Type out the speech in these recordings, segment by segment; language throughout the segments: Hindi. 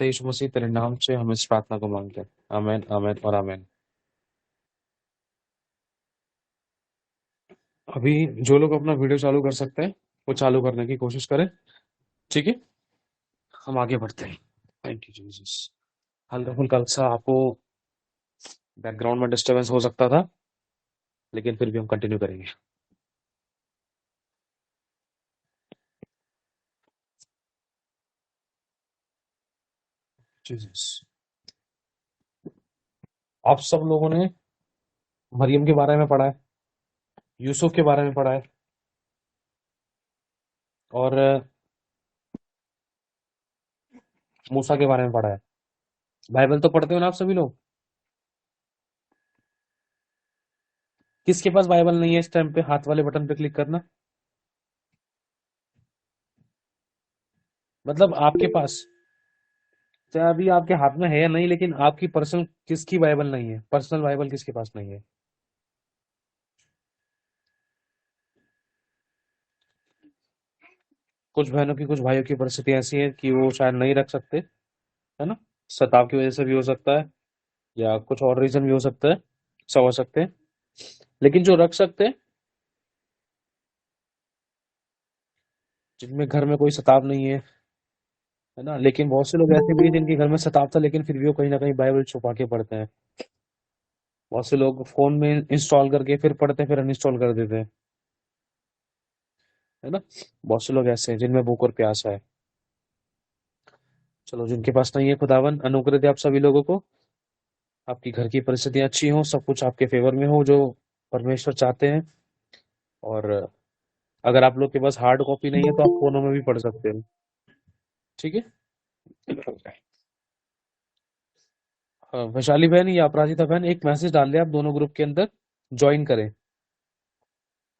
यीशु मसीह तेरे नाम से हम इस प्रार्थना को मांगते हैं। आमीन, आमीन और आमीन। अभी जो लोग अपना वीडियो चालू कर सकते हैं वो चालू करने की कोशिश करें। ठीक है, हम आगे बढ़ते हैं। Thank you Jesus. हल्का फुल्का सा आपको बैकग्राउंड में डिस्टरबेंस हो सकता था, लेकिन फिर भी हम कंटिन्यू करेंगे। जीसस। आप सब लोगों ने मरियम के बारे में पढ़ा है, यूसुफ के बारे में पढ़ा है, और मूसा के बारे में पढ़ा है। बाइबल तो पढ़ते हो ना आप सभी लोग? किसके पास बाइबल नहीं है इस टाइम पे हाथ वाले बटन पे क्लिक करना। मतलब आपके पास, चाहे अभी आपके हाथ में है या नहीं, लेकिन आपकी पर्सनल किसकी बाइबल नहीं है? पर्सनल बाइबल किसके पास नहीं है? कुछ बहनों की, कुछ भाइयों की परिस्थिति ऐसी है कि वो शायद नहीं रख सकते, है ना? सताव की वजह से भी हो सकता है, या कुछ और रीजन भी हो सकता है, सब हो सकते हैं। लेकिन जो रख सकते हैं, जिनमें घर में कोई सताव नहीं है ना, लेकिन बहुत से लोग ऐसे भी हैं जिनके घर में सताव था, लेकिन फिर भी वो कहीं ना कहीं बाइबल छुपा के पढ़ते हैं। बहुत से लोग फोन में इंस्टॉल करके फिर पढ़ते हैं, फिर अनइंस्टॉल कर देते हैं, है ना? बहुत से लोग ऐसे हैं जिनमें भूख और प्यास है। चलो, जिनके पास नहीं है, खुदावन अनुग्रह दे आप सभी लोगों को। आपकी घर की परिस्थितियां अच्छी हो, सब कुछ आपके फेवर में हो, जो परमेश्वर चाहते हैं। और अगर आप लोग के पास हार्ड कॉपी नहीं है तो आप फोनों में भी पढ़ सकते हो। ठीक है। वैशाली बहन या अपराजिता बहन, एक मैसेज डाल दे आप दोनों ग्रुप के अंदर, ज्वाइन करें,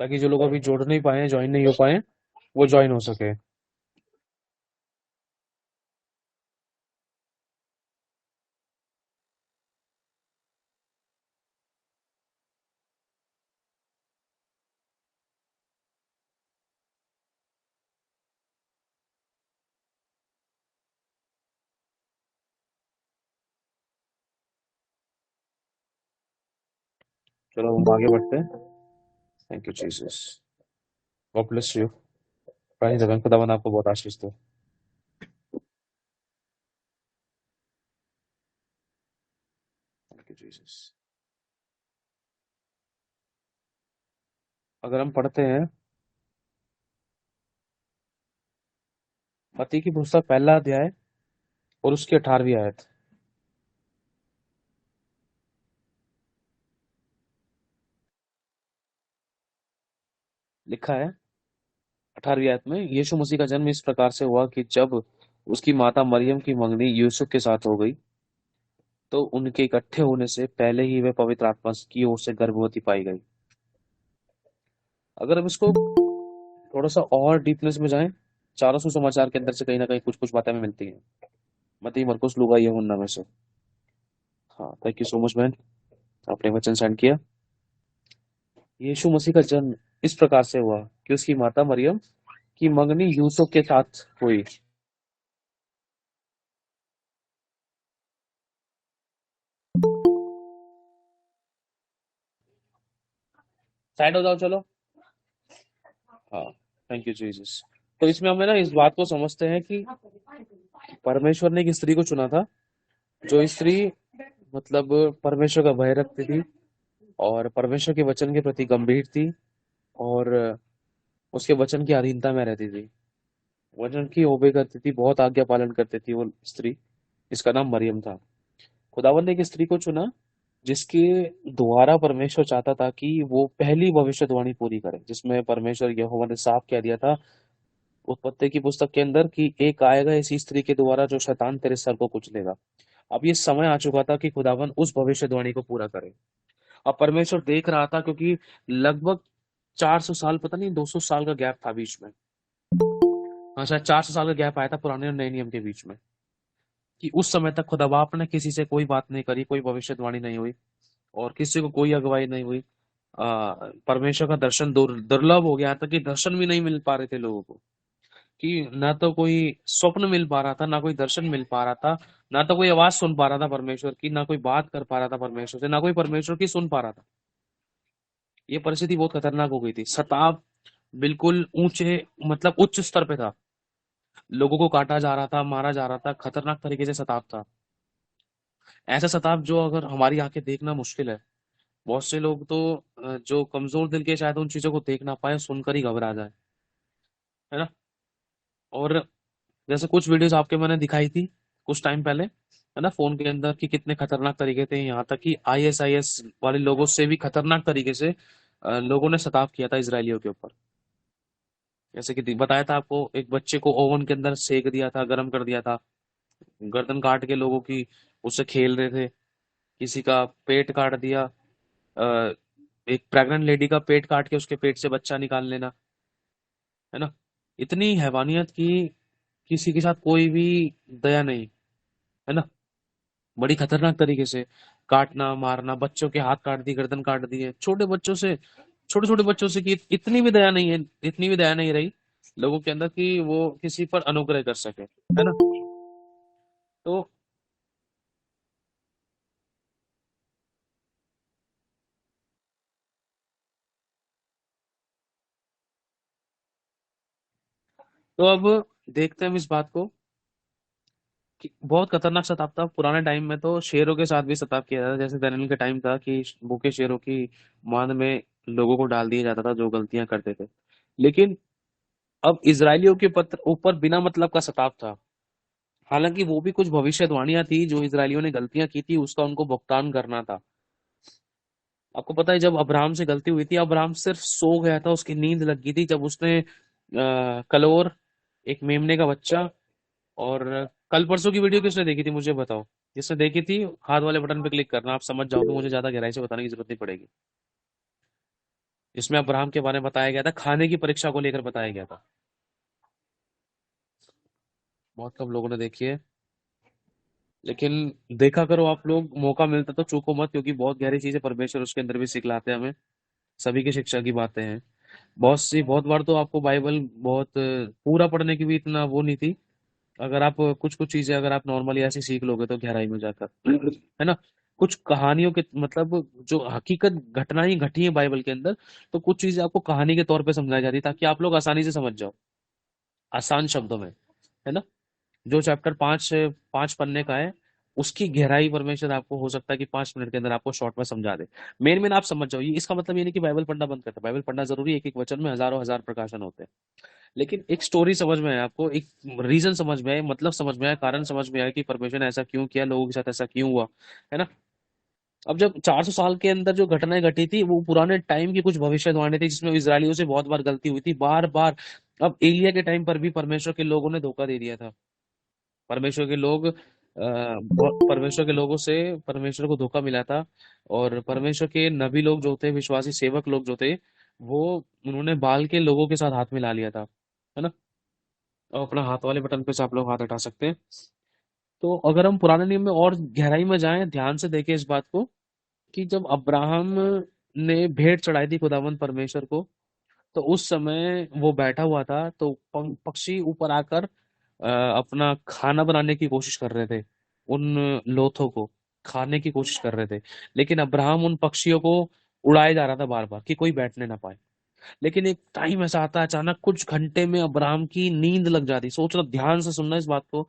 ताकि जो लोग अभी जोड़ नहीं पाए, ज्वाइन नहीं हो पाए, वो ज्वाइन हो सके। चलो हम आगे बढ़ते हैं। Thank you Jesus. God bless you. Aparajita बहन, खुदावन आपको बहुत आशीष दे। Thank you Jesus. अगर हम पढ़ते हैं मत्ती की पुस्तक पहला अध्याय और उसकी 18वीं आयत, लिखा है 18वीं आयत में, यीशु मसीह का जन्म इस प्रकार से हुआ कि जब उसकी माता मरियम की मंगनी यूसुफ के साथ हो गई, तो उनके इकट्ठे होने से पहले ही वह पवित्र आत्मा की ओर से गर्भवती पाई गई। अगर हम इसको थोड़ा सा और डीपनेस में जाएं, चारों सुसमाचार के अंदर से कहीं ना कहीं कुछ कुछ बातें हमें मिलती हैं, मत्ती, मरकुस, लूका, यूहन्ना में से। हाँ, thank you so much man, आपने वचन सेंड किया। यीशु मसीह का जन्म इस प्रकार से हुआ कि उसकी माता मरियम की मंगनी यूसुफ के साथ हुई। साइड हो जाओ, चलो। हाँ, थैंक यू जीसस। तो इसमें हमें ना इस बात को समझते हैं कि परमेश्वर ने एक स्त्री को चुना था, जो स्त्री मतलब परमेश्वर का भय रखती थी, और परमेश्वर के वचन के प्रति गंभीर थी, और उसके वचन की अधीनता में रहती थी, वचन की ओबे करती थी, बहुत आज्ञा पालन करती थी वो स्त्री। इसका नाम मरियम था। खुदावन ने एक स्त्री को चुना जिसके द्वारा परमेश्वर चाहता था कि वो पहली भविष्यवाणी पूरी करे, जिसमें परमेश्वर यहोवा ने साफ कह दिया था उत्पत्ति की पुस्तक के अंदर कि एक आएगा इसी स्त्री के द्वारा जो शैतान तेरे सर को कुचलेगा। अब ये समय आ चुका था कि खुदावन उस भविष्यवाणी को पूरा करे। अब परमेश्वर देख रहा था, क्योंकि लगभग 400 साल, पता नहीं 200 साल का गैप था बीच में। हाँ, शायद 400 साल का गैप आया था पुराने और नए नियम के बीच में, कि उस समय तक खुदा बाप ने किसी से कोई बात नहीं करी, कोई भविष्यवाणी नहीं हुई, और किसी को कोई अगुवाई नहीं हुई। परमेश्वर का दर्शन दुर्लभ हो गया था, कि दर्शन भी नहीं मिल पा रहे थे लोगों को। कि ना तो कोई स्वप्न मिल पा रहा था, ना कोई दर्शन मिल पा रहा था, ना तो कोई आवाज सुन पा रहा था परमेश्वर की, ना कोई बात कर पा रहा था परमेश्वर से, ना कोई परमेश्वर की सुन पा रहा था। ये परिस्थिति बहुत खतरनाक हो गई थी। सताव बिल्कुल ऊंचे, मतलब उच्च स्तर पे था। लोगों को काटा जा रहा था, मारा जा रहा था, खतरनाक तरीके से सताव था। ऐसा सताव जो अगर हमारी आंखें देखना मुश्किल है। बहुत से लोग तो जो कमजोर दिल के शायद उन चीजों को देख ना पाए, सुनकर ही घबरा जाए, है ना। और जैसे कुछ वीडियोस आपके मैंने दिखाई थी कुछ टाइम पहले, है ना, फोन के अंदर, कि कितने खतरनाक तरीके थे। यहाँ तक कि आईएसआईएस वाले लोगों से भी खतरनाक तरीके से लोगों ने सताव किया था इसराइलियों के ऊपर। जैसे कि बताया था आपको, एक बच्चे को ओवन के अंदर सेक दिया था, गर्म कर दिया था, गर्दन काट के लोगों की उससे खेल रहे थे। किसी का पेट काट दिया, अ, एक प्रेग्नेंट लेडी का पेट काट के उसके पेट से बच्चा निकाल लेना, है ना। इतनी हैवानियत की, किसी के साथ कोई भी दया नहीं, है ना। बड़ी खतरनाक तरीके से काटना मारना, बच्चों के हाथ काट दिए, गर्दन काट दिए, छोटे बच्चों से, छोटे छोटे बच्चों से, कि इतनी भी दया नहीं है, इतनी भी दया नहीं रही लोगों के अंदर कि वो किसी पर अनुग्रह कर सके, है ना। तो तो अब देखते हैं हम इस बात को, कि बहुत खतरनाक सताव था पुराने टाइम में। तो शेरों के साथ भी सताव किया जाता था, जैसे दानियल के टाइम था कि भूखे शेरों की मान में लोगों को डाल दिया जाता था जो गलतियां करते थे। लेकिन अब इजरायलियों के पत्र ऊपर बिना मतलब का सताव था। हालांकि वो भी कुछ भविष्यवाणियां थी, जो इजरायलियों ने गलतियां की थी उसका उनको भुगतान करना था। आपको पता है, जब अब्राहम से गलती हुई थी, अब्राहम सिर्फ सो गया था, उसकी नींद लग गई थी, जब उसने कलोर, एक मेमने का बच्चा, और कल परसों की वीडियो किसने देखी थी मुझे बताओ। जिसने देखी थी, हाथ वाले बटन पे क्लिक करना, आप समझ जाओगे, मुझे ज्यादा गहराई से बताने की जरूरत नहीं पड़ेगी। जिसमें अब्राहम के बारे में बताया गया था, खाने की परीक्षा को लेकर बताया गया था। बहुत कम लोगों ने देखी है, लेकिन देखा करो आप लोग, मौका मिलता तो चूको मत, क्योंकि बहुत गहरी चीजें परमेश्वर उसके अंदर भी सिखलाते हैं हमें। सभी की शिक्षा की बातें हैं। बहुत बार तो आपको बाइबल बहुत पूरा पढ़ने की भी इतना वो नहीं थी। अगर आप कुछ कुछ चीजें अगर आप नॉर्मली ऐसे सीख लोगे तो गहराई में जाकर, है ना। कुछ कहानियों के मतलब, जो हकीकत घटनाएं घटी है बाइबल के अंदर, तो कुछ चीजें आपको कहानी के तौर पे समझाई जाती है, ताकि आप लोग आसानी से समझ जाओ, आसान शब्दों में, है ना। जो चैप्टर पांच पांच पन्ने का है, उसकी गहराई परमेश्वर आपको हो सकता है कि 5 मिनट के अंदर आपको शॉर्ट में समझा दे। मेन मेन आप समझ जाओ। ये इसका मतलब ये नहीं कि बाइबल पढ़ना बंद करता, बाइबल पढ़ना जरूरी है, एक एक वचन में हजारों हजार प्रकाशन होते हैं। लेकिन एक स्टोरी समझ में आए आपको, एक रीजन समझ में आए, मतलब समझ में आए, कारण समझ में आए कि परमेश्वर ने ऐसा क्यों किया, लोगों के साथ ऐसा क्यों हुआ, है ना। अब जब 400 साल के अंदर जो घटनाएं घटी थी, वो पुराने टाइम की कुछ भविष्यवाणी थी, जिसमें इजरायलियों से बहुत बार गलती हुई थी, बार बार। अब एलिया के टाइम पर भी परमेश्वर के लोगों ने धोखा दे दिया था। परमेश्वर के लोग परमेश्वर के लोगों से परमेश्वर को धोखा मिला था। और परमेश्वर के नबी लोग जो थे, विश्वासी सेवक लोग जो थे, वो उन्होंने बाल के लोगों के साथ हाथ मिला लिया था, है ना। और अपना हाथ वाले बटन पे से आप लोग हाथ हटा सकते हैं। तो अगर हम पुराने नियम में और गहराई में जाएं, ध्यान से देखें इस बात को, कि जब अब्राहम ने भेंट चढ़ाई थी खुदावंद परमेश्वर को, तो उस समय वो बैठा हुआ था, तो पक्षी ऊपर आकर अपना खाना बनाने की कोशिश कर रहे थे, उन लोथों को खाने की कोशिश कर रहे थे। लेकिन अब्राहम उन पक्षियों को उड़ाए जा रहा था बार बार, कि कोई बैठने ना पाए। लेकिन एक टाइम ऐसा आता है, अचानक कुछ घंटे में अब्राहम की नींद लग जाती। सोच रहा, ध्यान से सुनना इस बात को।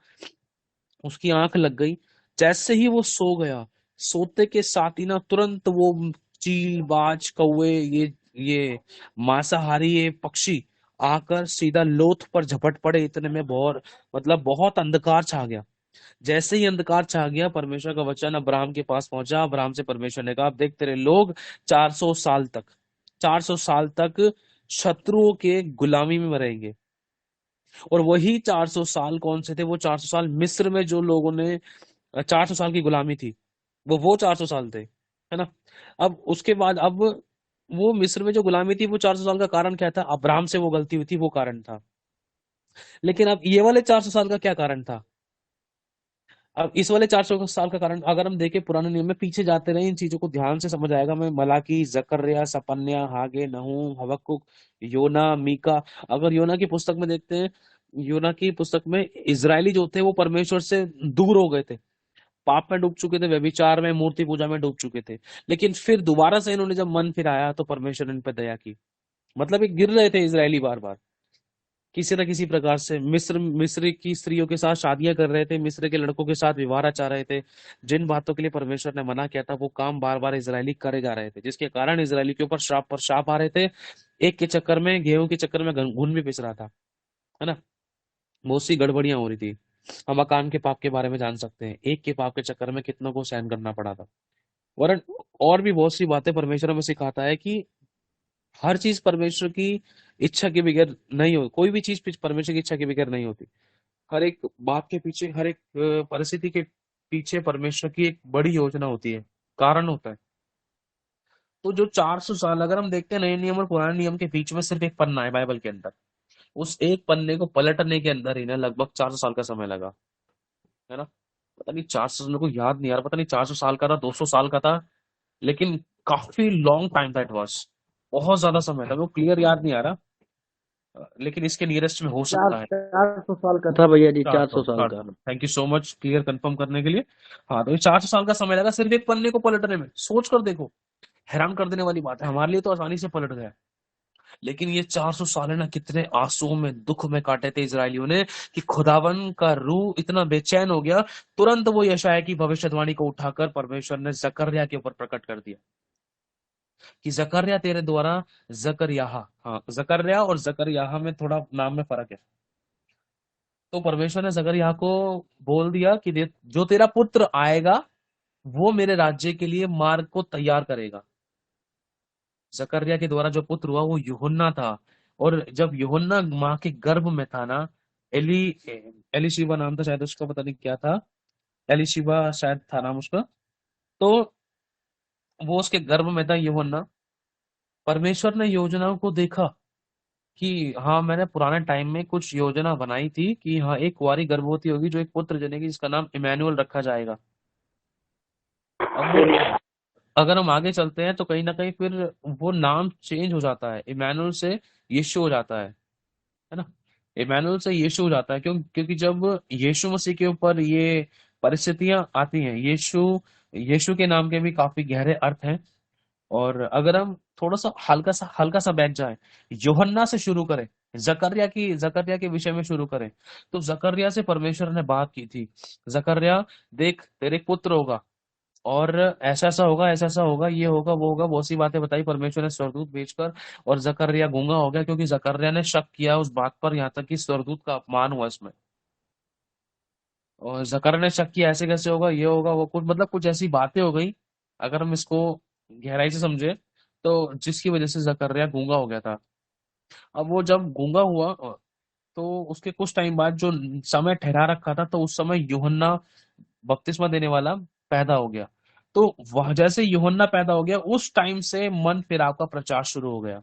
उसकी आंख लग गई, जैसे ही वो सो गया, सोते के साथ ही ना तुरंत वो चील बाज कौवे, ये मांसाहारी ये पक्षी आकर सीधा लोथ पर झपट पड़े। इतने में बहुत, मतलब बहुत अंधकार छा गया। जैसे ही अंधकार छा गया, परमेश्वर का वचन अब्राहम के पास पहुंचा। अब्राहम से परमेश्वर ने कहा, अब देख तेरे लोग 400 साल तक, 400 साल तक शत्रुओं के गुलामी में रहेंगे। और वही 400 साल कौन से थे? वो 400 साल मिस्र में जो लोगों ने 400 साल की गुलामी थी, वो 400 साल थे, है ना। अब उसके बाद, अब वो मिस्र में जो गुलामी थी, वो 400 साल का कारण क्या था? अब्राहम से वो गलती हुई थी, वो कारण था। लेकिन अब ये वाले 400 साल का क्या कारण था? अब इस वाले 400 साल का कारण अगर हम देखें, पुराने नियम में पीछे जाते रहे, इन चीजों को ध्यान से समझ आएगा। मैं मलाकी, जकर्या, सपन्या, हागे, नहूम, हबक्कुक, योना, मीका। अगर योना की पुस्तक में देखते हैं, यूना की पुस्तक में इजरायली जो थे वो परमेश्वर से दूर हो गए थे, पाप में डूब चुके थे, व्यभिचार में, मूर्ति पूजा में डूब चुके थे। लेकिन फिर दोबारा से इन्होंने जब मन फिराया तो परमेश्वर ने इन पर दया की। मतलब ये गिर रहे थे इजरायली बार बार, किसी न किसी प्रकार से मिस्र की स्त्रियों के साथ शादियां कर रहे थे, मिस्र के लड़कों के साथ विवाह रचा रहे थे। जिन बातों के लिए परमेश्वर ने मना किया था वो काम बार बार इजरायली करे जा रहे थे, जिसके कारण इजरायली के ऊपर श्राप पर श्राप आ रहे थे। एक के चक्कर में, गेहूं के चक्कर में घुन भी पिस रहा था, है ना। बहुत सी गड़बड़ियां हो रही थी। हम अकान के पाप के बारे में जान सकते हैं, एक के पाप के चक्कर में कितनों को सहन करना पड़ा था। वरन और भी बहुत सी बातें परमेश्वर हमें सिखाता है कि हर चीज परमेश्वर की इच्छा के बगैर नहीं हो, कोई भी चीज परमेश्वर की इच्छा के बगैर नहीं होती। हर एक बात के पीछे, हर एक परिस्थिति के पीछे परमेश्वर की एक बड़ी योजना होती है, कारण होता है। तो जो 400 साल, अगर हम देखते हैं नए नियम और पुराने नियम के बीच में सिर्फ एक पन्ना है बाइबल के अंदर, उस एक पन्ने को पलटने के अंदर ही ना लगभग 400 साल का समय लगा, है ना। पता नहीं 400, मेरे को याद नहीं आ रहा, पता नहीं 400 साल का था, 200 साल का था, लेकिन काफी लॉन्ग टाइम था इट वाज। बहुत ज्यादा समय था, वो क्लियर याद नहीं आ रहा, लेकिन इसके नियरेस्ट में हो चार सकता है। 400 साल का था भैया जी, चार चार सौ सौ साल चार का। सौ thank you so much clear confirm करने के लिए। हाँ, तो ये 400 साल का समय लगा सिर्फ एक पन्ने को पलटने में। सोच कर देखो, हैरान कर देने वाली बात है। हमारे लिए तो आसानी से पलट गया, लेकिन ये 400 साल है ना, कितने आंसुओं में, दुख में काटे थे इजरायलियों ने, कि खुदावन का रूह इतना बेचैन हो गया। तुरंत वो यशायाह की भविष्यवाणी को उठाकर परमेश्वर ने जकर्या के ऊपर प्रकट कर दिया कि जकर्या तेरे द्वारा, जकरयाह, हाँ, जकर्या और जकरयाह में थोड़ा नाम में फर्क है। तो परमेश्वर ने जकरयाह को बोल दिया कि जो तेरा पुत्र आएगा वो मेरे राज्य के लिए मार्ग को तैयार करेगा। जकर्या के द्वारा जो पुत्र हुआ वो यूहन्ना था। और जब यूहन्ना माँ के गर्भ में था ना, एली एलिशिबा नाम था शायद उसका, पता नहीं क्या था, एलिशिबा शायद था नाम उसका। तो वो उसके गर्भ में था यूहन्ना। परमेश्वर ने योजनाओं को देखा कि हाँ, मैंने पुराने टाइम में कुछ योजना बनाई थी कि हाँ, एक कुंवारी गर्भवती होगी जो एक पुत्र जनेगी जिसका नाम इमैनुअल रखा जाएगा। अब वो, अगर हम आगे चलते हैं तो कहीं ना कहीं फिर वो नाम चेंज हो जाता है, इमैनुअल से यीशु हो जाता है ना। इमैनुअल से यीशु हो जाता है, क्योंकि जब यीशु मसीह के ऊपर ये परिस्थितियां आती हैं, यीशु यीशु के नाम के भी काफी गहरे अर्थ हैं। और अगर हम थोड़ा सा हल्का सा बैठ जाए, यूहन्ना से शुरू करें, जकर्या के विषय में शुरू करें, तो जकर्या से परमेश्वर ने बात की थी। जकर्या, देख तेरे एक पुत्र होगा, और ऐसा ऐसा होगा, ऐसा ऐसा होगा, ये होगा, वो होगा, बहुत सी बातें बताई परमेश्वर ने स्वर्गदूत भेजकर। और जकर्या गूंगा हो गया, क्योंकि जकर्या ने शक किया उस बात पर, यहाँ तक कि स्वर्गदूत का अपमान हुआ इसमें। और जकर्या ने शक किया, ऐसे कैसे होगा, ये होगा, वो कुछ, मतलब कुछ ऐसी बातें हो गई, अगर हम इसको गहराई से समझे, तो जिसकी वजह से जकर्या गूंगा हो गया था। अब वो जब गूंगा हुआ, तो उसके कुछ टाइम बाद जो समय ठहरा रखा था, तो उस समय यूहन्ना बपतिस्मा देने वाला पैदा हो गया। तो वह जैसे यूहन्ना पैदा हो गया, उस टाइम से मन फिराव का प्रचार शुरू हो गया।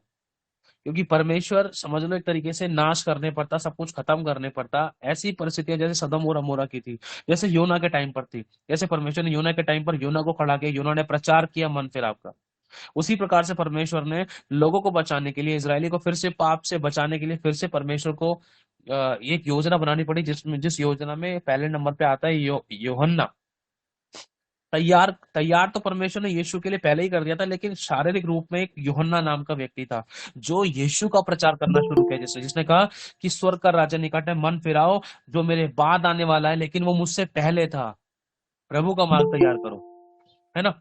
क्योंकि परमेश्वर, समझ लो, एक तरीके से नाश करने पड़ता, सब कुछ खत्म करने पड़ता। ऐसी परिस्थितियां जैसे सदम और अमोरा की थी, जैसे योना के टाइम पर थी, जैसे परमेश्वर ने योना के टाइम पर योना को खड़ा किया, योना ने प्रचार किया मन फिराव का। उसी प्रकार से परमेश्वर ने लोगों को बचाने के लिए, इसराइली को फिर से पाप से बचाने के लिए, फिर से परमेश्वर को एक योजना बनानी पड़ी, जिस योजना में पहले नंबर पे आता है यूहन्ना। तैयार तैयार तो परमेश्वर ने यीशु के लिए पहले ही कर दिया था, लेकिन शारीरिक रूप में एक यूहन्ना नाम का व्यक्ति था जो यीशु का प्रचार करना शुरू किया, जैसे जिसने कहा कि स्वर्ग का राज्य निकट है, मन फिराओ, जो मेरे बाद आने वाला है लेकिन वो मुझसे पहले था, प्रभु का मार्ग तैयार करो, है ना।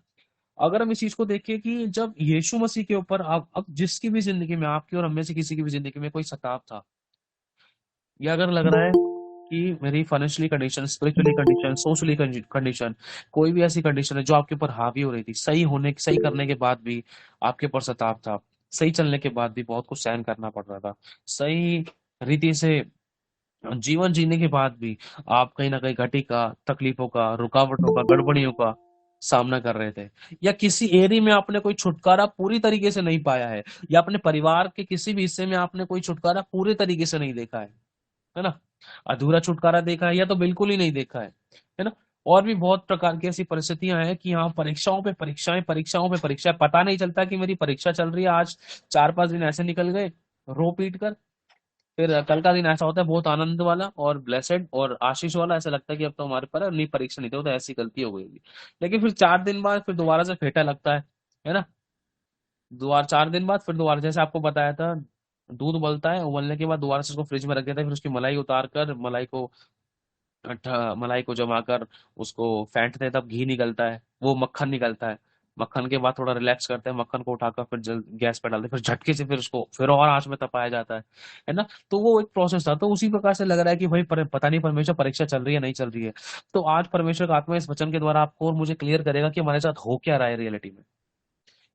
अगर हम इस चीज को देखें कि जब यीशु मसीह के ऊपर, अब जिसकी भी जिंदगी में, आपकी और हम में से किसी की भी जिंदगी में कोई सताव था, या अगर लग रहा है कि मेरी financially condition, spiritually condition, socially condition, कोई भी ऐसी कंडीशन है जो आपके ऊपर हावी हो रही थी, सही करने के बाद भी आपके ऊपर सताव था, सही चलने के बाद भी बहुत कुछ सहन करना पड़ रहा था, सही रीति से जीवन जीने के बाद भी आप कहीं ना कहीं घटी का, तकलीफों का, रुकावटों का, गड़बड़ियों का सामना कर रहे थे, या किसी एरिया में आपने कोई छुटकारा पूरी तरीके से नहीं पाया है, या अपने परिवार के किसी भी हिस्से में आपने कोई छुटकारा पूरे तरीके से नहीं देखा है ना, अधूरा छुटकारा देखा है या तो बिल्कुल ही नहीं देखा है ना। और भी बहुत प्रकार की ऐसी परिस्थितियां हैं कि हाँ, परीक्षाओं पे परीक्षाएं, परीक्षाओं पे परीक्षाएं, पता नहीं चलता कि मेरी परीक्षा चल रही है, आज 4-5 दिन ऐसे निकल गए रो पीट कर, फिर कल का दिन ऐसा होता है बहुत आनंद वाला और ब्लेसेड और आशीष वाला, ऐसा लगता है कि अब तो हमारे पर नहीं परीक्षा नहीं थी, वो तो ऐसी गलती हो गई होगी। लेकिन फिर 4 दिन बाद फिर दोबारा से फेटा लगता है ना। दोबारा 4 दिन बाद फिर दोबारा, जैसे आपको बताया था, दूध उबलता है, उबलने के बाद दोबारा से उसको फ्रिज में रख देते हैं, फिर उसकी मलाई उतार कर मलाई को जमाकर उसको फेंटते हैं, तब घी निकलता है, वो मक्खन निकलता है। मक्खन के बाद थोड़ा रिलैक्स करते हैं, मक्खन को उठाकर फिर जल गैस पे डालते हैं, फिर झटके से फिर उसको फिर और आंच में तपाया जाता है ना। तो वो एक प्रोसेस था। तो उसी प्रकार से लग रहा है कि भाई पता नहीं परमेश्वर परीक्षा चल रही है नहीं चल रही है। तो आज परमेश्वर का आत्मा इस वचन के द्वारा आपको और मुझे क्लियर करेगा कि हमारे साथ हो क्या रहा है रियलिटी में।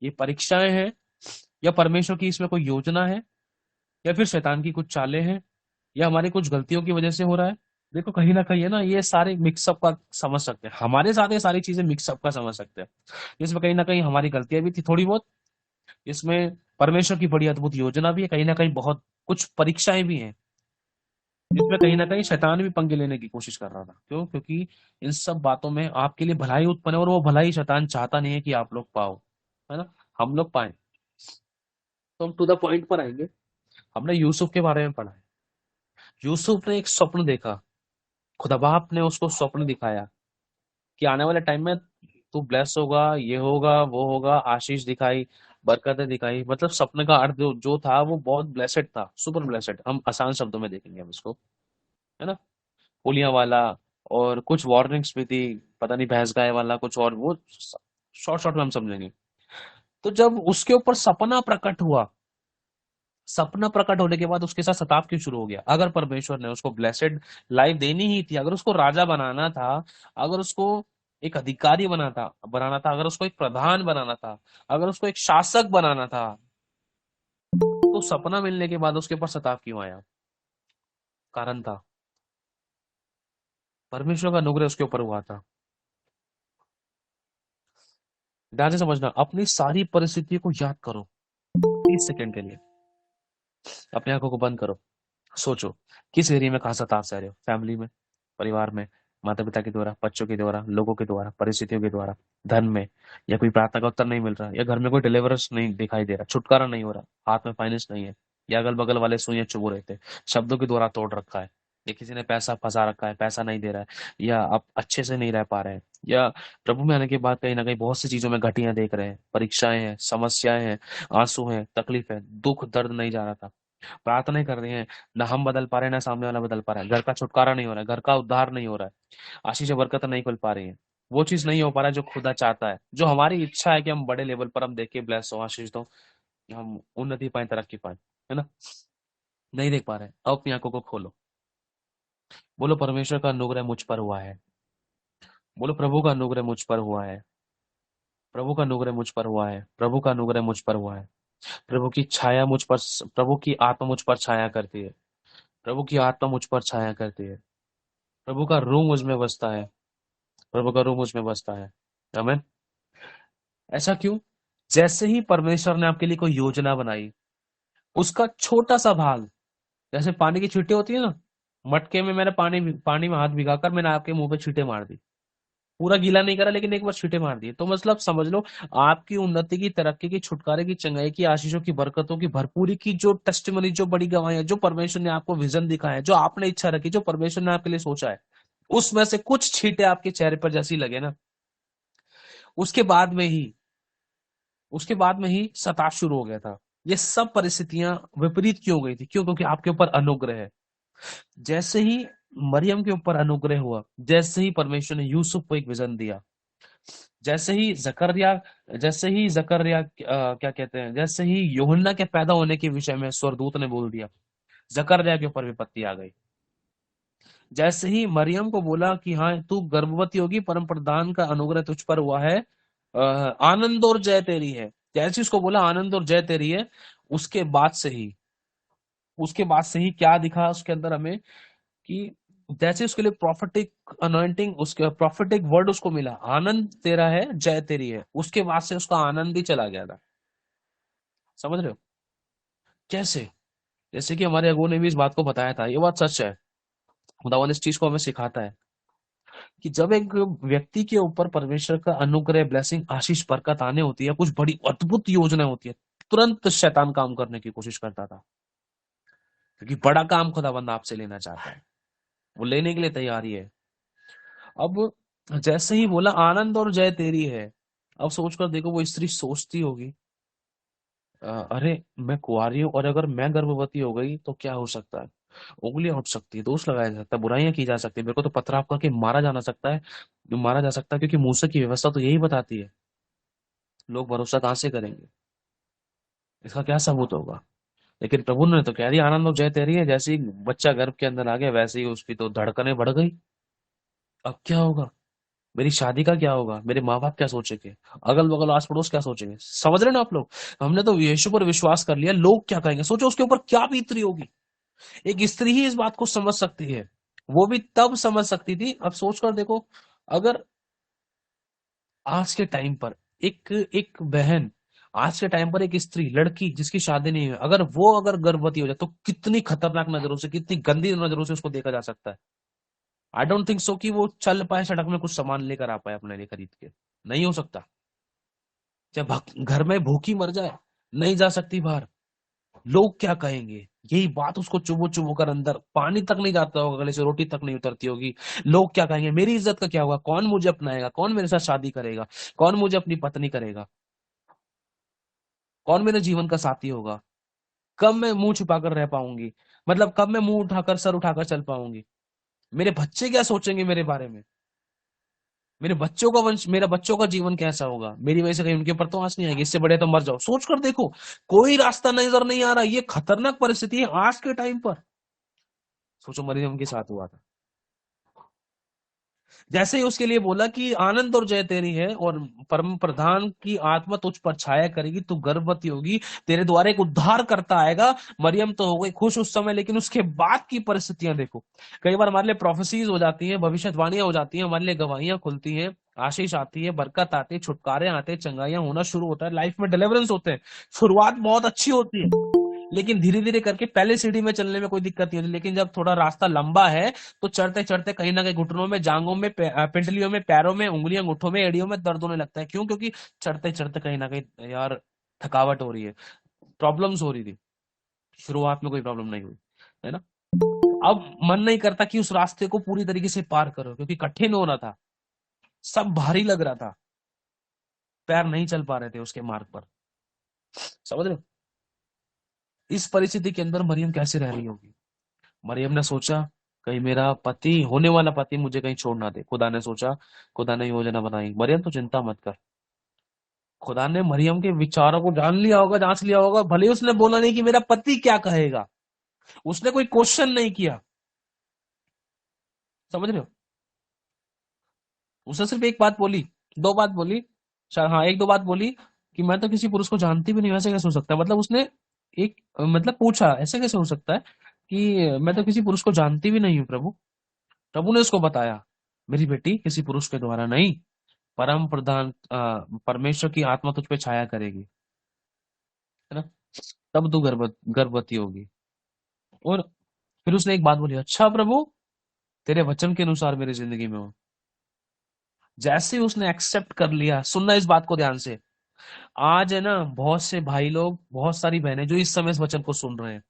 ये परीक्षाएं हैं, या परमेश्वर की इसमें कोई योजना है, या फिर शैतान की कुछ चालें हैं, या हमारी कुछ गलतियों की वजह से हो रहा है। देखो कहीं ना कहीं है ना, ये सारे मिक्सअप का समझ सकते हैं, हमारे साथ ये सारी चीजें मिक्सअप का समझ सकते हैं। इसमें कहीं ना कहीं हमारी गलतियां भी थी थोड़ी बहुत, इसमें परमेश्वर की बड़ी अद्भुत योजना भी है, कहीं ना कहीं बहुत कुछ परीक्षाएं भी हैं, जिसमें कहीं ना कहीं शैतान भी पंगे लेने की कोशिश कर रहा था। क्यों? क्योंकि इन सब बातों में आपके लिए भलाई उत्पन्न है, और वो भलाई शैतान चाहता नहीं है कि आप लोग पाओ, है ना, हम लोग पाए। तो हम टू द पॉइंट पर आएंगे। हमने यूसुफ के बारे में पढ़ा है। यूसुफ ने एक स्वप्न देखा, खुदा बाप ने उसको स्वप्न दिखाया कि आने वाले टाइम में तू ब्लेस होगा, ये होगा वो होगा, आशीष दिखाई, बरकतें दिखाई। मतलब सपने का अर्थ जो था वो बहुत ब्लेसेड था, सुपर ब्लेसेड, हम आसान शब्दों में देखेंगे हम इसको, है ना। पुलिया वाला, और कुछ वार्निंग्स भी थी, पता नहीं भैंस गाय वाला कुछ, और वो शॉर्ट शॉर्ट में हम समझेंगे। तो जब उसके ऊपर सपना प्रकट हुआ, सपना प्रकट होने के बाद उसके साथ सताव क्यों शुरू हो गया? अगर परमेश्वर ने उसको ब्लेसेड लाइफ देनी ही थी, अगर उसको राजा बनाना था, अगर उसको एक अधिकारी बनाना था, अगर उसको एक प्रधान बनाना था, अगर उसको एक शासक बनाना था, तो सपना मिलने के बाद उसके ऊपर सताव क्यों आया? कारण था, परमेश्वर का अनुग्रह उसके ऊपर हुआ था। ध्यान से समझना, अपनी सारी परिस्थितियों को याद करो 30 सेकंड के लिए, अपनी आंखों को बंद करो, सोचो किस एरिया में कहाँ सताव सह रहे हो, फैमिली में, परिवार में, माता पिता के द्वारा, बच्चों के द्वारा, लोगों के द्वारा, परिस्थितियों के द्वारा, धन में, या कोई प्रार्थना का उत्तर नहीं मिल रहा, या घर में कोई डिलीवरेंस नहीं दिखाई दे रहा, छुटकारा नहीं हो रहा, हाथ में फाइनेंस नहीं है, या अगल बगल वाले सुइयां चुभ रहे थे, शब्दों के द्वारा तोड़ रखा है, या किसी ने पैसा फंसा रखा है, पैसा नहीं दे रहा है, या आप अच्छे से नहीं रह पा रहे हैं, या प्रभु में आने के बाद कहीं ना कहीं बहुत सी चीजों में घटियां देख रहे हैं, परीक्षाएं हैं, समस्याएं हैं, आंसू हैं, तकलीफ है, दुख दर्द नहीं जा रहा था, प्रार्थना कर रहे हैं, ना हम बदल पा रहे हैं ना सामने वाला बदल पा रहा है, घर का छुटकारा नहीं हो रहा है, घर का उद्धार नहीं हो रहा है, आशीष बरकत नहीं खुल पा रही है, वो चीज नहीं हो पा रहा है जो खुदा चाहता है, जो हमारी इच्छा है कि हम बड़े लेवल पर हम देखे ब्लेस हो, आशीष दो, हम उन्नति पाए, तरक्की पाए, है ना, नहीं देख पा रहे हैं। अब अपनी आंखों को खोलो, बोलो परमेश्वर का अनुग्रह मुझ पर हुआ है, बोलो प्रभु का अनुग्रह मुझ पर हुआ है, प्रभु का अनुग्रह मुझ पर हुआ है, प्रभु का अनुग्रह मुझ पर हुआ है, प्रभु की छाया मुझ पर, प्रभु की आत्मा मुझ पर छाया करती है, प्रभु की आत्मा मुझ पर छाया करती है, प्रभु का रूह मुझ में बसता है, प्रभु का रूह मुझ में बसता है। आमीन। ऐसा क्यों? जैसे ही परमेश्वर ने आपके लिए कोई योजना बनाई, उसका छोटा सा भाग, जैसे पानी की छींटे होती है ना, मटके में मैंने पानी में हाथ भिगाकर मैंने आपके मुंह पे छींटे मार दी, पूरा गीला नहीं करा लेकिन एक बार छींटे मार दिए, तो मतलब समझ लो, आपकी उन्नति की, तरक्की की, छुटकारे की, चंगाई की, आशीषों की, बरकतों की, भरपूरी की जो टेस्टिमनी, जो बड़ी गवाही है, जो परमेश्वर ने आपको विजन दिखाया है, जो आपने इच्छा रखी, जो परमेश्वर ने आपके लिए सोचा है, उसमें से कुछ छींटे आपके चेहरे पर जैसी लगे ना, उसके बाद में ही उसके बाद में ही सताव शुरू हो गया था। ये सब परिस्थितियां विपरीत क्यों हो गई थी? क्यों? क्योंकि आपके ऊपर अनुग्रह है। जैसे ही मरियम के ऊपर अनुग्रह हुआ, जैसे ही परमेश्वर ने यूसुफ को एक विजन दिया, जैसे ही जकरिया क्या कहते हैं, जैसे ही यूहन्ना के पैदा होने के विषय में स्वर्गदूत ने बोल दिया, जकरिया के ऊपर विपत्ति आ गई। जैसे ही मरियम को बोला कि हाँ तू गर्भवती होगी, परम प्रधान का अनुग्रह तुझ पर हुआ है, आनंद और जय तेरी है, जैसे ही उसको बोला आनंद और जय तेरी है, उसके बाद से ही उसके बाद से ही क्या दिखा उसके अंदर हमें, कि जैसे उसके लिए प्रॉफिटिक अनॉइंटिंग, उसके प्रॉफिटिक वर्ड उसको मिला, आनंद तेरा है, जय तेरी है, उसके बाद से उसका आनंद ही चला गया था। समझ रहे हो? कैसे? जैसे कि हमारे अगुओं ने भी इस बात को बताया था, ये बात सच है, खुदावन इस चीज को हमें सिखाता है कि जब एक व्यक्ति के ऊपर परमेश्वर का अनुग्रह, ब्लेसिंग, आशीष, बरकत आने होती है, कुछ बड़ी अद्भुत योजना होती है, तुरंत शैतान काम करने की कोशिश करता था। क्योंकि बड़ा काम खुदाबंद आपसे लेना चाहता है, वो लेने के लिए तैयार ही है। अब जैसे ही बोला आनंद और जय तेरी है, अब सोचकर देखो वो स्त्री सोचती होगी, अरे मैं कुंवारी हूं और अगर मैं गर्भवती हो गई तो क्या हो सकता है, उंगलियां उठ सकती है, दोष लगाया जा सकता है, बुराइयां की जा सकती है, मेरे को तो पथराव करके मारा जाना सकता है, मारा जा सकता है, क्योंकि मूसा की व्यवस्था तो यही बताती है। लोग भरोसा कहां से करेंगे, इसका क्या सबूत होगा। लेकिन प्रभु ने तो कह दिया आनंद और जय तेरी है। जैसे ही बच्चा गर्भ के अंदर आ गया वैसे ही उसकी तो धड़कनें बढ़ गई। अब क्या होगा, मेरी शादी का क्या होगा, मेरे माँ बाप क्या सोचेंगे, अगल बगल आस पड़ोस क्या सोचेंगे। समझ रहे ना आप लोग, हमने तो यीशु पर विश्वास कर लिया, लोग क्या कहेंगे, सोचो उसके ऊपर क्या बीत रही होगी। एक स्त्री ही इस बात को समझ सकती है, वो भी तब समझ सकती थी। अब सोच कर देखो, अगर आज के टाइम पर एक एक बहन, आज के टाइम पर एक स्त्री लड़की जिसकी शादी नहीं है, अगर गर्भवती हो जाए तो कितनी खतरनाक नजरों से, कितनी गंदी नजरों से उसको देखा जा सकता है। आई डोंट थिंक सो कि वो चल पाए सड़क में कुछ सामान लेकर आ पाए अपने लिए खरीद के, नहीं हो सकता। जब घर में भूखी मर जाए, नहीं जा सकती बाहर, लोग क्या कहेंगे, यही बात उसको चुभो चुभो कर अंदर पानी तक नहीं जाता होगा, गले से रोटी तक नहीं उतरती होगी। लोग क्या कहेंगे, मेरी इज्जत का क्या होगा, कौन मुझे अपनाएगा, कौन मेरे साथ शादी करेगा, कौन मुझे अपनी पत्नी करेगा, कौन मेरे जीवन का साथी होगा, कब मैं मुंह छुपाकर रह पाऊंगी, मतलब कब मैं मुंह उठाकर सर उठाकर चल पाऊंगी, मेरे बच्चे क्या सोचेंगे मेरे बारे में, मेरे बच्चों का वंश, मेरा बच्चों का जीवन कैसा होगा, मेरी वजह से कहीं उनके ऊपर तो आंच नहीं आएगी, इससे बड़े तो मर जाओ। सोच कर देखो, कोई रास्ता नजर नहीं आ रहा, ये खतरनाक परिस्थिति है आज के टाइम पर। सोचो मरियम के साथ हुआ था। जैसे ही उसके लिए बोला कि आनंद और जय तेरी है और परम प्रधान की आत्मा तुझ पर छाया करेगी, तू गर्भवती होगी, तेरे द्वारा एक उद्धार करता आएगा। मरियम तो हो गई खुश उस समय, लेकिन उसके बाद की परिस्थितियां देखो। कई बार हमारे लिए प्रोफेसीज हो जाती हैं, भविष्यवाणियां हो जाती हैं, हमारे लिए गवाहियां खुलती हैं, आशीष आती है, बरकत आती है, छुटकारे आते हैं, चंगाइयां होना शुरू होता है, लाइफ में डिलीवरेंस होते हैं। शुरुआत बहुत अच्छी होती है, लेकिन धीरे धीरे करके पहले सीढ़ी में चलने में कोई दिक्कत नहीं होती, लेकिन जब थोड़ा रास्ता लंबा है तो चढ़ते चढ़ते कहीं ना कहीं घुटनों में, जांघों में, पिंडलियों में, पैरों में, उंगलियों, अंगूठों में, एड़ियों में दर्द होने लगता है। क्यों? क्योंकि चढ़ते चढ़ते कहीं ना कहीं यार थकावट हो रही है, प्रॉब्लम्स हो रही थी। शुरुआत में कोई प्रॉब्लम नहीं हुई, है ना। अब मन नहीं करता कि उस रास्ते को पूरी तरीके से पार करो, क्योंकि कठिन हो रहा था, सब भारी लग रहा था, पैर नहीं चल पा रहे थे उसके मार्ग पर। समझ रहे हो? इस परिस्थिति के अंदर मरियम कैसे रह रही होगी। मरियम ने सोचा कहीं मेरा पति, होने वाला पति मुझे कहीं छोड़ ना दे। खुदा ने सोचा, खुदा ने योजना बनाई, मरियम तो चिंता मत कर। खुदा ने मरियम के विचारों को जान लिया होगा, जांच लिया होगा, भले ही उसने बोला नहीं कि मेरा पति क्या कहेगा, उसने कोई क्वेश्चन नहीं किया। समझ रहे हो? उसने सिर्फ एक बात बोली, दो बात बोली, हाँ एक दो बात बोली, कि मैं तो किसी पुरुष को जानती भी नहीं, वैसे कैसे हो सकता है। मतलब उसने एक मतलब पूछा, ऐसे कैसे हो सकता है कि मैं तो किसी पुरुष को जानती भी नहीं हूँ प्रभु। प्रभु ने उसको बताया, मेरी बेटी किसी पुरुष के द्वारा नहीं, परम प्रधान परमेश्वर की आत्मा तुझ पे छाया करेगी, है ना, तब तू गर्भवती होगी। और फिर उसने एक बात बोली, अच्छा प्रभु, तेरे वचन के अनुसार मेरी जिंदगी में हो। जैसे ही उसने एक्सेप्ट कर लिया, सुनना इस बात को ध्यान से, आज है ना बहुत से भाई लोग, बहुत सारी बहनें जो इस समय इस वचन को सुन रहे हैं,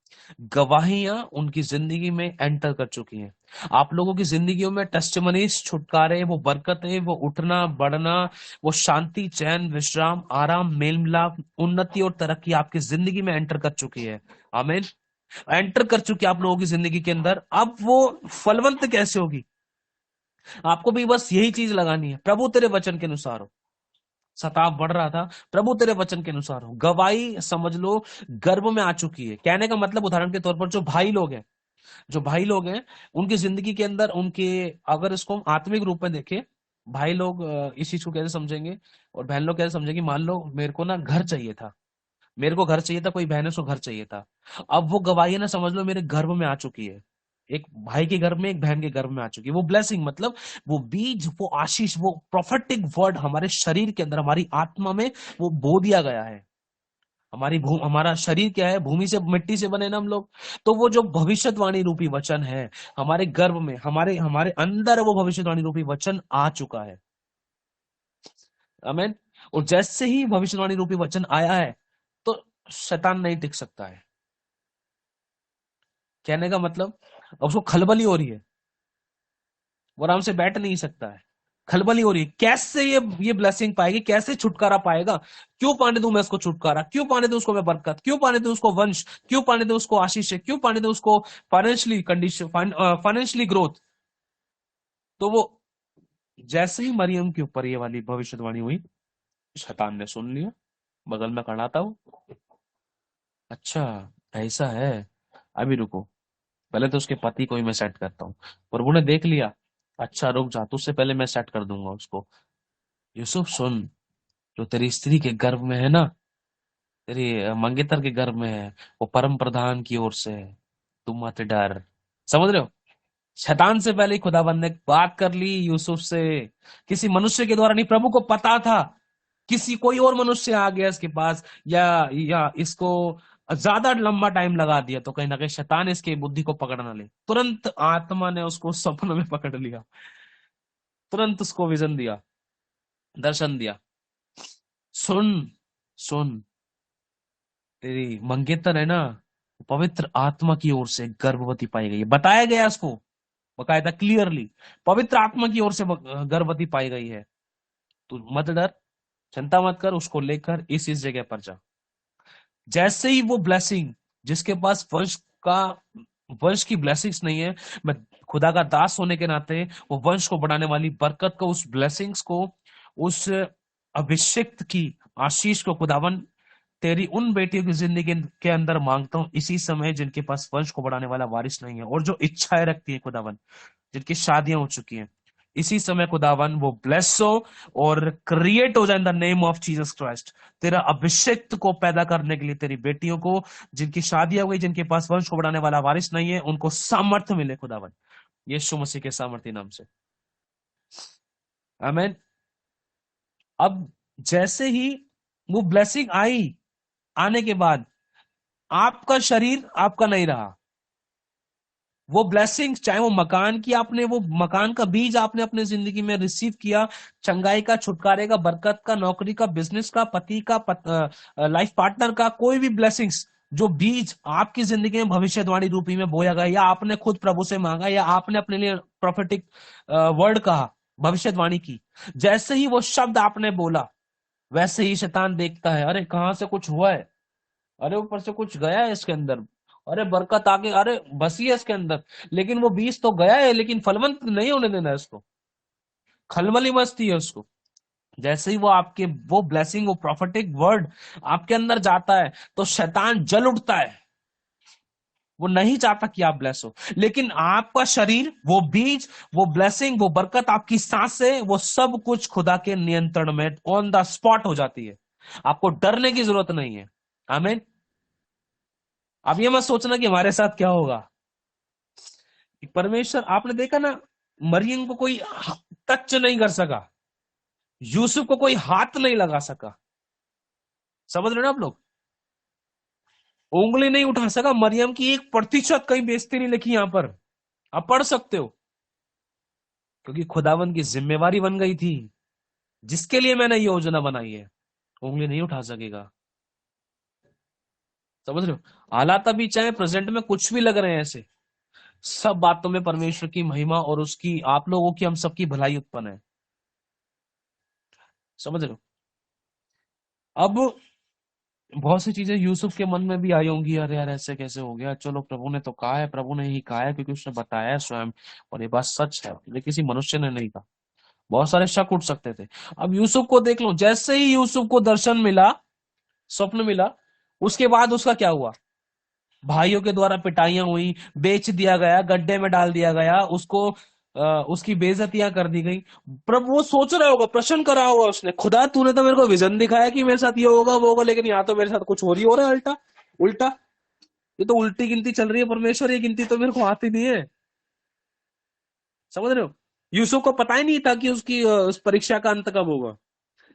गवाहियां उनकी जिंदगी में एंटर कर चुकी हैं। आप लोगों की जिंदगियों में टेस्टिमनीज, छुटकारे, वो बरकतें, वो उठना बढ़ना, वो शांति, चैन, विश्राम, आराम, मेल मिलाप, उन्नति और तरक्की आपकी जिंदगी में एंटर कर चुकी है। आमीन। एंटर कर चुकी है आप लोगों की जिंदगी के अंदर। अब वो फलवंत कैसे होगी, आपको भी बस यही चीज लगानी है, प्रभु तेरे वचन के अनुसार हो। सताव बढ़ रहा था, प्रभु तेरे वचन के अनुसार हो। गवाही समझ लो गर्भ में आ चुकी है। कहने का मतलब, उदाहरण के तौर पर जो भाई लोग हैं, जो भाई लोग हैं उनकी जिंदगी के अंदर, उनके, अगर इसको हम आत्मिक रूप में देखें, भाई लोग इस चीज को कैसे समझेंगे और बहन लोग कैसे समझेंगे। मान लो मेरे को ना घर चाहिए था, मेरे को घर चाहिए था, कोई बहन है उसको घर चाहिए था। अब वो गवाही ना समझ लो मेरे गर्भ में आ चुकी है, एक भाई के गर्भ में, एक बहन के गर्भ में आ चुकी है। वो ब्लेसिंग, मतलब वो बीज, वो आशीष, वो प्रोफेटिक वर्ड हमारे शरीर के अंदर, हमारी आत्मा में वो बो दिया गया है। हमारा शरीर क्या है, भूमि से, मिट्टी से बने ना हम लोग। तो वो जो भविष्यवाणी रूपी वचन है, हमारे गर्भ में, हमारे हमारे अंदर वो भविष्यवाणी रूपी वचन आ चुका है। आमीन। और जैसे ही भविष्यवाणी रूपी वचन आया है, तो शैतान नहीं टिक सकता है। कहने का मतलब उसको खलबली हो रही है, वो आराम से बैठ नहीं सकता है, खलबली हो रही है। कैसे ये ब्लेसिंग पाएगी, कैसे छुटकारा पाएगा? क्यों पाने दूं मैं उसको छुटकारा, क्यों पाने दूं उसको मैं बरकत, क्यों पाने दूं उसको वंश, क्यों पाने दूं उसको आशीष, क्यों पाने दूं उसको फाइनेंशियली कंडीशन, फाइनेंशियली ग्रोथ? तो वो जैसे ही मरियम के ऊपर ये वाली भविष्यवाणी हुई, शैतान ने सुन लिया, बगल में खड़ा था वो। अच्छा, ऐसा है, अभी रुको, पहले तो उसके पति को ही मैं सेट करता हूँ। प्रभु ने देख लिया, अच्छा रुक जा, तुझसे पहले मैं सेट कर दूंगा उसको। यूसुफ सुन, जो तेरी स्त्री के गर्भ में है ना, तेरी मंगेतर के गर्भ में है, वो परम प्रधान की ओर से है, तुम मत डर। समझ रहे हो? शैतान से पहले ही खुदाबंद ने बात कर ली यूसुफ से, किसी मनुष्य के द्वारा नहीं, प्रभु को पता था। किसी कोई और मनुष्य आ गया इसके पास, या इसको ज्यादा लंबा टाइम लगा दिया, तो कहीं ना कहीं शैतान इसकी बुद्धि को पकड़ ना ले। तुरंत आत्मा ने उसको सपने में पकड़ लिया, तुरंत उसको विजन दिया, दर्शन दिया। सुन, सुन, तेरी मंगेतर है ना, पवित्र आत्मा की ओर से गर्भवती पाई गई है, बताया गया उसको बकायदा क्लियरली, पवित्र आत्मा की ओर से गर्भवती पाई गई है। तू मत डर, चिंता मत कर, उसको लेकर इस जगह पर जा। जैसे ही वो ब्लेसिंग, जिसके पास वंश की ब्लेसिंग्स नहीं है, मैं खुदा का दास होने के नाते वो वंश को बढ़ाने वाली बरकत को, उस ब्लेसिंग्स को, उस अभिषेक की आशीष को खुदावन तेरी उन बेटियों की जिंदगी के अंदर मांगता हूं इसी समय, जिनके पास वंश को बढ़ाने वाला वारिस नहीं है और जो इच्छाएं रखती है खुदावन, जिनकी शादियां हो चुकी हैं, इसी समय खुदावन वो ब्लेस हो और क्रिएट हो जाए इन the name of Jesus Christ. तेरा अभिषेक को पैदा करने के लिए तेरी बेटियों को, जिनकी शादियां हो गई, जिनके पास वंश को बढ़ाने वाला वारिस नहीं है, उनको सामर्थ्य मिले खुदावन, यीशु मसीह के सामर्थ्य नाम से, आमीन। अब जैसे ही वो ब्लेसिंग आई, आने के बाद आपका शरीर आपका नहीं रहा, वो ब्लेसिंग, चाहे वो मकान की, आपने वो मकान का बीज आपने अपने जिंदगी में रिसीव किया, चंगाई का, छुटकारे का, बरकत का, नौकरी का, बिजनेस का, पति का, लाइफ पार्टनर का, कोई भी ब्लेसिंग्स, जो बीज आपकी जिंदगी में भविष्यवाणी रूपी में बोया गया, या आपने खुद प्रभु से मांगा, या आपने अपने लिए प्रोफेटिक वर्ड कहा, भविष्यवाणी की, जैसे ही वो शब्द आपने बोला, वैसे ही शैतान देखता है, अरे कहां से कुछ हुआ है, अरे ऊपर से कुछ गया है इसके अंदर, अरे बरकत आगे, अरे बसी है इसके अंदर, लेकिन वो बीज तो गया है, लेकिन फलवंत नहीं होने देना है इसको, खलबली मस्ती है उसको। जैसे ही वो आपके वो ब्लेसिंग, वो प्रोफेटिक वर्ड आपके अंदर जाता है, तो शैतान जल उठता है, वो नहीं चाहता कि आप ब्लेस हो। लेकिन आपका शरीर, वो बीज, वो ब्लेसिंग, वो बरकत, आपकी सांसें, वो सब कुछ खुदा के नियंत्रण में ऑन द स्पॉट हो जाती है, आपको डरने की जरूरत नहीं है। आमीन। अब ये मत सोचना कि हमारे साथ क्या होगा। परमेश्वर, आपने देखा ना, मरियम को कोई टच नहीं कर सका, यूसुफ को कोई हाथ नहीं लगा सका, समझ रहे हो ना आप लोग? उंगली नहीं उठा सका, मरियम की 1% कहीं बेइज्जती नहीं लिखी यहां पर, आप पढ़ सकते हो, क्योंकि खुदावन की जिम्मेवारी बन गई थी, जिसके लिए मैंने ये योजना बनाई है, उंगली नहीं उठा सकेगा। समझ रहे हो? हालात अभी चाहे प्रेजेंट में कुछ भी लग रहे हैं ऐसे, सब बातों में परमेश्वर की महिमा और उसकी, आप लोगों की, हम सबकी भलाई उत्पन्न है। समझ रहे हो? अब बहुत सी चीजें यूसुफ के मन में भी आई होंगी, अरे यार ऐसे कैसे हो गया, चलो प्रभु ने तो कहा है, प्रभु ने ही कहा है, क्योंकि उसने बताया है स्वयं, और ये बात सच है, ये किसी मनुष्य ने नहीं कहा। बहुत सारे शक उठ सकते थे। अब यूसुफ को देख लो, जैसे ही यूसुफ को दर्शन मिला, स्वप्न मिला, उसके बाद उसका क्या हुआ? भाइयों के द्वारा पिटाइयां हुई, बेच दिया गया, गड्ढे में डाल दिया गया उसको, उसकी बेइज्जतियां कर दी गई। प्रभु वो सोच रहा होगा, प्रश्न करा होगा उसने, खुदा तूने तो मेरे को विजन दिखाया कि मेरे साथ ये होगा वो होगा, लेकिन यहाँ तो मेरे साथ कुछ हो रहा है उल्टा, उल्टा। ये तो उल्टी गिनती चल रही है परमेश्वर, ये गिनती तो मेरे को आती नहीं है। समझ रहे हो? यूसुफ को पता ही नहीं था कि उसकी उस परीक्षा का अंत कब होगा,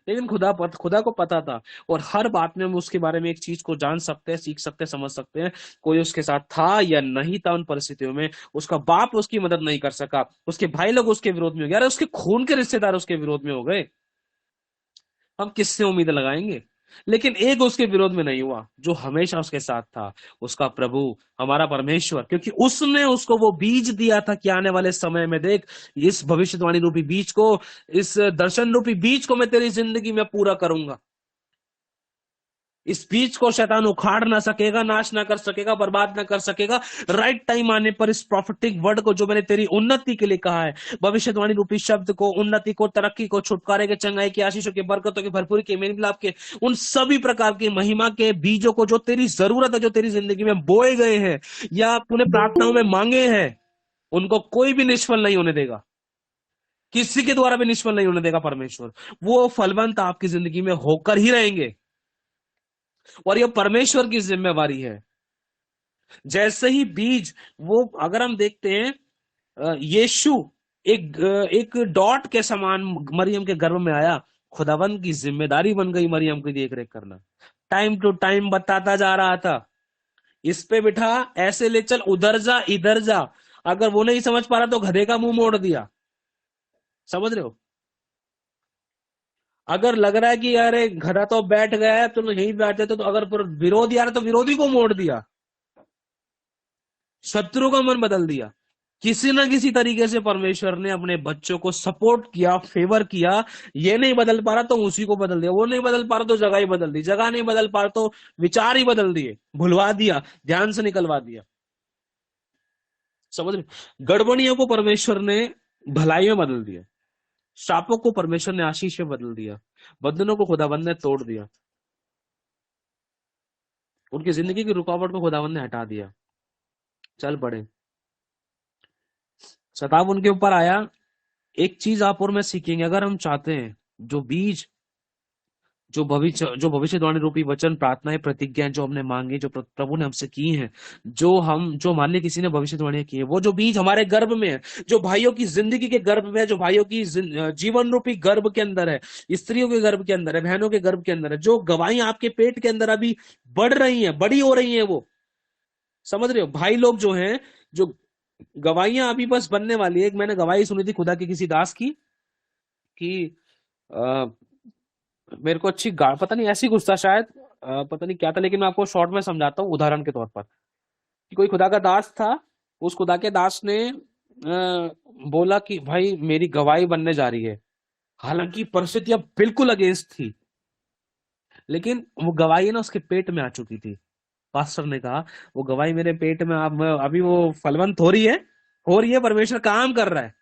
लेकिन खुदा को पता था। और हर बात में हम उसके बारे में एक चीज को जान सकते हैं, सीख सकते हैं, समझ सकते हैं, कोई उसके साथ था या नहीं था उन परिस्थितियों में, उसका बाप उसकी मदद नहीं कर सका, उसके भाई लोग उसके विरोध में हो गए, अरे उसके खून के रिश्तेदार उसके विरोध में हो गए, हम किससे उम्मीद लगाएंगे? लेकिन एक उसके विरोध में नहीं हुआ, जो हमेशा उसके साथ था, उसका प्रभु, हमारा परमेश्वर, क्योंकि उसने उसको वो बीज दिया था कि आने वाले समय में देख, इस भविष्यवाणी रूपी बीज को, इस दर्शन रूपी बीज को मैं तेरी जिंदगी में पूरा करूंगा। इस बीज को शैतान उखाड़ ना सकेगा, नाश ना कर सकेगा, बर्बाद ना कर सकेगा। राइट टाइम आने पर इस प्रॉफिटिक वर्ड को, जो मैंने तेरी उन्नति के लिए कहा है, भविष्यवाणी रूपी शब्द को, उन्नति को, तरक्की को, छुटकारे के, चंगाई की, आशीषों के, बरकतों के, भरपूरी के, मेरी मिलाप के, उन सभी प्रकार की महिमा के बीजों को जो तेरी जरूरत है, जो तेरी जिंदगी में बोए गए हैं या तूने प्रार्थनाओं में मांगे हैं, उनको कोई भी निष्फल नहीं होने देगा। किसी के द्वारा भी निष्फल नहीं होने देगा परमेश्वर। वो फलवंत आपकी जिंदगी में होकर ही रहेंगे, और ये परमेश्वर की जिम्मेवारी है। जैसे ही बीज, वो अगर हम देखते हैं, यीशु एक डॉट के समान मरियम के गर्भ में आया। खुदावंद की जिम्मेदारी बन गई मरियम की देख रेख करना। टाइम टू टाइम बताता जा रहा था, इस पे बिठा, ऐसे ले चल, उधर जा, इधर जा। अगर वो नहीं समझ पा रहा तो गधे का मुंह मोड़ दिया। समझ रहे हो? अगर लग रहा है कि यार गधा तो बैठ गया है, तो यहीं बैठ जाते, तो अगर विरोधी आ रहा तो विरोधी को मोड़ दिया, शत्रु का मन बदल दिया। किसी ना किसी तरीके से परमेश्वर ने अपने बच्चों को सपोर्ट किया, फेवर किया। ये नहीं बदल पा रहा तो उसी को बदल दिया, वो नहीं बदल पा रहा तो जगह ही बदल दी, जगह नहीं बदल पा रहा तो विचार ही बदल दिए, भुलवा दिया, ध्यान से निकलवा दिया। समझ रहे? गड़बड़ियों को परमेश्वर ने भलाई में बदल दिया, श्रापों को परमेश्वर ने आशीष में बदल दिया, बंधनों को खुदाबंद ने तोड़ दिया, उनकी जिंदगी की रुकावट को खुदाबंद ने हटा दिया। चल पड़े, सताव उनके ऊपर आया। एक चीज आप और मैं सीखेंगे, अगर हम चाहते हैं जो बीज, जो भविष्यवाणी रूपी वचन, प्रार्थनाएं, प्रतिज्ञाएं जो हमने मांगी, जो प्रभु ने हमसे की हैं, जो मान ली किसी ने भविष्यवाणी की है, वो जो बीज हमारे गर्भ में है, जो भाइयों की जिंदगी के गर्भ में है, जो भाइयों की जीवन रूपी गर्भ के अंदर है, स्त्रियों के गर्भ के अंदर है, बहनों के गर्भ के अंदर है, जो गवाही आपके पेट के अंदर अभी बढ़ रही है, बड़ी हो रही है, वो समझ रहे हो भाई लोग जो हैं, जो गवाहियां अभी बस बनने वाली है। एक मैंने गवाही सुनी थी खुदा के किसी दास की, कि मेरे को पता नहीं ऐसी कुछ था शायद, पता नहीं क्या था, लेकिन मैं आपको शॉर्ट में समझाता हूँ उदाहरण के तौर पर, कि कोई खुदा का दास था। उस खुदा के दास ने बोला कि भाई मेरी गवाही बनने जा रही है। हालांकि परिस्थितियां बिल्कुल अगेंस्ट थी, लेकिन वो गवाही ना उसके पेट में आ चुकी थी। पास्टर ने कहा, वो गवाही मेरे पेट में अभी वो फलवंत हो रही है, परमेश्वर काम कर रहा है,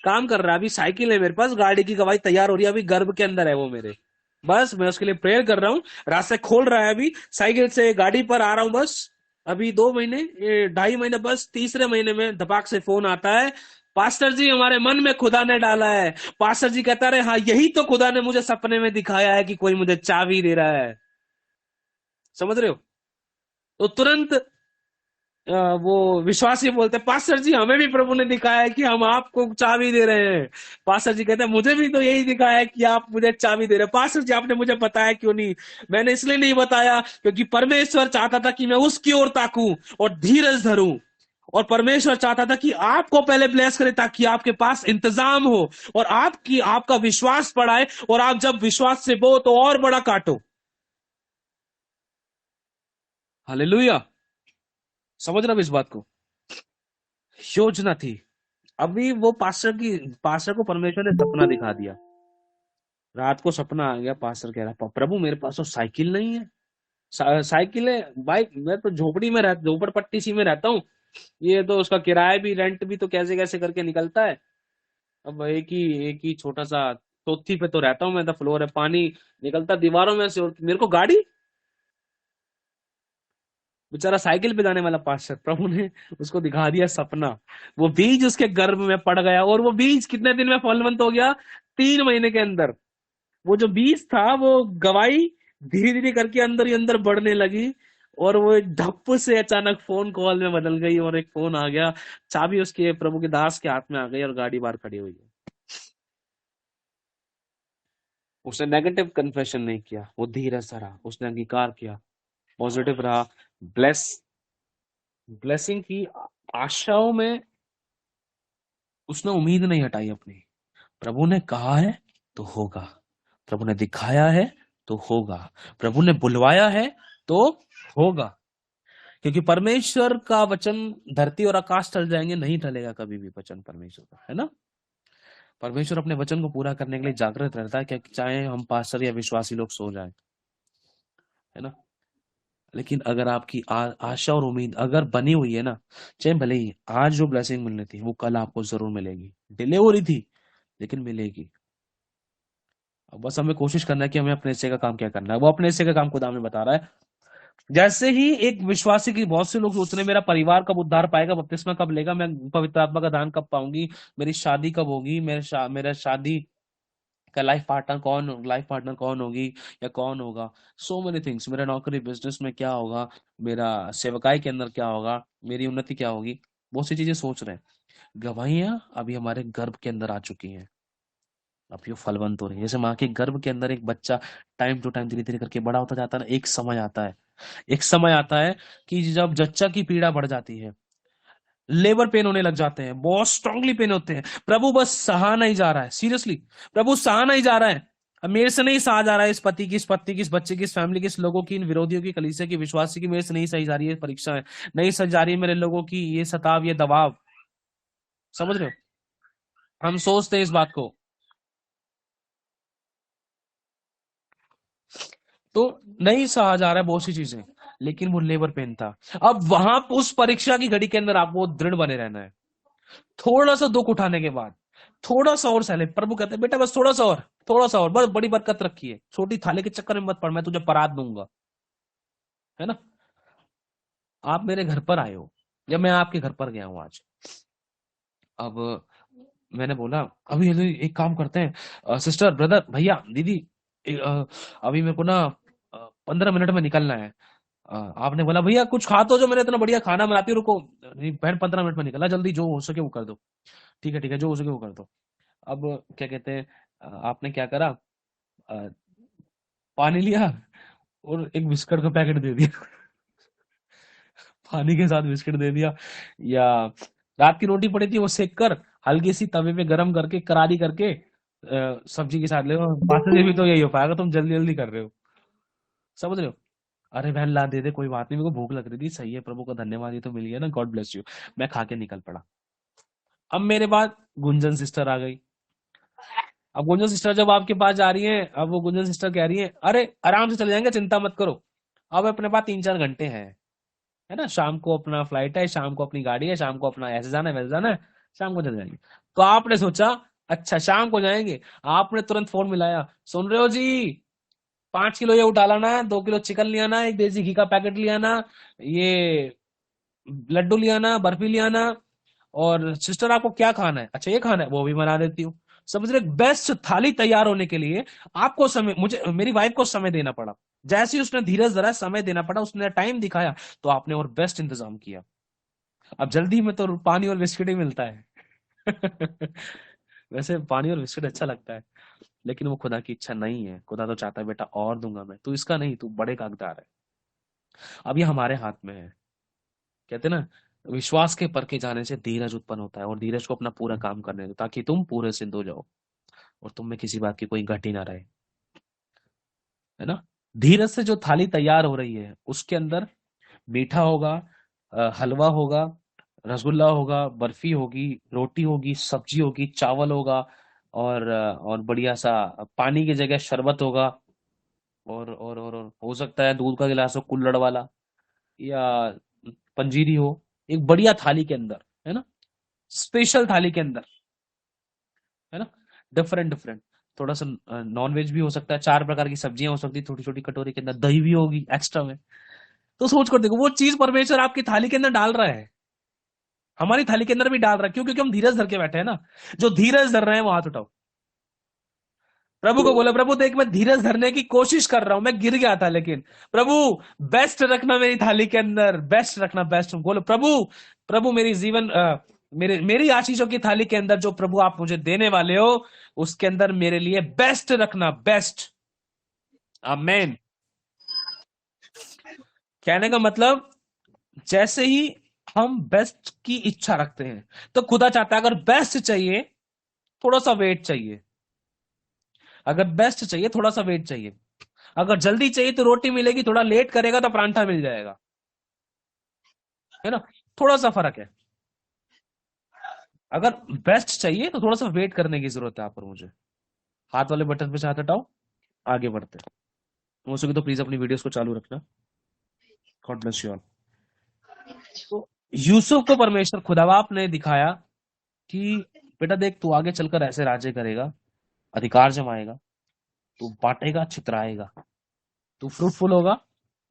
काम कर रहा है। अभी साइकिल है मेरे पास, गाड़ी की गवाही तैयार हो रही है, अभी गर्भ के अंदर है वो मेरे। बस मैं उसके लिए प्रेयर कर रहा हूँ, रास्ते खोल रहा है, अभी साइकिल से गाड़ी पर आ रहा हूँ बस। अभी 2 महीने, 2.5 महीने, बस तीसरे महीने में धपाक से फोन आता है, पास्टर जी हमारे मन में खुदा ने डाला है। पास्टर जी कहता रहे, हाँ यही तो खुदा ने मुझे सपने में दिखाया है, कि कोई मुझे चाबी दे रहा है। समझ रहे हो? तो तुरंत वो विश्वासी बोलते हैं, पास्टर जी हमें भी प्रभु ने दिखाया है कि हम आपको चाबी दे रहे हैं। पास्टर जी कहते हैं, मुझे भी तो यही दिखाया है कि आप मुझे चाबी दे रहे हैं। पास्टर जी आपने मुझे बताया क्यों नहीं? मैंने इसलिए नहीं बताया क्योंकि परमेश्वर चाहता था कि मैं उसकी ओर ताकूं और धीरज धरूं, और परमेश्वर चाहता था कि आपको पहले ब्लेस करे, ताकि आपके पास इंतजाम हो और आपका विश्वास बढ़ाए, और आप जब विश्वास से बो तो और बड़ा काटो। हालेलुया! समझ रहा हूं इस बात को? योजना थी। अभी वो पास्टर को परमेश्वर ने सपना दिखा दिया। रात को सपना आ गया, पास्टर कह रहा, प्रभु मेरे पास तो साइकिल नहीं है। साइकिल है बाइक, मैं तो झोपड़पट्टी सी में रहता हूँ। ये तो उसका किराया भी, रेंट भी तो कैसे कैसे करके निकलता है। अब एक ही छोटा सा चौथी पे तो रहता हूँ मैं, तो फ्लोर है, पानी निकलता दीवारों में से, और मेरे को गाड़ी। बेचारा साइकिल पे जाने वाला पास्टर, प्रभु ने उसको दिखा दिया सपना। वो बीज उसके गर्भ में पड़ गया, और वो बीज कितने दिन में फलवंत हो गया? 3 महीने के अंदर। वो जो बीज था, वो गवाही धीरे धीरे करके अंदर ही अंदर बढ़ने लगी, और वो एक धप से अचानक फोन कॉल में बदल गई, और एक फोन आ गया, चाबी उसके प्रभु के दास के हाथ में आ गई, और गाड़ी बाहर खड़ी हुई है। उसने नेगेटिव कन्फेशन नहीं किया, वो धीरज से रहा, उसने अंगीकार किया, पॉजिटिव रहा। ब्लेस ब्लेसिंग की आशाओं में उसने उम्मीद नहीं हटाई अपनी। प्रभु ने कहा है तो होगा, प्रभु ने दिखाया है तो होगा। प्रभु ने बुलवाया है तो होगा। क्योंकि परमेश्वर का वचन, धरती और आकाश टल जाएंगे, नहीं टलेगा कभी भी वचन परमेश्वर का, है ना। परमेश्वर अपने वचन को पूरा करने के लिए जागृत रहता है, क्या चाहे हम पास्टर या विश्वासी लोग सो जाएं, है ना। लेकिन अगर आपकी आशा और उम्मीद अगर बनी हुई है ना, चाहे भले ही आज जो ब्लेसिंग मिलनी थी वो कल आपको जरूर मिलेगी, डिले हो रही थी लेकिन मिलेगी। अब बस हमें कोशिश करना है कि हमें अपने हिस्से का काम क्या करना है। वो अपने हिस्से का काम खुदा हमें बता रहा है। जैसे ही एक विश्वासी की, बहुत से लोग सोच रहे हैं मेरा परिवार कब उद्धार पाएगा, बपतिस्मा कब लेगा, मैं पवित्र आत्मा का दान कब पाऊंगी, मेरी शादी कब होगी, मेरा शादी का लाइफ पार्टनर कौन होगी या कौन होगा, सो मेनी थिंग्स, मेरा नौकरी बिजनेस में क्या होगा, मेरा सेवकाई के अंदर क्या होगा, मेरी उन्नति क्या होगी, बहुत सी चीजें सोच रहे हैं। गवाहियां अभी हमारे गर्भ के अंदर आ चुकी हैं, अब ये फलवंत हो रही है। जैसे माँ के गर्भ के अंदर एक बच्चा टाइम टू टाइम धीरे धीरे करके बड़ा होता जाता है ना, एक समय आता है कि जब जच्चा की पीड़ा बढ़ जाती है, लेबर पेन होने लग जाते हैं, बहुत स्ट्रांगली पेन होते हैं, प्रभु बस सहा नहीं जा रहा है, सीरियसली प्रभु सहा नहीं जा रहा है। अब मेरे से नहीं सहा जा रहा है, इस पति की, इस पत्नी की, इस बच्चे की, इस फैमिली की, इस लोगों की, इन विरोधियों की, कलीसिया की, विश्वासी की, मेरे से नहीं सही जा रही है परीक्षा है, नहीं सही जा रही है मेरे लोगों की ये सताव, ये दबाव, समझ रहे हो। हम सोचते हैं इस बात को, तो नहीं सहा जा रहा है बहुत सी चीजें, लेकिन वो लेबर पेन था। अब वहां उस परीक्षा की घड़ी के अंदर आपको दृढ़ बने रहना है। थोड़ा सा दुख उठाने के बाद थोड़ा सा और सहले, प्रभु कहते हैं बेटा बस थोड़ा सा और, थोड़ा सा और, बस बड़ी बरकत रखी है, छोटी थाली के चक्कर में मत पड़, मैं तुझे परात दूंगा, है ना। आप मेरे घर पर आए हो या मैं आपके घर पर गया हूं आज। अब मैंने बोला अभी अभी एक काम करते हैं, सिस्टर, ब्रदर, भैया, दीदी, अभी मेरे को ना 15 मिनट में निकलना है। आपने बोला भैया कुछ खा तो जो, मैंने इतना बढ़िया खाना बनाती हूँ, रुको। नहीं बहन, 15 मिनट में निकलना, जल्दी जो हो सके वो कर दो। ठीक है ठीक है, जो हो सके वो कर दो। अब क्या कहते हैं, आपने क्या करा, अ, पानी लिया और एक बिस्किट का पैकेट दे दिया। पानी के साथ बिस्किट दे दिया। या रात की रोटी पड़ी थी वो सेक कर हल्की सी तवे पे गरम करके करारी करके सब्जी के साथ ले लो। पास्ता जी भी तो यही हो पाएगा, तुम जल्दी जल्दी कर रहे हो, समझ रहे हो। अरे बहन ला दे दे, कोई बात नहीं, मेरे को भूख लग रही थी, सही है, प्रभु का धन्यवाद, ये तो मिल गया ना, गॉड ब्लेस यू। मैं खा के निकल पड़ा। अब मेरे बाद गुंजन सिस्टर आ गई। अब गुंजन सिस्टर जब आपके पास जा रही है, अब वो गुंजन सिस्टर कह रही है अरे आराम से चले जाएंगे, चिंता मत करो, अब अपने पास 3-4 घंटे हैं, है ना, शाम को अपना फ्लाइट है, शाम को अपनी गाड़ी है, शाम को अपना ऐसे जाना है वैसे जाना है, शाम को चले जाएंगे। तो आपने सोचा अच्छा शाम को जाएंगे, आपने तुरंत फोन मिलाया, सुन रहे हो जी, 5 किलो ये उठा लाना है, 2 किलो चिकन ले आना, एक देसी घी का पैकेट ले आना, ये लड्डू ले आना, बर्फी ले आना, और सिस्टर आपको क्या खाना है, अच्छा ये खाना है, वो भी बना देती हूँ। समझ रहे, बेस्ट थाली तैयार होने के लिए आपको समय, मुझे मेरी वाइफ को समय देना पड़ा। जैसे ही उसने धीरज धरा, समय देना पड़ा, उसने टाइम दिखाया, तो आपने और बेस्ट इंतजाम किया। अब जल्दी में तो पानी और बिस्किट ही मिलता है। वैसे पानी और बिस्किट अच्छा लगता है, लेकिन वो खुदा की इच्छा नहीं है। खुदा तो चाहता है बेटा और दूंगा मैं, तू इसका नहीं, तू बड़े का हकदार है। अब ये हमारे हाथ में है। कहते हैं ना, विश्वास के परखे जाने से धीरज उत्पन्न होता है, और धीरज को अपना पूरा काम करने दो ताकि तुम पूरे सिद्ध हो जाओ और तुम में किसी बात की कोई घटी ना रहे, है ना। धीरज से जो थाली तैयार हो रही है उसके अंदर मीठा होगा, हलवा होगा, रसगुल्ला होगा, बर्फी होगी, रोटी होगी, सब्जी होगी, चावल होगा, और बढ़िया सा पानी की जगह शरबत होगा, और हो सकता है दूध का गिलास हो कुल्हड़ वाला, या पंजीरी हो, एक बढ़िया थाली के अंदर, है ना, स्पेशल थाली के अंदर, है ना, डिफरेंट डिफरेंट। थोड़ा सा नॉन वेज भी हो सकता है, 4 प्रकार की सब्जियां हो सकती है, छोटी छोटी कटोरी के अंदर दही भी होगी एक्स्ट्रा में। तो सोच कर देखो, वो चीज परमेश्वर आपकी थाली के अंदर डाल रहा है, हमारी थाली के अंदर भी डाल रहा है। क्यों? क्योंकि हम धीरज धर के बैठे हैं ना। जो धीरज धर रहे हैं वो हाथ उठाओ। प्रभु को बोले प्रभु देख मैं धीरज धरने की कोशिश कर रहा हूं, मैं गिर गया था, लेकिन प्रभु बेस्ट रखना मेरी थाली के अंदर, बेस्ट रखना, बेस्ट बोलो प्रभु। प्रभु मेरी जीवन मेरी आशीषों की थाली के अंदर जो प्रभु आप मुझे देने वाले हो, उसके अंदर मेरे लिए बेस्ट रखना, बेस्ट। आमेन। कहने का मतलब, जैसे ही हम बेस्ट की इच्छा रखते हैं, तो खुदा चाहता है अगर बेस्ट चाहिए थोड़ा सा वेट चाहिए, अगर बेस्ट चाहिए थोड़ा सा वेट चाहिए। अगर जल्दी चाहिए तो रोटी मिलेगी, थोड़ा लेट करेगा तो परांठा मिल जाएगा, है ना। थोड़ा सा फर्क है। अगर बेस्ट चाहिए तो थोड़ा सा वेट करने की जरूरत है आप और मुझे। हाथ वाले बटन पे हाथ हटाओ, आगे बढ़ते हैं। हो सके तो प्लीज अपनी वीडियोस को चालू रखना। God bless you all. तो यूसुफ को परमेश्वर खुदा बाप ने दिखाया कि बेटा देख, तू आगे चलकर ऐसे राज्य करेगा, अधिकार जमाएगा, तू बांटेगा, छितराएगा, तू फ्रूटफुल होगा,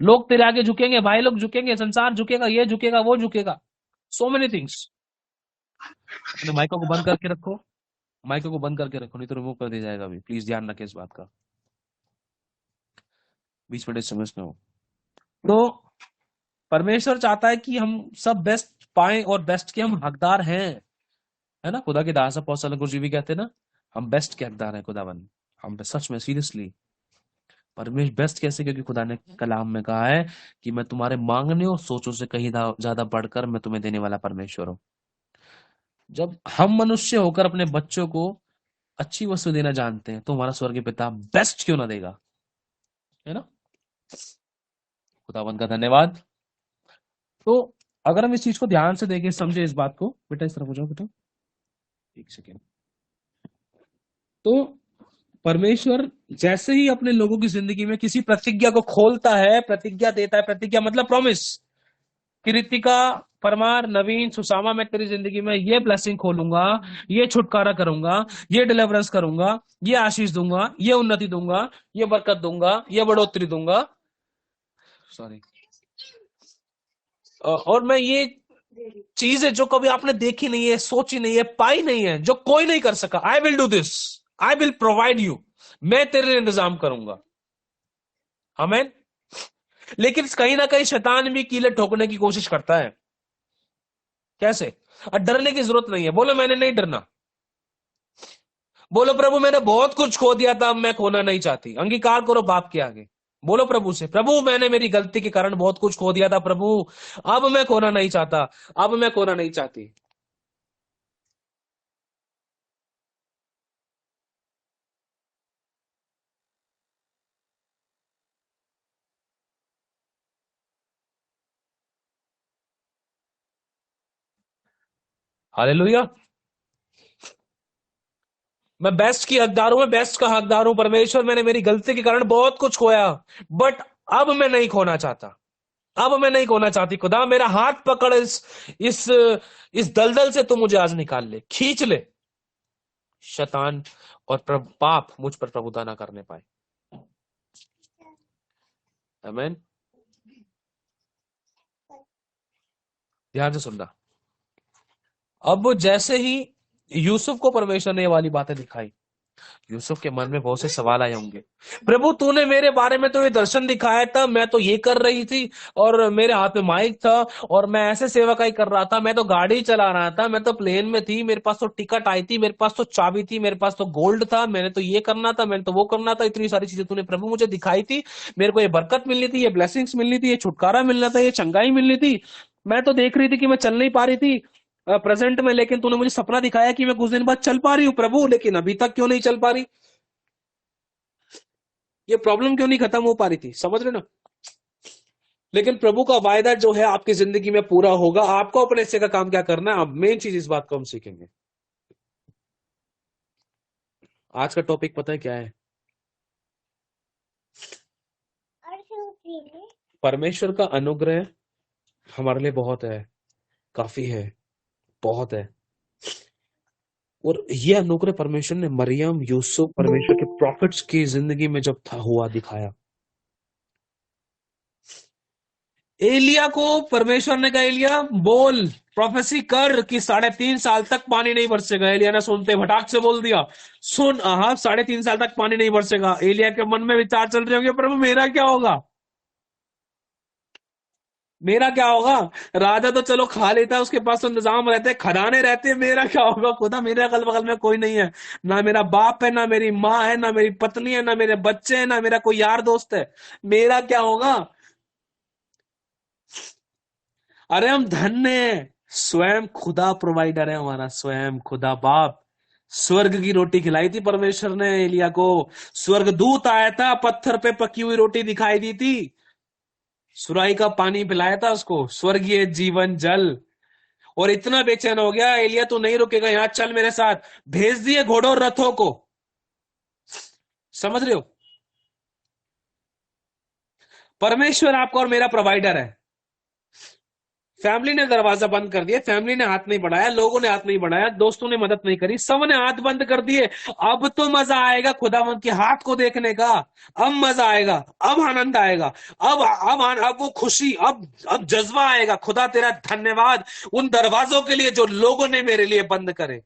लोग तेरे आगे झुकेंगे, भाई लोग झुकेंगे, संसार झुकेगा, ये झुकेगा, वो झुकेगा, सो मेनी थिंग्स। अपने माइकों को बंद करके रखो, माइकों को बंद करके रखो, नहीं तो रिमूव कर दिया जाएगा अभी। प्लीज ध्यान रखें इस बात का, बीच में डिस्टर्बेंस ना हो। तो परमेश्वर चाहता है कि हम सब बेस्ट पाएं और बेस्ट के हम हकदार हैं, है ना। खुदा के दास अपोस्तल गुरु जी भी कहते हैं ना, हम बेस्ट के हकदार हैं खुदावन। हम सच में सीरियसली परमेश्वर बेस्ट कैसे, क्योंकि खुदा ने कलाम में कहा है कि मैं तुम्हारे मांगने और सोचों से कहीं ज्यादा बढ़कर मैं तुम्हें देने वाला परमेश्वर हूं। जब हम मनुष्य होकर अपने बच्चों को अच्छी वस्तु देना जानते हैं तो हमारा स्वर्गीय पिता बेस्ट क्यों ना देगा, है ना। खुदावन का धन्यवाद। तो अगर हम इस चीज को ध्यान से देखें, समझे इस बात को, बेटा इस तरफ हो जाओ बेटा, एक सेकेंड। तो परमेश्वर जैसे ही अपने लोगों की जिंदगी में किसी प्रतिज्ञा को खोलता है, प्रतिज्ञा देता है, प्रतिज्ञा मतलब प्रॉमिस, कि रितिका, परमार, नवीन, सुसामा, मैं तेरी जिंदगी में ये ब्लेसिंग खोलूंगा, ये छुटकारा करूंगा, ये डिलीवरेंस करूंगा, ये आशीष दूंगा, ये उन्नति दूंगा, ये बरकत दूंगा, ये बढ़ोतरी दूंगा, सॉरी, और मैं ये चीज है जो कभी आपने देखी नहीं है, सोची नहीं है, पाई नहीं है, जो कोई नहीं कर सका। I will do this, I will provide you, मैं तेरे लिए इंतजाम करूंगा। आमीन। लेकिन कहीं ना कहीं शैतान भी कीले ठोकने की कोशिश करता है। कैसे? और डरने की जरूरत नहीं है। बोलो मैंने नहीं डरना। बोलो प्रभु मैंने बहुत कुछ खो दिया था, अब मैं खोना नहीं चाहती। अंगीकार करो बाप के आगे, बोलो प्रभु से, प्रभु मैंने मेरी गलती के कारण बहुत कुछ खो दिया था प्रभु, अब मैं खोना नहीं चाहता, अब मैं खोना नहीं चाहती। हालेलुया। मैं बेस्ट की हकदार हूं, मैं बेस्ट का हकदार हूं। परमेश्वर मैंने मेरी गलती के कारण बहुत कुछ खोया, बट अब मैं नहीं खोना चाहता, अब मैं नहीं खोना चाहती। खुदा मेरा हाथ पकड़, इस इस दलदल से तू मुझे आज निकाल ले, खींच ले, शैतान और पाप मुझ पर प्रभुता ना करने पाए। आमीन। ध्यान से सुनना। अब जैसे ही यूसुफ को परमेश्वर ने ये वाली बातें दिखाई, यूसुफ के मन में बहुत से सवाल आए होंगे। प्रभु तूने मेरे बारे में तो ये दर्शन दिखाया था, मैं तो ये कर रही थी, और मेरे हाथ में माइक था, और मैं ऐसे सेवकाई कर रहा था, मैं तो गाड़ी चला रहा था, मैं तो प्लेन में थी, मेरे पास तो टिकट आई थी, मेरे पास तो चाबी थी, मेरे पास तो गोल्ड था, मैंने तो ये करना था, मैंने तो वो करना था। इतनी सारी चीजें तूने प्रभु मुझे दिखाई थी, मेरे को ये बरकत मिलनी थी, ये ब्लेसिंग्स मिलनी थी, ये छुटकारा मिलना था, ये चंगाई मिलनी थी। मैं तो देख रही थी कि मैं चल नहीं पा रही थी प्रेजेंट में, लेकिन तूने मुझे सपना दिखाया कि मैं कुछ दिन बाद चल पा रही हूँ प्रभु, लेकिन अभी तक क्यों नहीं चल पा रही? ये प्रॉब्लम क्यों नहीं खत्म हो पा रही थी? समझ रहे ना। लेकिन प्रभु का वायदा जो है आपकी जिंदगी में पूरा होगा। आपको अपने हिस्से का काम क्या करना है, अब मेन चीज इस बात को हम सीखेंगे। आज का टॉपिक पता है क्या है? परमेश्वर का अनुग्रह हमारे लिए बहुत है, काफी है, बहुत है। और ये अनुग्रह परमेश्वर ने मरियम, यूसुफ, परमेश्वर के प्रॉफिट्स की जिंदगी में जब था हुआ दिखाया। एलिया को परमेश्वर ने कहा एलिया बोल, प्रोफेसी कर कि 3.5 साल तक पानी नहीं बरसेगा। एलिया ने सुनते भटाक से बोल दिया, सुन अहाब 3.5 साल तक पानी नहीं बरसेगा। एलिया के मन में विचार चल रहे होंगे, प्रभु मेरा क्या होगा, मेरा क्या होगा? राजा तो चलो खा लेता है, उसके पास तो निजाम रहते, खदाने रहते हैं, मेरा क्या होगा? खुदा मेरे अगल बगल में कोई नहीं है, ना मेरा बाप है, ना मेरी माँ है, ना मेरी पत्नी है, ना मेरे बच्चे हैं, ना मेरा कोई यार दोस्त है, मेरा क्या होगा? अरे हम धन्य हैं, स्वयं खुदा प्रोवाइडर है हमारा, स्वयं खुदा बाप स्वर्ग की रोटी खिलाई थी परमेश्वर ने एलिया को। स्वर्ग दूत आया था, पत्थर पे पकी हुई रोटी दिखाई दी थी, सुराही का पानी पिलाया था उसको, स्वर्गीय जीवन जल। और इतना बेचैन हो गया, एलिया तू नहीं रुकेगा यहां, चल मेरे साथ। भेज दिए घोड़ों और रथों को। समझ रहे हो? परमेश्वर आपका और मेरा प्रोवाइडर है। फैमिली ने दरवाजा बंद कर दिया, फैमिली ने हाथ नहीं बढ़ाया, लोगों ने हाथ नहीं बढ़ाया, दोस्तों ने मदद नहीं करी, सबने हाथ बंद कर दिए। अब तो मजा आएगा खुदावंत के हाथ को देखने का। अब मजा आएगा, अब आनंद आएगा, अब वो खुशी, अब जज्बा आएगा। खुदा तेरा धन्यवाद उन दरवाजों के लिए जो लोगों ने मेरे लिए बंद करे।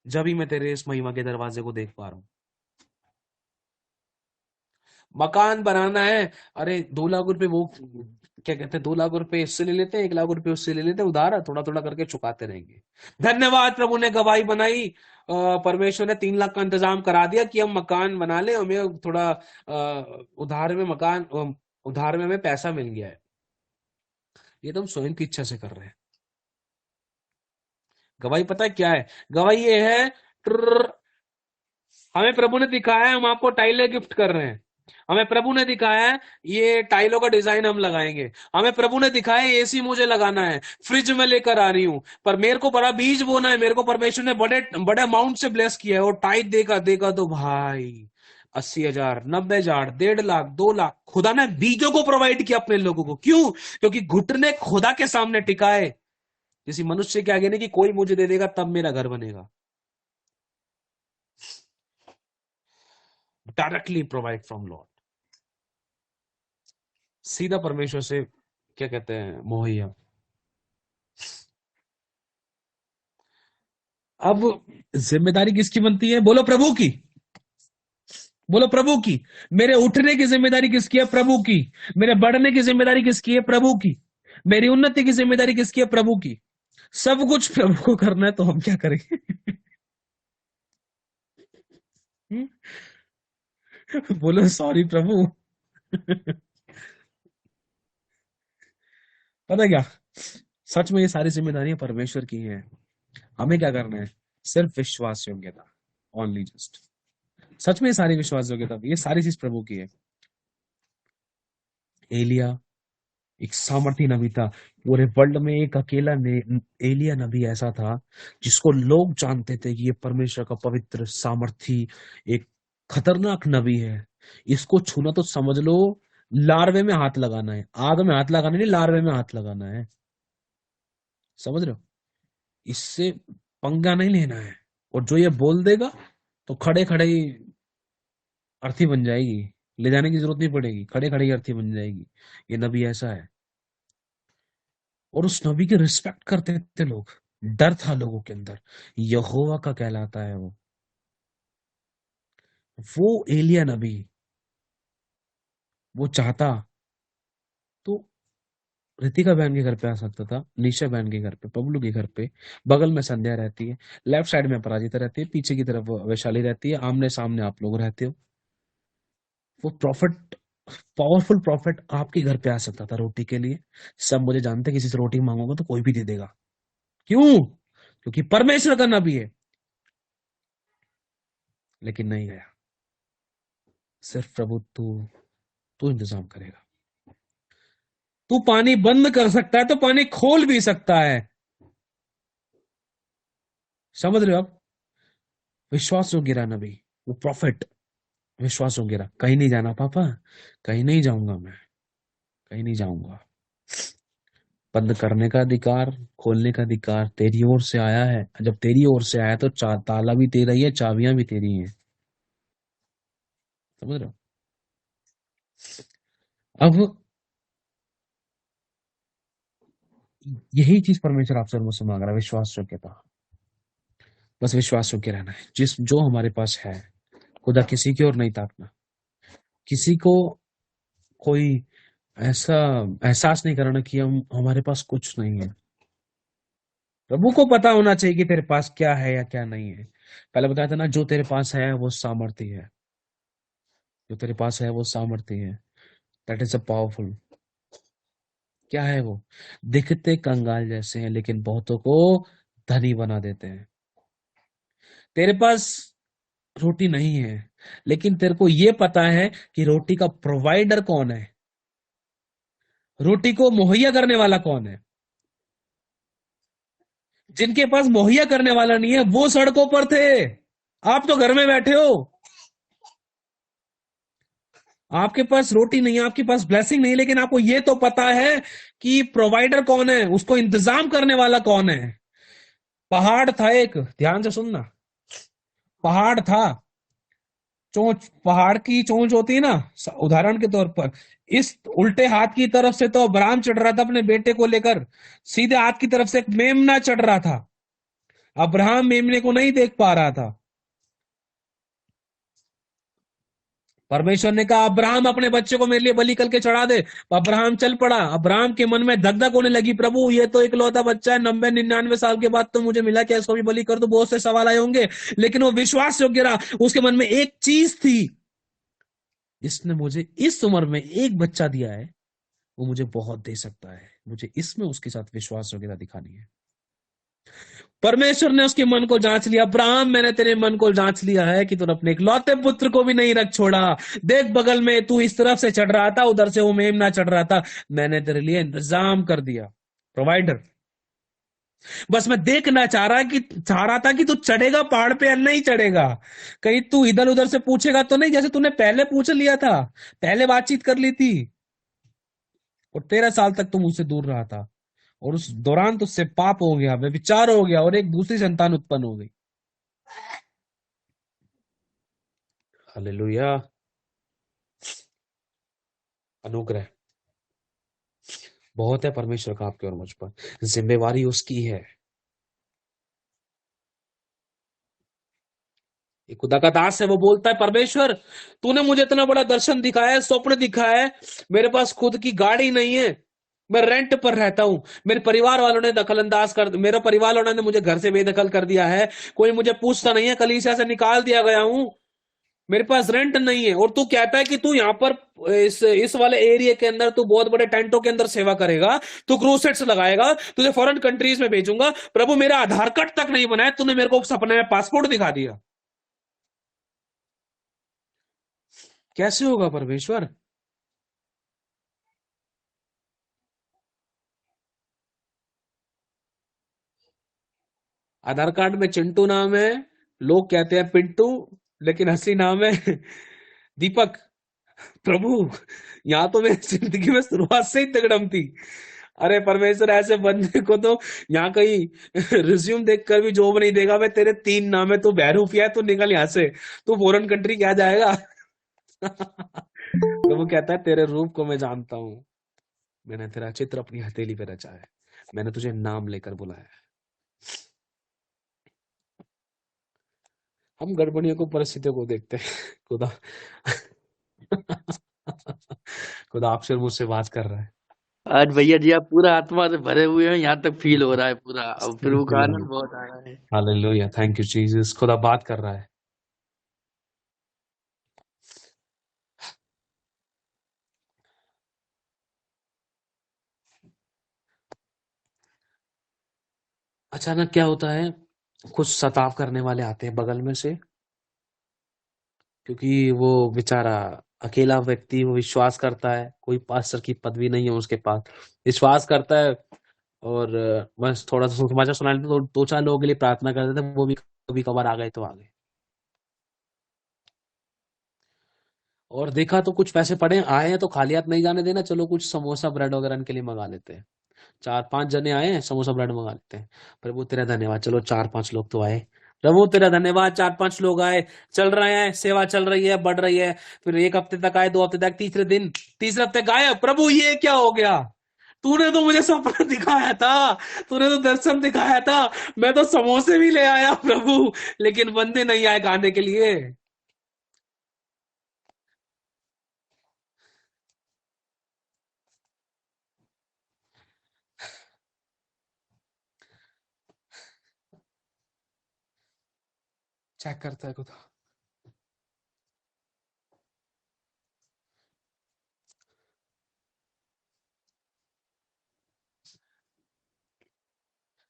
जब ही मैं तेरे इस महिमा के दरवाजे को देख पा रहा हूं। मकान बनाना है, अरे 2 लाख रुपए वो क्या कहते हैं, 2 लाख रुपए इससे ले लेते हैं, 1 लाख रुपए उससे ले लेते हैं, उधार है, थोड़ा थोड़ा करके चुकाते रहेंगे। धन्यवाद, प्रभु ने गवाही बनाई। परमेश्वर ने 3 लाख का इंतजाम करा दिया कि हम मकान बना ले, हमें थोड़ा उधार में मकान, उधार में हमें पैसा मिल गया है। ये तो हम स्वयं की इच्छा से कर रहे हैं। गवाही पता है क्या है? गवाही ये है, हमें प्रभु ने दिखाया है, हम आपको टाइलें गिफ्ट कर रहे हैं। हमें प्रभु ने दिखाया है, ये टाइलों का डिजाइन हम लगाएंगे। हमें प्रभु ने दिखाया है, एसी मुझे लगाना है, फ्रिज में लेकर आ रही हूं, पर मेरे को बड़ा बीज बोना है। मेरे को परमेश्वर ने बड़े बड़े अमाउंट से ब्लेस किया है, और टाइट देगा देगा तो भाई 80,000, 90,000, 1.5 लाख, 2 लाख, खुदा ने बीजों को प्रोवाइड किया अपने लोगों को। क्यों? क्योंकि घुटने खुदा के सामने टिकाए, किसी मनुष्य के आगे नहीं कि कोई मुझे दे देगा तब मेरा घर बनेगा। डायरेक्टली प्रोवाइड फ्रॉम लॉर्ड, सीधा परमेश्वर से क्या कहते हैं, मुहैया। अब जिम्मेदारी किसकी बनती है? बोलो प्रभु की। बोलो प्रभु की। मेरे उठने की जिम्मेदारी किसकी है? प्रभु की। मेरे बढ़ने की जिम्मेदारी किसकी है? प्रभु की। मेरी उन्नति की जिम्मेदारी किसकी है? प्रभु की। सब कुछ प्रभु को करना है, तो हम क्या करेंगे? बोलो सॉरी प्रभु। पता है क्या, सच में ये सारी जिम्मेदारियां परमेश्वर की हैं। हमें क्या करना है? सिर्फ विश्वास योग्यता, ओनली जस्ट। सच में सारी विश्वास योग्यता, ये सारी चीज प्रभु की है। एलिया एक सामर्थी नबी था। पूरे वर्ल्ड में एक अकेला एलिया नबी ऐसा था जिसको लोग जानते थे कि ये परमेश्वर का पवित्र सामर्थी एक खतरनाक नबी है। इसको छूना तो समझ लो लार्वे में हाथ लगाना है, आग में हाथ लगाना नहीं, लार्वे में हाथ लगाना है। समझ रहे हो? इससे पंगा नहीं लेना है। और जो ये बोल देगा तो खड़े खड़े ही अर्थी बन जाएगी, ले जाने की जरूरत नहीं पड़ेगी, खड़े खड़े ही अर्थी बन जाएगी। ये नबी ऐसा है। और उस नबी की रिस्पेक्ट करते थे लोग, डर था लोगों के अंदर। यहोवा का कहलाता है वो एलिया नबी। वो चाहता तो रितिका बहन के घर पे आ सकता था, निशा बहन के घर पे, पबलू के घर पे। बगल में संध्या रहती है, लेफ्ट साइड में अपराजिता रहती है, पीछे की तरफ वैशाली रहती है, आमने सामने आप लोग रहते हो। वो प्रॉफिट, पावरफुल प्रॉफिट आपके घर पे आ सकता था रोटी के लिए। सब मुझे जानते, किसी से रोटी मांगोगे तो कोई भी दे देगा। क्यों? क्योंकि परमेश्वर का नबी है। लेकिन नहीं गया। सिर्फ प्रभु तू तू इंतजाम करेगा। तू पानी बंद कर सकता है तो पानी खोल भी सकता है। समझ रहे हो आप? विश्वास हो गिरा नबी, वो प्रॉफिट। विश्वास हो गिरा, कहीं नहीं जाना पापा, कहीं नहीं जाऊंगा मैं, कहीं नहीं जाऊंगा। बंद करने का अधिकार, खोलने का अधिकार तेरी ओर से आया है। जब तेरी ओर से आया तो ताला भी तेरा ही है, चाबियां भी तेरी हैं। समझ रहे हो? अब यही चीज परमेश्वर आपसे और मुझसे मांग रहा है, विश्वास योग्यता। बस विश्वास योग्य रहना है, जिस जो हमारे पास है। खुदा किसी की ओर नहीं ताकना, किसी को कोई ऐसा एहसास नहीं कराना कि हम हमारे पास कुछ नहीं है। प्रभु को पता होना चाहिए कि तेरे पास क्या है या क्या नहीं है। पहले बताया था ना, जो तेरे पास है वो सामर्थ्य है। जो तेरे पास है वो सामर्थ्य है। That is a powerful. क्या है वो? दिखते कंगाल जैसे हैं लेकिन बहुतों को धनी बना देते हैं। तेरे पास रोटी नहीं है, लेकिन तेरे को ये पता है कि रोटी का प्रोवाइडर कौन है, रोटी को मुहैया करने वाला कौन है। जिनके पास मुहैया करने वाला नहीं है वो सड़कों पर थे। आप तो घर में बैठे हो, आपके पास रोटी नहीं है, आपके पास ब्लेसिंग नहीं, लेकिन आपको ये तो पता है कि प्रोवाइडर कौन है, उसको इंतजाम करने वाला कौन है। पहाड़ था एक, ध्यान से सुनना, पहाड़ था, चोंच, पहाड़ की चोंच होती है ना, उदाहरण के तौर पर इस उल्टे हाथ की तरफ से तो अब्राहम चढ़ रहा था अपने बेटे को लेकर, सीधे हाथ की तरफ से एक मेमना चढ़ रहा था। अब्राहम मेमने को नहीं देख पा रहा था। परमेश्वर ने कहा अब्राहम अपने बच्चे को मेरे लिए बलि करके चढ़ा दे। अब्राहम चल पड़ा। अब्राहम के मन में धक धक होने लगी, प्रभु ये तो इकलौता बच्चा है, 90-99 साल के बाद तो मुझे मिला, क्या इसको भी बलि कर दो, बहुत से सवाल आए होंगे। लेकिन वो विश्वास योग्य रहा। उसके मन में एक चीज थी, इसने मुझे इस उम्र में एक बच्चा दिया है, वो मुझे बहुत दे सकता है, मुझे इसमें उसके साथ विश्वास योग्यता दिखानी है। परमेश्वर ने उसके मन को जांच लिया, अब्राहम मैंने तेरे मन को जांच लिया है कि तूने अपने इकलौते पुत्र को भी नहीं रख छोड़ा। देख बगल में तू इस तरफ से चढ़ रहा था, उधर से वो मेमना चढ़ रहा था, मैंने तेरे लिए इंतजाम कर दिया। प्रोवाइडर। बस मैं देखना चाह रहा था कि तू चढ़ेगा पहाड़ पे या नहीं चढ़ेगा। कहीं तू इधर उधर से पूछेगा तो नहीं, जैसे तूने पहले पूछ लिया था, पहले बातचीत कर ली थी, और 13 साल तक तू मुझसे दूर रहा था, और उस दौरान तुझसे पाप हो गया, व्यभिचार हो गया, और एक दूसरी संतान उत्पन्न हो गई। हालेलुया। अनुग्रह बहुत है परमेश्वर का आपके और मुझ पर, जिम्मेवारी उसकी है। ये खुदा का दास है, वो बोलता है परमेश्वर तूने मुझे इतना बड़ा दर्शन दिखाया है, स्वप्न दिखाया है, मेरे पास खुद की गाड़ी नहीं है, मैं रेंट पर रहता हूं, मेरे परिवार वालों ने दखल अंदाज कर, मेरे परिवार वालों ने मुझे घर से बेदखल कर दिया है, कोई मुझे पूछता नहीं है, कलीसिया से निकाल दिया गया हूं, मेरे पास रेंट नहीं है, और तू कहता है कि तू यहाँ पर इस वाले एरिया के अंदर तू बहुत बड़े टेंटों के अंदर सेवा करेगा, तू क्रूसेट्स लगाएगा, तुझे फॉरेन कंट्रीज में भेजूंगा। प्रभु मेरा आधार कार्ड तक नहीं बनाया, तूने मेरे को सपने में पासपोर्ट दिखा दिया। कैसे होगा परमेश्वर? आधार कार्ड में चिंटू नाम है, लोग कहते हैं पिंटू, लेकिन असली नाम है दीपक। प्रभु यहाँ तो मेरी जिंदगी में शुरुआत से ही तगड़म थी। अरे परमेश्वर ऐसे बंदे को तो यहाँ कहीं रिज्यूम देखकर भी जॉब नहीं देगा। मैं तेरे 3 नाम है, तू बहरूपिया है, तू निकल यहाँ से, तू फॉरेन कंट्री क्या जाएगा। प्रभु कहता है तेरे रूप को मैं जानता हूँ, मैंने तेरा चित्र अपनी हथेली पे रचा है, मैंने तुझे नाम लेकर बुलाया है। हम गड़बड़ियों को, परिस्थितियों को देखते हैं। खुदा खुदा आपसे और मुझसे बात कर रहा है। आज भैया जी आप पूरा आत्मा से भरे हुए हैं, यहाँ तक फील हो रहा है पूरा, अब प्रभु का आनंद बहुत आ रहा है। Hallelujah, thank you Jesus. खुदा बात कर रहा है। अचानक क्या होता है, कुछ सताव करने वाले आते हैं बगल में से, क्योंकि वो बेचारा अकेला व्यक्ति, वो विश्वास करता है, कोई पास्टर की पदवी नहीं है उसके पास, विश्वास करता है, और बस थोड़ा सा समाचार सुना लेते, तो 2-4 लोगों के लिए प्रार्थना कर देते, वो भी कभी कभार आ गए तो आ गए। और देखा तो कुछ पैसे पड़े आए हैं, तो खाली हाथ नहीं जाने देना, चलो कुछ समोसा ब्रेड वगैरह इनके लिए मंगा लेते हैं। 4-5 जने आए हैं, समोसा ब्रेड मंगा लेते हैं। प्रभु तेरा धन्यवाद, चलो 4-5 लोग तो आए। प्रभु तेरा धन्यवाद, 4-5 लोग आए, चल रहे हैं, सेवा चल रही है, बढ़ रही है। फिर 1 हफ्ते तक आए, 2 हफ्ते तक, तीसरे हफ्ते गायब। प्रभु ये क्या हो गया? तूने तो मुझे सपना दिखाया था, तूने तो दर्शन दिखाया था, मैं तो समोसे भी ले आया प्रभु, लेकिन बंदे नहीं आए खाने के लिए। चेक करता है खुदा।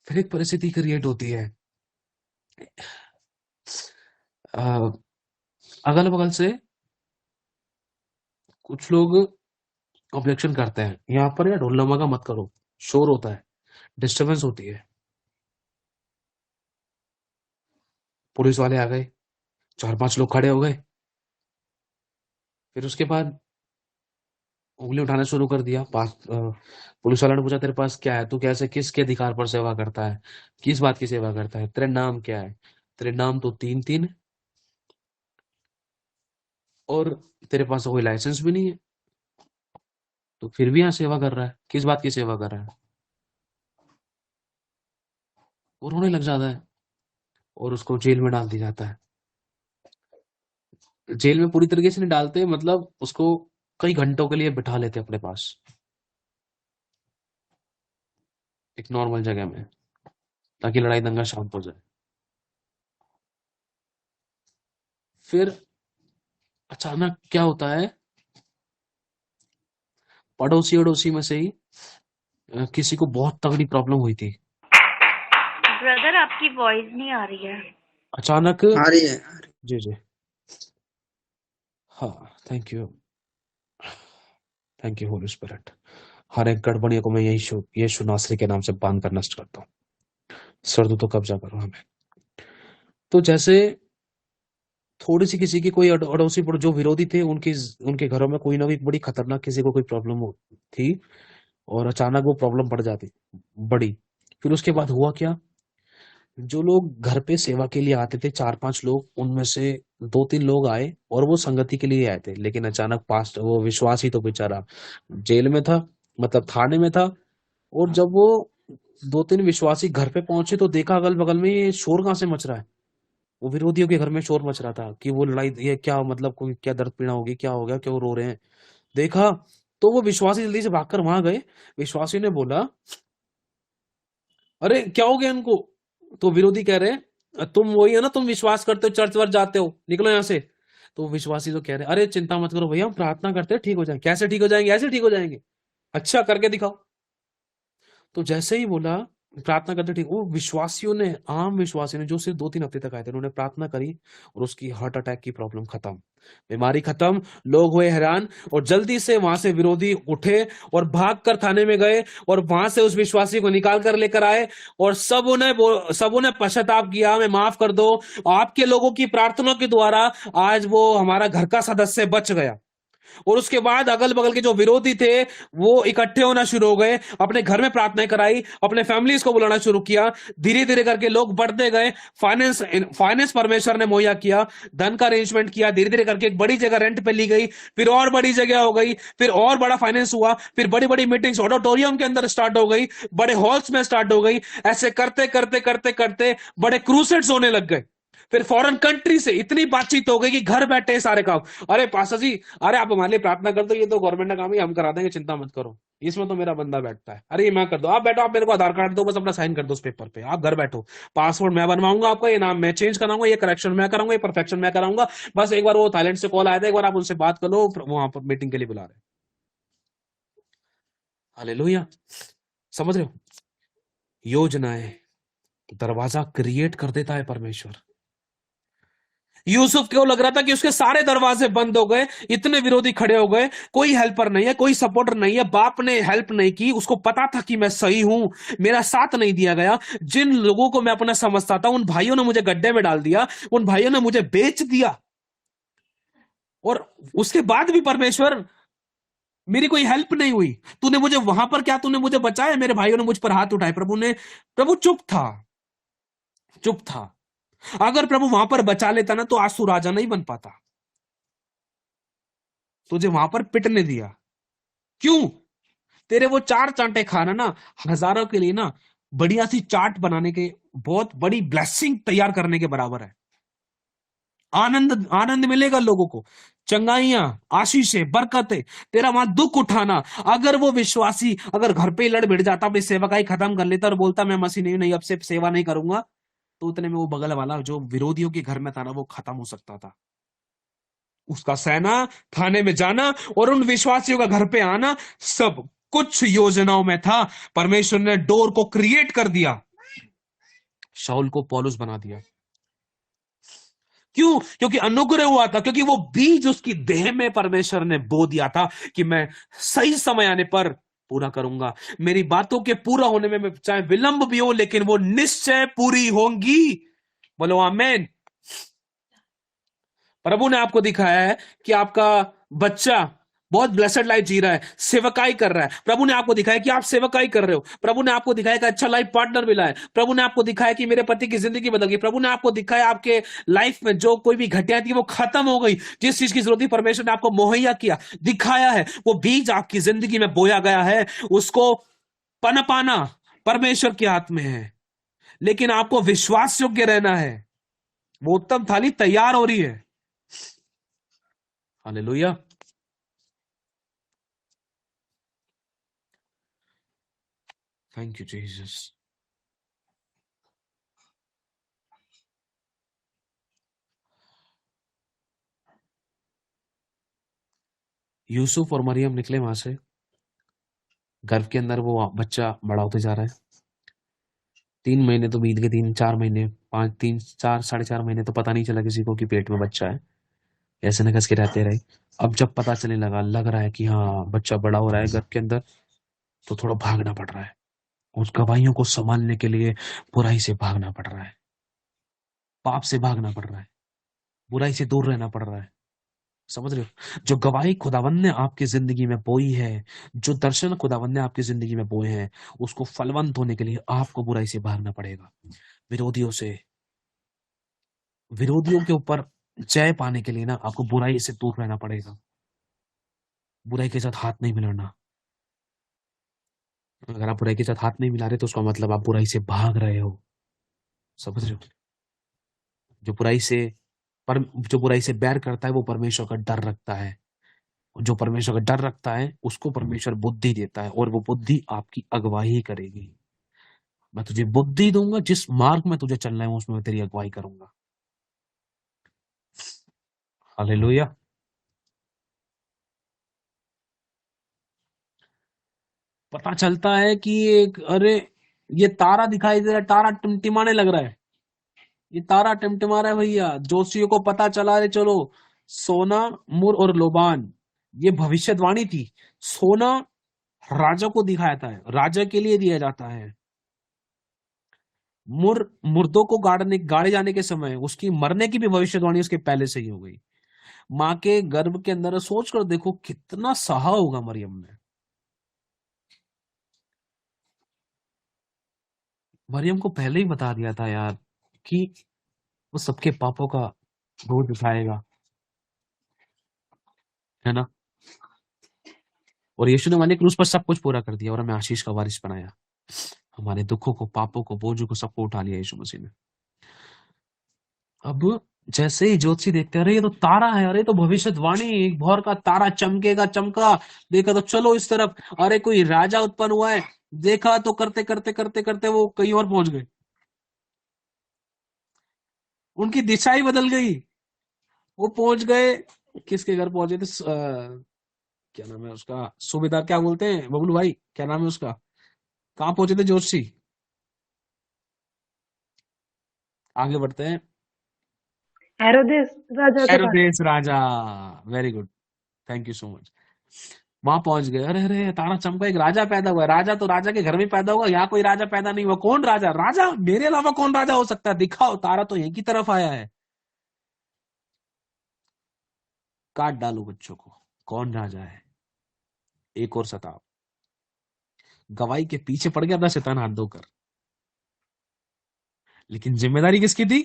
फिर एक परिस्थिति क्रिएट होती है, अगल बगल से कुछ लोग ऑब्जेक्शन करते हैं, यहाँ पर या ढोल नमाका मत करो, शोर होता है, डिस्टरबेंस होती है। पुलिस वाले आ गए, 4-5 लोग खड़े हो गए, फिर उसके बाद उंगली उठाना शुरू कर दिया। पुलिस वाले ने पूछा तेरे पास क्या है, तू कैसे किसके अधिकार पर सेवा करता है, किस बात की सेवा करता है, तेरा नाम क्या है, तेरे नाम तो 3-3 और तेरे पास तो कोई लाइसेंस भी नहीं है, तो फिर भी यहाँ सेवा कर रहा है, किस बात की सेवा कर रहा है। और रोने लग जाता है और उसको जेल में डाल दिया जाता है। जेल में पूरी तरीके से नहीं डालते, मतलब उसको कई घंटों के लिए बिठा लेते अपने पास, एक नॉर्मल जगह में, ताकि लड़ाई दंगा शांत हो जाए। फिर अचानक क्या होता है, पड़ोसी अड़ोसी में से ही किसी को बहुत तगड़ी प्रॉब्लम हुई थी। ब्रदर आपकी वॉइस नहीं आ रही है। अचानक आ रही है। जी जी, हाँ, thank you, thank you Holy Spirit. हर एक गड़बड़ियों को मैं यीशु नासरी के नाम से बांध कर नष्ट करता हूँ। सर्द तो कब्जा करो हमें। तो जैसे थोड़ी सी किसी की कोई अड़ोसी पड़ोसी जो विरोधी थे, उनके घरों में कोई ना कोई बड़ी खतरनाक किसी को कोई प्रॉब्लम थी, और अचानक वो प्रॉब्लम बढ़ जाती बड़ी। फिर उसके बाद हुआ क्या, जो लोग घर पे सेवा के लिए आते थे 4-5 लोग, उनमें से 2-3 लोग आए और वो संगति के लिए आए थे, लेकिन अचानक पास्ट वो विश्वासी तो बेचारा जेल में था, मतलब थाने में था। और जब वो 2-3 विश्वासी घर पे पहुंचे तो देखा अगल बगल में ये शोर कहाँ से मच रहा है। वो विरोधियों के घर में शोर मच रहा था कि वो लड़ाई, ये क्या मतलब, कोई क्या दर्द पीड़ा होगी, क्या हो गया, क्यों रो रहे हैं। देखा तो वो विश्वासी जल्दी से भागकर वहां गए। विश्वासी ने बोला अरे क्या हो गया इनको। तो विरोधी कह रहे हैं तुम वही है ना, तुम विश्वास करते हो, चर्च वर्च जाते हो, निकलो यहाँ से। तो विश्वासी तो कह रहे हैं अरे चिंता मत करो भैया, हम प्रार्थना करते हैं ठीक हो जाएंगे। कैसे ठीक हो जाएंगे, ऐसे ठीक हो जाएंगे, अच्छा करके दिखाओ। तो जैसे ही बोला प्रार्थना करते ठीक, वो विश्वासियों ने, आम विश्वासियों ने जो सिर्फ 2-3 हफ्ते तक आए थे, उन्होंने प्रार्थना करी और उसकी हार्ट अटैक की प्रॉब्लम खत्म, बीमारी खत्म। लोग हुए हैरान और जल्दी से वहां से विरोधी उठे और भागकर थाने में गए और वहां से उस विश्वासी को निकाल कर लेकर आए। और सबों ने पश्चाताप किया, हमें माफ कर दो। आपके लोगों की प्रार्थना के द्वारा आज वो हमारा घर का सदस्य बच गया। और उसके बाद अगल बगल के जो विरोधी थे वो इकट्ठे होना शुरू हो गए, अपने घर में प्रार्थना कराई, अपने फैमिलीज को बुलाना शुरू किया। धीरे धीरे करके लोग बढ़ते गए। फाइनेंस परमेश्वर ने मुहैया किया, धन का अरेंजमेंट किया। धीरे धीरे करके एक बड़ी जगह रेंट पे ली गई, फिर और बड़ी जगह हो गई, फिर और बड़ा फाइनेंस हुआ, फिर बड़ी बड़ी मीटिंग्स ऑडिटोरियम के अंदर स्टार्ट हो गई, बड़े हॉल्स में स्टार्ट हो गई। ऐसे करते करते करते करते बड़े क्रूसेड्स होने लग गए। फिर फॉरेन कंट्री से इतनी बातचीत हो गई कि घर बैठे सारे काम। अरे पास्टर जी, अरे आप हमारे लिए प्रार्थना कर दो, ये तो गवर्नमेंट का काम है, हम करा देंगे, चिंता मत करो, इसमें तो मेरा बंदा बैठता है। अरे ये मैं कर दो, आप बैठो, आप मेरे को आधार कार्ड दो, बस अपना साइन कर दो उस पेपर पे, आप घर बैठो। पासवर्ड मैं बनवाऊंगा आपका, ये नाम मैं चेंज कराऊंगा, ये करेक्शन मैं कराऊंगा, ये परफेक्शन मैं कराऊंगा। बस एक बार वो थाईलैंड से कॉल आया था, एक बार आप उनसे बात कर लो, वहां पर मीटिंग के लिए बुला रहे हैं। हालेलुया, समझ रहे हो। योजनाएं, दरवाजा क्रिएट कर देता है परमेश्वर। यूसुफ को लग रहा था कि उसके सारे दरवाजे बंद हो गए, इतने विरोधी खड़े हो गए, कोई हेल्पर नहीं है, कोई सपोर्टर नहीं है, बाप ने हेल्प नहीं की, उसको पता था कि मैं सही हूं, मेरा साथ नहीं दिया गया। जिन लोगों को मैं अपना समझता था उन भाइयों ने मुझे गड्ढे में डाल दिया, उन भाइयों ने मुझे बेच दिया। और उसके बाद भी परमेश्वर, मेरी कोई हेल्प नहीं हुई। तूने मुझे वहां पर क्या, तूने मुझे बचाया, मेरे भाइयों ने मुझ पर हाथ उठाए। प्रभु चुप था, चुप था। अगर प्रभु वहां पर बचा लेता ना तो आज तू राजा नहीं बन पाता। तुझे वहां पर पिटने दिया, क्यों? तेरे वो 4 चांटे खाना ना हजारों के लिए ना बढ़िया सी चाट बनाने के, बहुत बड़ी ब्लेसिंग तैयार करने के बराबर है। आनंद आनंद मिलेगा लोगों को, चंगाइयां, आशीषें, बरकतें। तेरा वहां दुख उठाना। अगर वो विश्वासी अगर घर पे ही लड़ भिड़ जाता, अपनी सेवकाई खत्म कर लेता और बोलता मैं मसीह नहीं, अब से सेवा नहीं करूंगा, तो उतने में वो बगल वाला जो विरोधियों के घर में था ना, वो खत्म हो सकता था। उसका सेना थाने में जाना और उन विश्वासियों का घर पे आना, सब कुछ योजनाओं में था। परमेश्वर ने डोर को क्रिएट कर दिया, शाऊल को पौलुस बना दिया। क्यों? क्योंकि अनुग्रह हुआ था, क्योंकि वो बीज उसकी देह में परमेश्वर ने बो दिया था कि मैं सही समय आने पर पूरा करूंगा। मेरी बातों के पूरा होने में चाहे विलंब भी हो, लेकिन वो निश्चय पूरी होंगी। बोलो आमेन। प्रभु ने आपको दिखाया है कि आपका बच्चा बहुत ब्लेसड लाइफ जी रहा है, सेवकाई कर रहा है। प्रभु ने आपको दिखाया कि आप सेवकाई कर रहे हो। प्रभु ने आपको दिखाया कि अच्छा लाइफ पार्टनर मिला है। प्रभु ने आपको दिखाया कि मेरे पति की जिंदगी बदल गई। प्रभु ने आपको दिखाया आपके लाइफ में जो कोई भी घटिया थी वो खत्म हो गई। जिस चीज की जरूरत थी परमेश्वर ने आपको मुहैया किया, दिखाया है। वो बीज आपकी जिंदगी में बोया गया है, उसको पनपाना परमेश्वर के हाथ में है, लेकिन आपको विश्वास योग्य रहना है। वो उत्तम थाली तैयार हो रही है। Hallelujah. Thank you Jesus. Yusuf और मरियम निकले वहां से, गर्भ के अंदर वो बच्चा बड़ा होते जा रहा है। 3 महीने तो बीत गए, 3-4 महीने, 3-4 साढ़े 4 महीने तो पता नहीं चला किसी को कि पेट में बच्चा है। ऐसे न के रहते रहे। अब जब पता चलने लगा, लग रहा है कि हाँ बच्चा बड़ा हो रहा है गर्भ के अंदर, तो थोड़ा भागना पड़ रहा है। उस गवाहियों को संभालने के लिए बुराई से भागना पड़ रहा है, पाप से भागना पड़ रहा है, बुराई से दूर रहना पड़ रहा है। समझ रहे हो? जो गवाही खुदावंद ने आपकी जिंदगी में बोई है, जो दर्शन खुदावंद ने आपकी जिंदगी में बोए हैं, उसको फलवंत होने के लिए आपको बुराई से भागना पड़ेगा। विरोधियों से, विरोधियों के ऊपर जय पाने के लिए ना आपको बुराई से दूर रहना पड़ेगा। बुराई के साथ हाथ नहीं मिलाना। अगर आप बुराई के साथ हाथ नहीं मिला रहे तो उसका मतलब आप बुराई से भाग रहे हो। समझ रहे हो? जो बुराई से जो बुराई से बैर करता है वो परमेश्वर का डर रखता है। जो परमेश्वर का डर रखता है उसको परमेश्वर बुद्धि देता है, और वो बुद्धि आपकी अगुवाई करेगी। मैं तुझे बुद्धि दूंगा, जिस मार्ग में तुझे चलना है उसमें मैं तेरी अगुवाई करूंगा। हालेलुया। पता चलता है कि एक, अरे ये तारा दिखाई दे रहा है, तारा टिमटिमाने लग रहा है, ये तारा टिमटिमा रहा है भैया। जोशियों को पता चला, रे चलो सोना, मुर और लोबान, ये भविष्यवाणी थी। सोना राजा को दिखाया था, राजा के लिए दिया जाता है। मुर्दों को गाड़े जाने के समय उसकी मरने की भी भविष्यवाणी उसके पहले से ही हो गई। माँ के गर्भ के अंदर, सोच कर देखो कितना सहा होगा मरियम ने। मरियम को पहले ही बता दिया था यार कि वो सबके पापों का बोझ उठाएगा, है ना। और यीशु ने हमारे क्रूस पर सब कुछ पूरा कर दिया और हमें आशीष का वारिस बनाया। हमारे दुखों को, पापों को, बोझों को सबको उठा लिया यीशु मसीह ने। अब जैसे ही ज्योतिषी देखते हैं, अरे ये तो तारा है, अरे तो भविष्यवाणी, एक भोर का तारा चमकेगा, चमका, देखा तो चलो इस तरफ, अरे कोई राजा उत्पन्न हुआ है, देखा तो करते करते करते करते वो कहीं और पहुंच गए। उनकी दिशा ही बदल गई। वो पहुंच गए, किसके घर पहुंचे थे? क्या नाम है उसका, सूबेदार क्या बोलते हैं, बबलू भाई क्या नाम है उसका? कहाँ पहुंचे थे ज्योतिषी? आगे बढ़ते हैं। हेरोदेस राजा के पास। हेरोदेस राजा, very good, thank you so much. वहां पहुंच गए, अरे अरे तारा चमका, एक राजा पैदा हुआ है। राजा तो राजा के घर में पैदा होगा, यहाँ कोई राजा पैदा नहीं हुआ। कौन राजा? राजा मेरे अलावा कौन राजा हो सकता है? दिखाओ, तारा तो यहीं की तरफ आया है। काट डालो बच्चों को, कौन राजा है? एक और सताओ। गवाही के पीछे पड़ गया अपना शैतान हाथ धोकर, लेकिन जिम्मेदारी किसकी थी?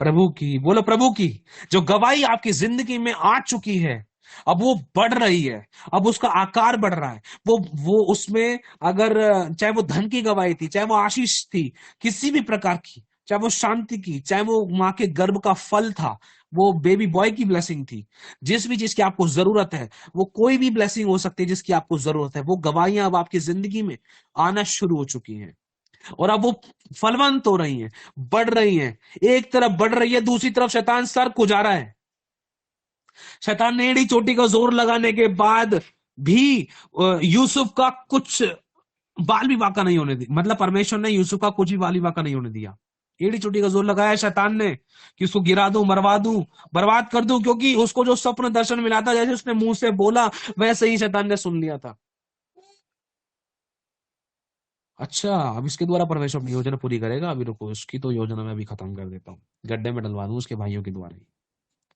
प्रभु की। बोलो प्रभु की। जो गवाही आपकी जिंदगी में आ चुकी है, अब वो बढ़ रही है, अब उसका आकार बढ़ रहा है। वो उसमें, अगर चाहे वो धन की गवाही थी, चाहे वो आशीष थी किसी भी प्रकार की, चाहे वो शांति की, चाहे वो माँ के गर्भ का फल था, वो बेबी बॉय की ब्लेसिंग थी, जिस भी चीज की आपको जरूरत है, वो कोई भी ब्लेसिंग हो सकती है जिसकी आपको जरूरत है, वो गवाहियां अब आपकी जिंदगी में आना शुरू हो चुकी हैं। और अब वो फलवंत हो रही हैं, बढ़ रही हैं। एक तरफ बढ़ रही है, दूसरी तरफ शैतान सर कुजा रहा है। शैतान ने एड़ी चोटी का जोर लगाने के बाद भी यूसुफ का कुछ बाल विवाह का नहीं होने दिया। मतलब परमेश्वर ने यूसुफ का कुछ भी बाल विवाह का नहीं होने दिया। एड़ी चोटी का जोर लगाया शैतान ने कि उसको गिरा दूं, मरवा दूं, बर्बाद कर दूं, क्योंकि उसको जो स्वप्न दर्शन मिला था, जैसे उसने मुंह से बोला वैसे ही शैतान ने सुन लिया था। अच्छा, अब इसके द्वारा परमेश्वर अपनी योजना पूरी करेगा। अभी रुको, उसकी तो योजना मैं अभी खत्म कर देता हूँ, गड्ढे में डलवा दूं उसके भाइयों के द्वारा ही,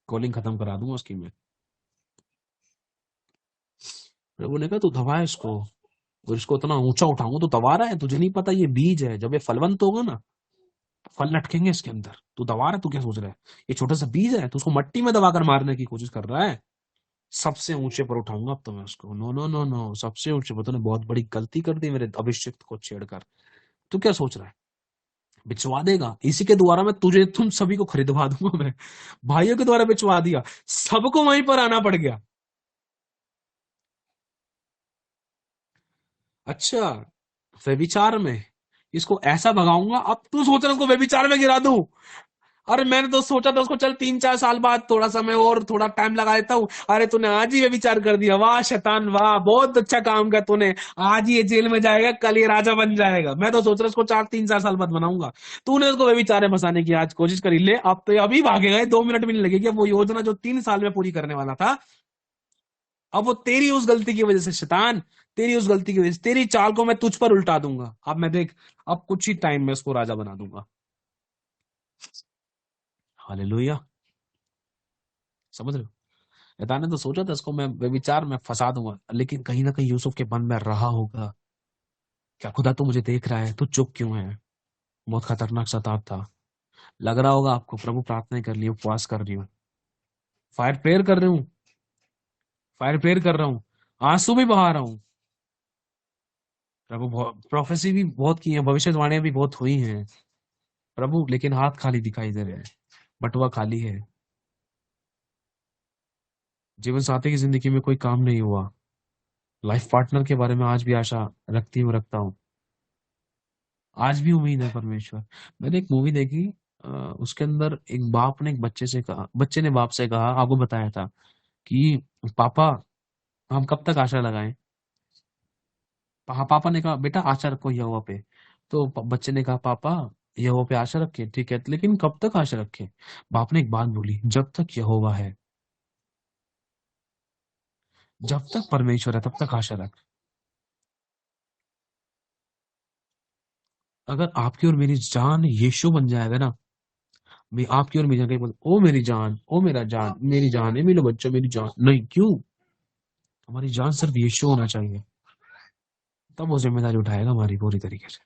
कॉलिंग खत्म करा दूंगा उसकी मैं। प्रभु ने कहा तू दबा इसको, और इसको इतना ऊंचा उठाऊंगा तो दबा रहा है, तुझे नहीं पता ये बीज है, जब ये फलवंत होगा ना, फल लटकेंगे इसके अंदर, तू दबा रहा है, तू क्या सोच रहा है, ये छोटा सा बीज है, तू उसको मट्टी में दबाकर मारने की कोशिश कर रहा है। सबसे ऊंचे पर उठाऊंगा अब तो मैं उसको, नो नो नो नो, सबसे ऊंचे पर। तूने बहुत बड़ी गलती कर दी मेरे अभिषेक को छेड़कर, तू क्या सोच रहा है, बिचवा देगा, इसी के द्वारा मैं तुझे, तुम सभी को खरीदवा दूंगा मैं। भाइयों के द्वारा बिचवा दिया, सबको वहीं पर आना पड़ गया। अच्छा, व्यभिचार में इसको ऐसा भगाऊंगा, अब तू सोच रहा है उसको व्यभिचार में गिरा दूं। अरे मैंने तो सोचा था उसको चल 3-4 साल बाद थोड़ा सा मैं और थोड़ा टाइम लगा देता हूँ, अरे तूने आज ही व्यभिचार कर दिया, वाह शैतान वाह, बहुत अच्छा काम किया तूने, आज ही ये जेल में जाएगा, कल ये राजा बन जाएगा। मैं तो सोच रहा उसको 3-4 साल बाद बनाऊंगा, तूने उसको व्यभिचार में फंसाने की आज कोशिश करी, ले अब तो ये अभी भागेगा, 2 मिनट भी नहीं लगेगी। अब वो योजना जो 3 साल में पूरी करने वाला था, अब वो तेरी उस गलती की वजह से, शैतान तेरी उस गलती की वजह से, तेरी चाल को मैं तुझ पर उल्टा दूंगा। अब मैं देख, अब कुछ ही टाइम में उसको राजा बना दूंगा। हालेलुया, समझ रहे हो। शैतान ने तो सोचा था इसको मैं व्यभिचार में फंसा दूंगा, लेकिन कहीं ना कहीं यूसुफ के मन में रहा होगा, क्या खुदा तू मुझे देख रहा है, तू चुप क्यों है। बहुत खतरनाक शैतान था। लग रहा होगा आपको प्रभु प्रार्थना कर रही हूँ, उपवास कर रही हूँ, फायर प्रेयर कर रही हूँ, फायर प्रेयर कर रहा हूँ, आंसू भी बहा रहा हूँ। प्रभु प्रोफेसी भी बहुत की है, भविष्यवाणियां भी बहुत हुई हैं प्रभु, लेकिन हाथ खाली दिखाई दे रहे हैं, बटुआ खाली है। जीवन साथी की जिंदगी में कोई काम नहीं हुआ। लाइफ पार्टनर के बारे में आज भी आशा रखता हूँ, आज भी उम्मीद है परमेश्वर। मैंने एक मूवी देखी, उसके अंदर एक बाप ने एक बच्चे से कहा, बच्चे ने बाप से कहा, आपको बताया था कि पापा हम कब तक आशा लगाएं। पापा ने कहा बेटा आशा रखो यहोवा पे। तो बच्चे ने कहा पापा यहोवा पे आशा रखे, ठीक है, लेकिन कब तक आशा रखे। बाप ने एक बात बोली, जब तक यहोवा है, जब तक परमेश्वर है तब तक आशा रख। अगर आपकी और मेरी जान यीशु बन जाएगा ना, मैं आपकी और मेरी जान बोल, ओ मेरी जान, ओ मेरा जान, मेरी जान है, मेरे बच्चों मेरी जान, नहीं क्यों, हमारी जान सिर्फ यीशु होना चाहिए, तब वो जिम्मेदारी उठाएगा हमारी पूरी तरीके से,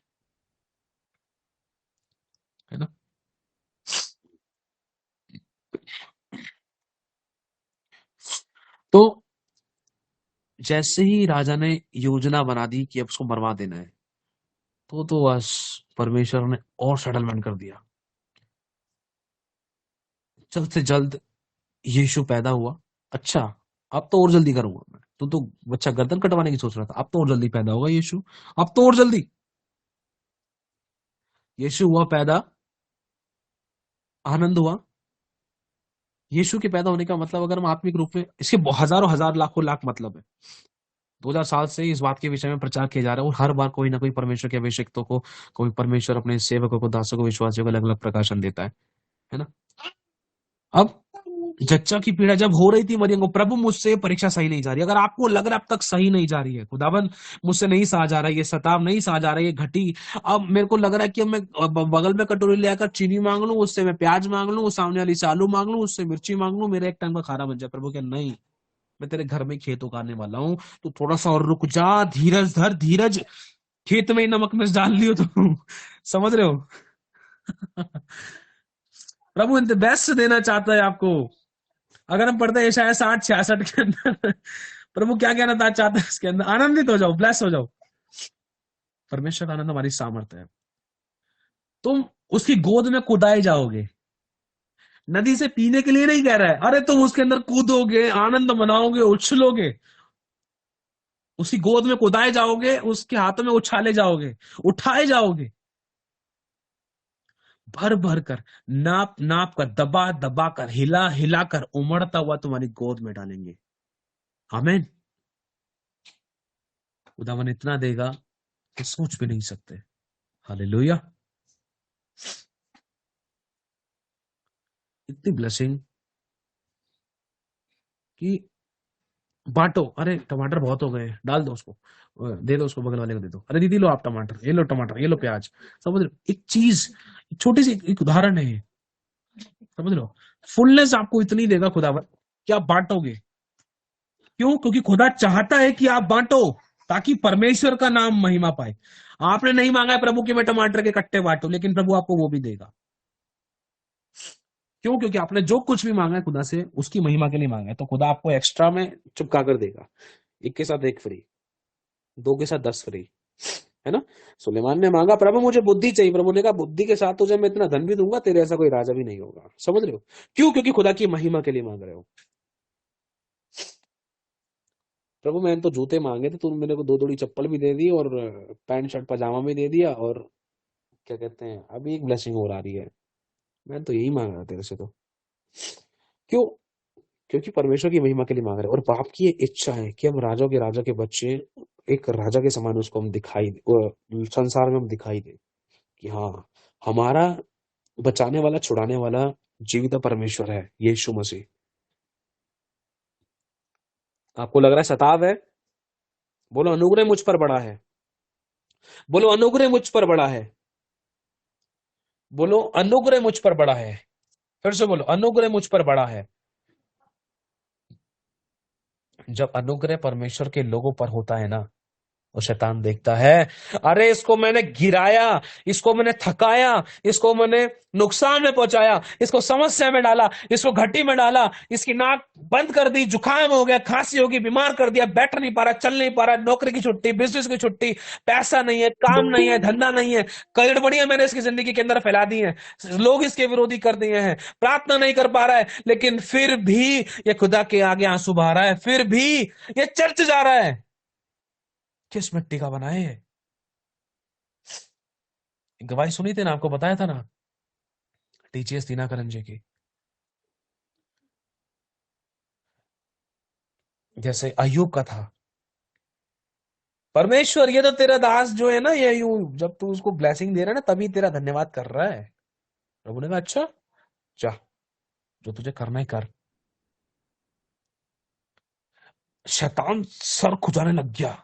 है ना। तो जैसे ही राजा ने योजना बना दी कि अब उसको मरवा देना है, तो बस परमेश्वर ने और सेटलमेंट कर दिया। जल्द से जल्द यीशु पैदा हुआ। अच्छा, अब तो और जल्दी करूंगा मैं, तो बच्चा गर्दन कटवाने की सोच रहा था, अब तो और जल्दी पैदा होगा यीशु, अब तो और जल्दी यीशु हुआ पैदा, आनंद हुआ। यीशु के पैदा होने का मतलब, अगर हम आत्मिक रूप में, इसके हजारों हजार लाखों लाख मतलब है। 2000 साल से इस बात के विषय में प्रचार किया जा रहा है, और हर बार कोई ना कोई परमेश्वर के अभिषिक्तों को, कोई परमेश्वर अपने सेवकों को, दासों को, विश्वासियों को अलग अलग प्रकाशन देता है ना। अब जच्चा की पीड़ा जब हो रही थी मरियम को, प्रभु मुझसे परीक्षा सही नहीं जा रही, अगर आपको लग रहा है अब तक सही नहीं जा रही है, खुदाबंद मुझसे नहीं सहा जा रहा है, ये सताव नहीं सहा जा रहा है, ये घटी, अब मेरे को लग रहा है कि अब मैं बगल में कटोरी ले आकर चीनी मांग लूं, उससे मैं प्याज मांग लूं, सामने वाली से आलू मांग लूं, उससे मिर्ची मांग लूं, मेरा एक टाइम का खाना बन जाए। प्रभु क्या, नहीं, मैं तेरे घर में खेत उगाने वाला हूँ, तो थोड़ा सा और रुक जा, धीरज धर, धीरज, खेत में ही नमक मिर्च डाल लियो तो समझ रहे हो प्रभु बेस्ट देना चाहता है आपको। अगर हम पढ़ते हैं शायद 60-66 के अंदर, प्रभु क्या कहना था चाहता है इसके अंदर, आनंदित हो जाओ, ब्लेस हो जाओ, परमेश्वर का आनंद हमारी सामर्थ्य है। तुम उसकी गोद में कुदाए जाओगे, नदी से पीने के लिए नहीं कह रहा है, अरे तुम उसके अंदर कूदोगे, आनंद मनाओगे, उछलोगे, उसकी गोद में कुदाए जाओगे, उसके हाथों में उछाले जाओगे, उठाए जाओगे, भर भर कर, नाप नाप कर, दबा दबा कर, हिला हिला कर, उमड़ता हुआ तुम्हारी गोद में डालेंगे। आमीन। खुदावन इतना देगा कि सोच भी नहीं सकते। हालेलुया। इतनी ब्लेसिंग कि बांटो। अरे टमाटर बहुत हो गए, डाल दो उसको, दे दो उसको, बगल वाले को दे दो। अरे दीदी लो आप टमाटर, ये लो टमाटर, ये लो प्याज। समझ लो एक चीज, छोटी सी एक उदाहरण है ये, समझ लो। फुलनेस आपको इतनी देगा खुदावन कि आप बांटोगे। क्यों? क्योंकि खुदा चाहता है कि आप बांटो, ताकि परमेश्वर का नाम महिमा पाए। आपने नहीं मांगा है प्रभु कि मैं टमाटर के कट्टे बांटू, लेकिन प्रभु आपको वो भी देगा। क्यों? क्योंकि आपने जो कुछ भी मांगा है खुदा से, उसकी महिमा के लिए मांगा है, तो खुदा आपको एक्स्ट्रा में चुपका कर देगा। एक के साथ एक फ्री, दो के साथ 10 फ्री, है ना। सुलेमान ने मांगा, प्रभु मुझे बुद्धि चाहिए। प्रभु ने कहा, बुद्धि के साथ तुझे मैं इतना धन भी दूंगा, तेरे ऐसा कोई राजा भी नहीं होगा। समझ रहे हो? क्यों? क्योंकि खुदा की महिमा के लिए मांग रहे हो। प्रभु मैंने तो जूते मांगे थे, तूने मेरे को 2 जोड़ी चप्पल भी दे दी, और पैंट शर्ट पजामा भी दे दिया, और क्या कहते हैं, अभी एक ब्लेसिंग और आ रही है। मैंने तो यही मांगा था तेरे से। तो क्यों? क्योंकि परमेश्वर की महिमा के लिए मांग रहे हैं। और बाप की ये इच्छा है कि हम राजा के बच्चे, एक राजा के समान उसको हम दिखाई संसार में हम दिखाई दे कि हाँ, हमारा बचाने वाला, छुड़ाने वाला जीवित परमेश्वर है, यीशु मसीह। आपको लग रहा है सताव है? बोलो अनुग्रह मुझ पर बड़ा है। बोलो अनुग्रह मुझ पर बड़ा है। बोलो अनुग्रह मुझ पर बड़ा है। फिर से बोलो अनुग्रह मुझ पर बड़ा है। जब अनुग्रह परमेश्वर के लोगों पर होता है ना, और शैतान देखता है, अरे इसको मैंने गिराया, इसको मैंने थकाया, इसको मैंने नुकसान में पहुंचाया, इसको समस्या में डाला, इसको घटी में डाला, इसकी नाक बंद कर दी, जुकाम हो गया, खांसी होगी, बीमार कर दिया, बैठ नहीं पा रहा, चल नहीं पा रहा, नौकरी की छुट्टी, बिजनेस की छुट्टी, पैसा नहीं है, काम नहीं है, धंधा नहीं है, गड़बड़ियां मैंने इसकी जिंदगी के अंदर फैला दी हैं, लोग इसके विरोधी कर दिए हैं, प्रार्थना नहीं कर पा रहा है, लेकिन फिर भी ये खुदा के आगे आंसू बहा रहा है, फिर भी ये चर्च जा रहा है। किस मिट्टी का बना है ये? गवाही सुनी थी ना, आपको बताया था ना, टीचीएस दीनाकरन जी की। जैसे अय्यूब का था, परमेश्वर ये तो तेरा दास जो है ना, ये अय्यूब, जब तू उसको ब्लेसिंग दे रहा है ना, तभी तेरा धन्यवाद कर रहा है। प्रभु ने कहा अच्छा, जा, जो तुझे करना है कर। शैतान सर खुजाने लग गया,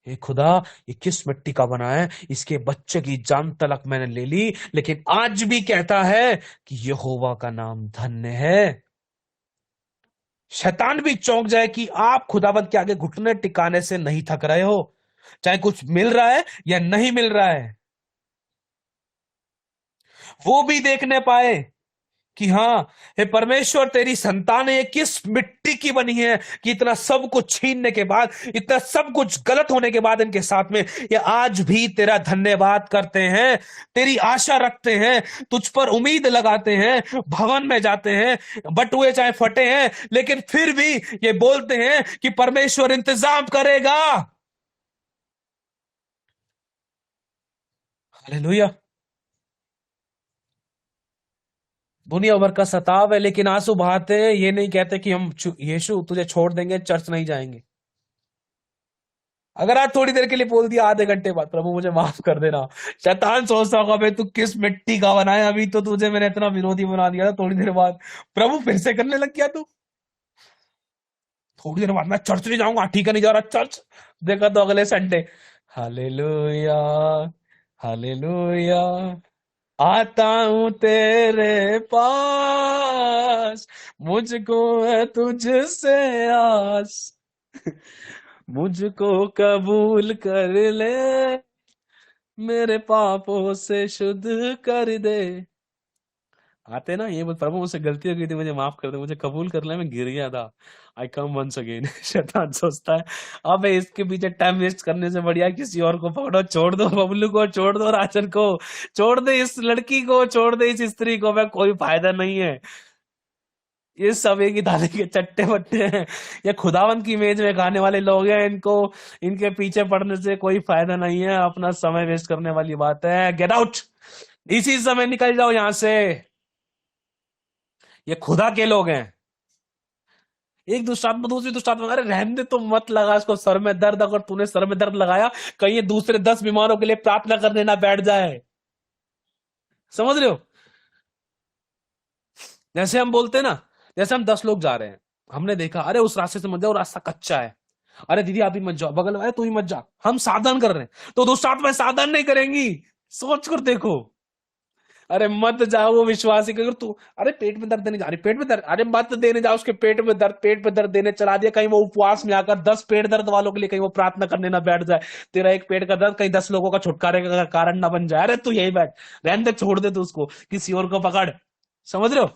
ये खुदा, ये किस मिट्टी का बना है, इसके बच्चे की जान तलक मैंने ले ली, लेकिन आज भी कहता है कि यहोवा का नाम धन्य है। शैतान भी चौंक जाए कि आप खुदावंत के आगे घुटने टिकाने से नहीं थक रहे हो, चाहे कुछ मिल रहा है या नहीं मिल रहा है। वो भी देखने पाए कि हाँ, हे परमेश्वर, तेरी संतान ये किस मिट्टी की बनी है कि इतना सब कुछ छीनने के बाद, इतना सब कुछ गलत होने के बाद इनके साथ में ये आज भी तेरा धन्यवाद करते हैं, तेरी आशा रखते हैं, तुझ पर उम्मीद लगाते हैं, भवन में जाते हैं, बटुए चाहे फटे हैं, लेकिन फिर भी ये बोलते हैं कि परमेश्वर इंतजाम करेगा। हालेलुया। दुनिया भर का सताव है, लेकिन आंसू बहाते हैं, ये नहीं कहते कि हम यीशु तुझे छोड़ देंगे, चर्च नहीं जाएंगे। अगर आज थोड़ी देर के लिए बोल दिया, आधे घंटे बाद, प्रभु मुझे माफ कर देना, शैतान सोचता होगा भाई तू किस मिट्टी का बना है, अभी तो तुझे मैंने इतना विरोधी बना दिया था, थोड़ी देर बाद प्रभु फिर से करने लग गया तू। थोड़ी देर बाद मैं चर्च नहीं जाऊंगा, ठीक है नहीं जा रहा चर्च, देखा तो अगले संडे। हालेलुया, हालेलुया, आता हूं तेरे पास, मुझको है तुझसे आस, मुझको कबूल कर ले, मेरे पापों से शुद्ध कर दे। आते ना ये बोल, प्रभु मुझसे गलती हो गई थी, मुझे माफ कर दे, मुझे कबूल कर ले, मैं गिर गया था, आई कम वंस अगेन। शैतान सोचता है अब इसके पीछे टाइम वेस्ट करने से बढ़िया किसी और को पकड़ो, छोड़ दो बबलू को, छोड़ दो राजन को, छोड़ दे इस लड़की को, छोड़ दे इस स्त्री को, मैं कोई फायदा नहीं है, ये सब एक ही दाने के चट्टे बट्टे हैं, ये खुदावंत की मेज में खाने वाले लोग हैं, इनको, इनके पीछे पड़ने से कोई फायदा नहीं है, अपना समय वेस्ट करने वाली बात है। गेट आउट, इसी समय निकल जाओ यहां से। ये खुदा के लोग हैं। एक दुष्टात्मा दूसरी दुष्टात्मा, अरे रहने दे, तो मत लगा इसको सर में दर्द, अगर तूने सर में दर्द लगाया, कहीं ये दूसरे 10 बीमारों के लिए प्रार्थना करने ना बैठ जाए। समझ रहे हो? जैसे हम बोलते हैं ना, जैसे हम 10 लोग जा रहे हैं, हमने देखा अरे उस रास्ते से मत जाओ, रास्ता कच्चा है, अरे दीदी आप ही मत जाओ, बगल वाले तू ही मत जा, हम सावधान कर रहे हैं, तो दो साथ में सावधान नहीं करेंगी? सोच कर देखो। अरे मत जाओ, वो विश्वास ही, अगर तू अरे पेट में दर्द देने जा रही, पेट में दर्द, अरे मत देने जाओ उसके पेट में दर्द, पेट में दर्द देने चला दिया, कहीं वो उपवास में आकर 10 पेट दर्द वालों के लिए कहीं वो प्रार्थना करने ना बैठ जाए, तेरा एक पेट का दर्द कहीं 10 लोगों का छुटकारे का कारण ना बन जाए। अरे तू यही बैठ, रहने दे, छोड़ दे तू उसको, किसी और को पकड़। समझ रहे हो?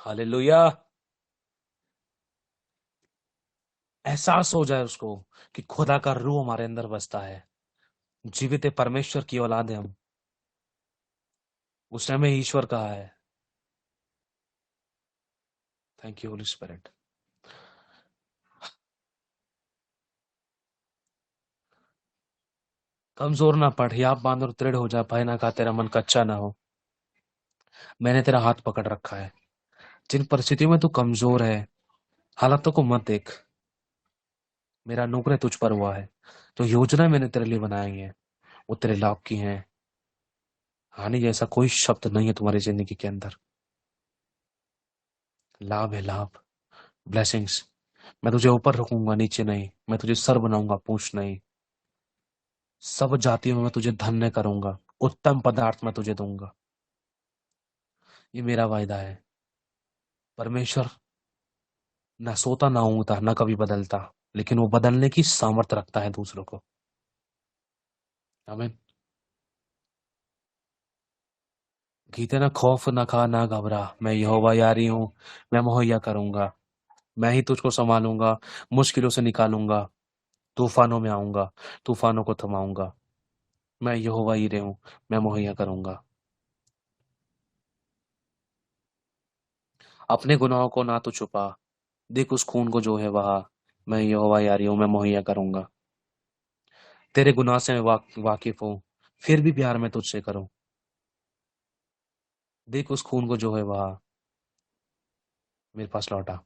हालेलुया। एहसास हो जाए उसको कि खुदा का रूह हमारे अंदर बसता है, जीवित परमेश्वर की औलाद है हम, उसने हमें ईश्वर कहा है। Thank you Holy spirit. कमजोर ना पड़, या बांध और दृढ़ हो जा, भय ना खा, तेरा मन कच्चा ना हो। मैंने तेरा हाथ पकड़ रखा है। जिन परिस्थितियों में तू कमजोर है, हालातों को मत देख, मेरा अनुग्रह तुझ पर हुआ है। जो योजना मैंने तेरे लिए बनाई है वो तेरे लाभ की है। हानि जैसा कोई शब्द नहीं है तुम्हारी जिंदगी के अंदर। लाभ है, लाभ, ब्लेसिंग्स। मैं तुझे ऊपर रखूंगा, नीचे नहीं। मैं तुझे सर बनाऊंगा, पूंछ नहीं। सब जातियों में मैं तुझे धन्य करूंगा, उत्तम पदार्थ मैं तुझे दूंगा। ये मेरा वायदा है। परमेश्वर ना सोता ना ऊंगता ना कभी बदलता, लेकिन वो बदलने की सामर्थ्य रखता है दूसरों को। आमीन। गीते ना, खौफ ना खा ना घबरा, मैं यहोवा यारी हूं, मैं मुहैया करूंगा। मैं ही तुझको संभालूंगा, मुश्किलों से निकालूंगा, तूफानों में आऊंगा, तूफानों को थमाऊंगा। मैं यहोवा ही हूं, मैं मुहैया करूंगा। अपने गुनाहों को ना तो छुपा, देख उस खून को जो है वहा, मैं यहोवा यारी हूं, मैं मुहैया करूंगा। तेरे गुनाह से मैं वाकिफ हूं, फिर भी प्यार मैं तुझसे करूं। देख उस खून को जो है वहा, मेरे पास लौटा।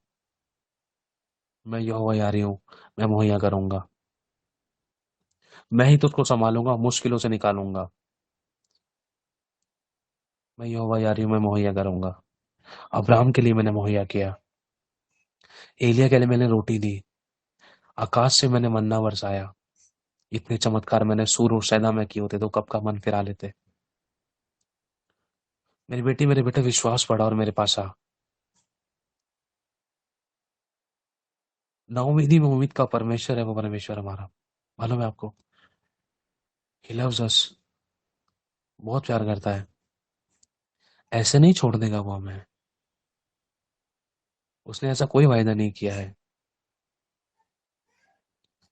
मैं यहोवा यारी हूं, मैं मुहैया करूंगा। मैं ही तुझको संभालूंगा, मुश्किलों से निकालूंगा। मैं यहोवा यारी हूं, मैं मुहैया करूंगा। अब्राहम के लिए मैंने मुहैया किया, एलिया के लिए मैंने रोटी दी, आकाश से मैंने मन्ना बरसाया। इतने चमत्कार मैंने सूर और सैदा में किए होते तो कब का मन फिरा लेते। मेरी बेटी, मेरे बेटे, विश्वास पड़ा और मेरे पास आ। नाउमीदी में उम्मीद का परमेश्वर है, वो परमेश्वर हमारा, मालूम है आपको? ही लव्स अस, बहुत प्यार करता है। ऐसे नहीं छोड़ देगा वो हमें। उसने ऐसा कोई वायदा नहीं किया है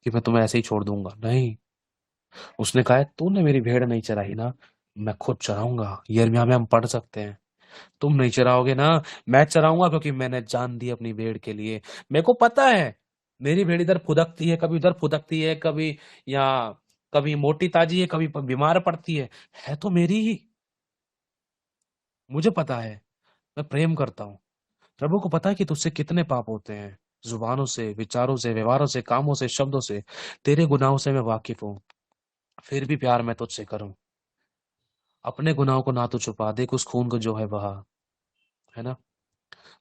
कि मैं तुम्हें ऐसे ही छोड़ दूंगा, नहीं। उसने कहा है तूने मेरी भेड़ नहीं चराई ना, मैं खुद चराऊंगा। यिर्मयाह में हम पढ़ सकते हैं, तुम नहीं चराओगे ना, मैं चराऊंगा, क्योंकि मैंने जान दी अपनी भेड़ के लिए। मेरे को पता है मेरी भेड़ इधर फुदकती है, कभी उधर फुदकती है, कभी यहाँ, कभी मोटी ताजी है, कभी बीमार पड़ती है तो मेरी ही। मुझे पता है, मैं प्रेम करता हूँ। प्रभु को पता है कि तुझसे कितने पाप होते हैं, जुबानों से, विचारों से, व्यवहारों से, कामों से, शब्दों से। तेरे गुनाहों से मैं वाकिफ हूँ, फिर भी प्यार मैं तुझसे करूं। अपने गुनाहों को ना तो छुपा, देख उस खून को जो है बहा, है ना?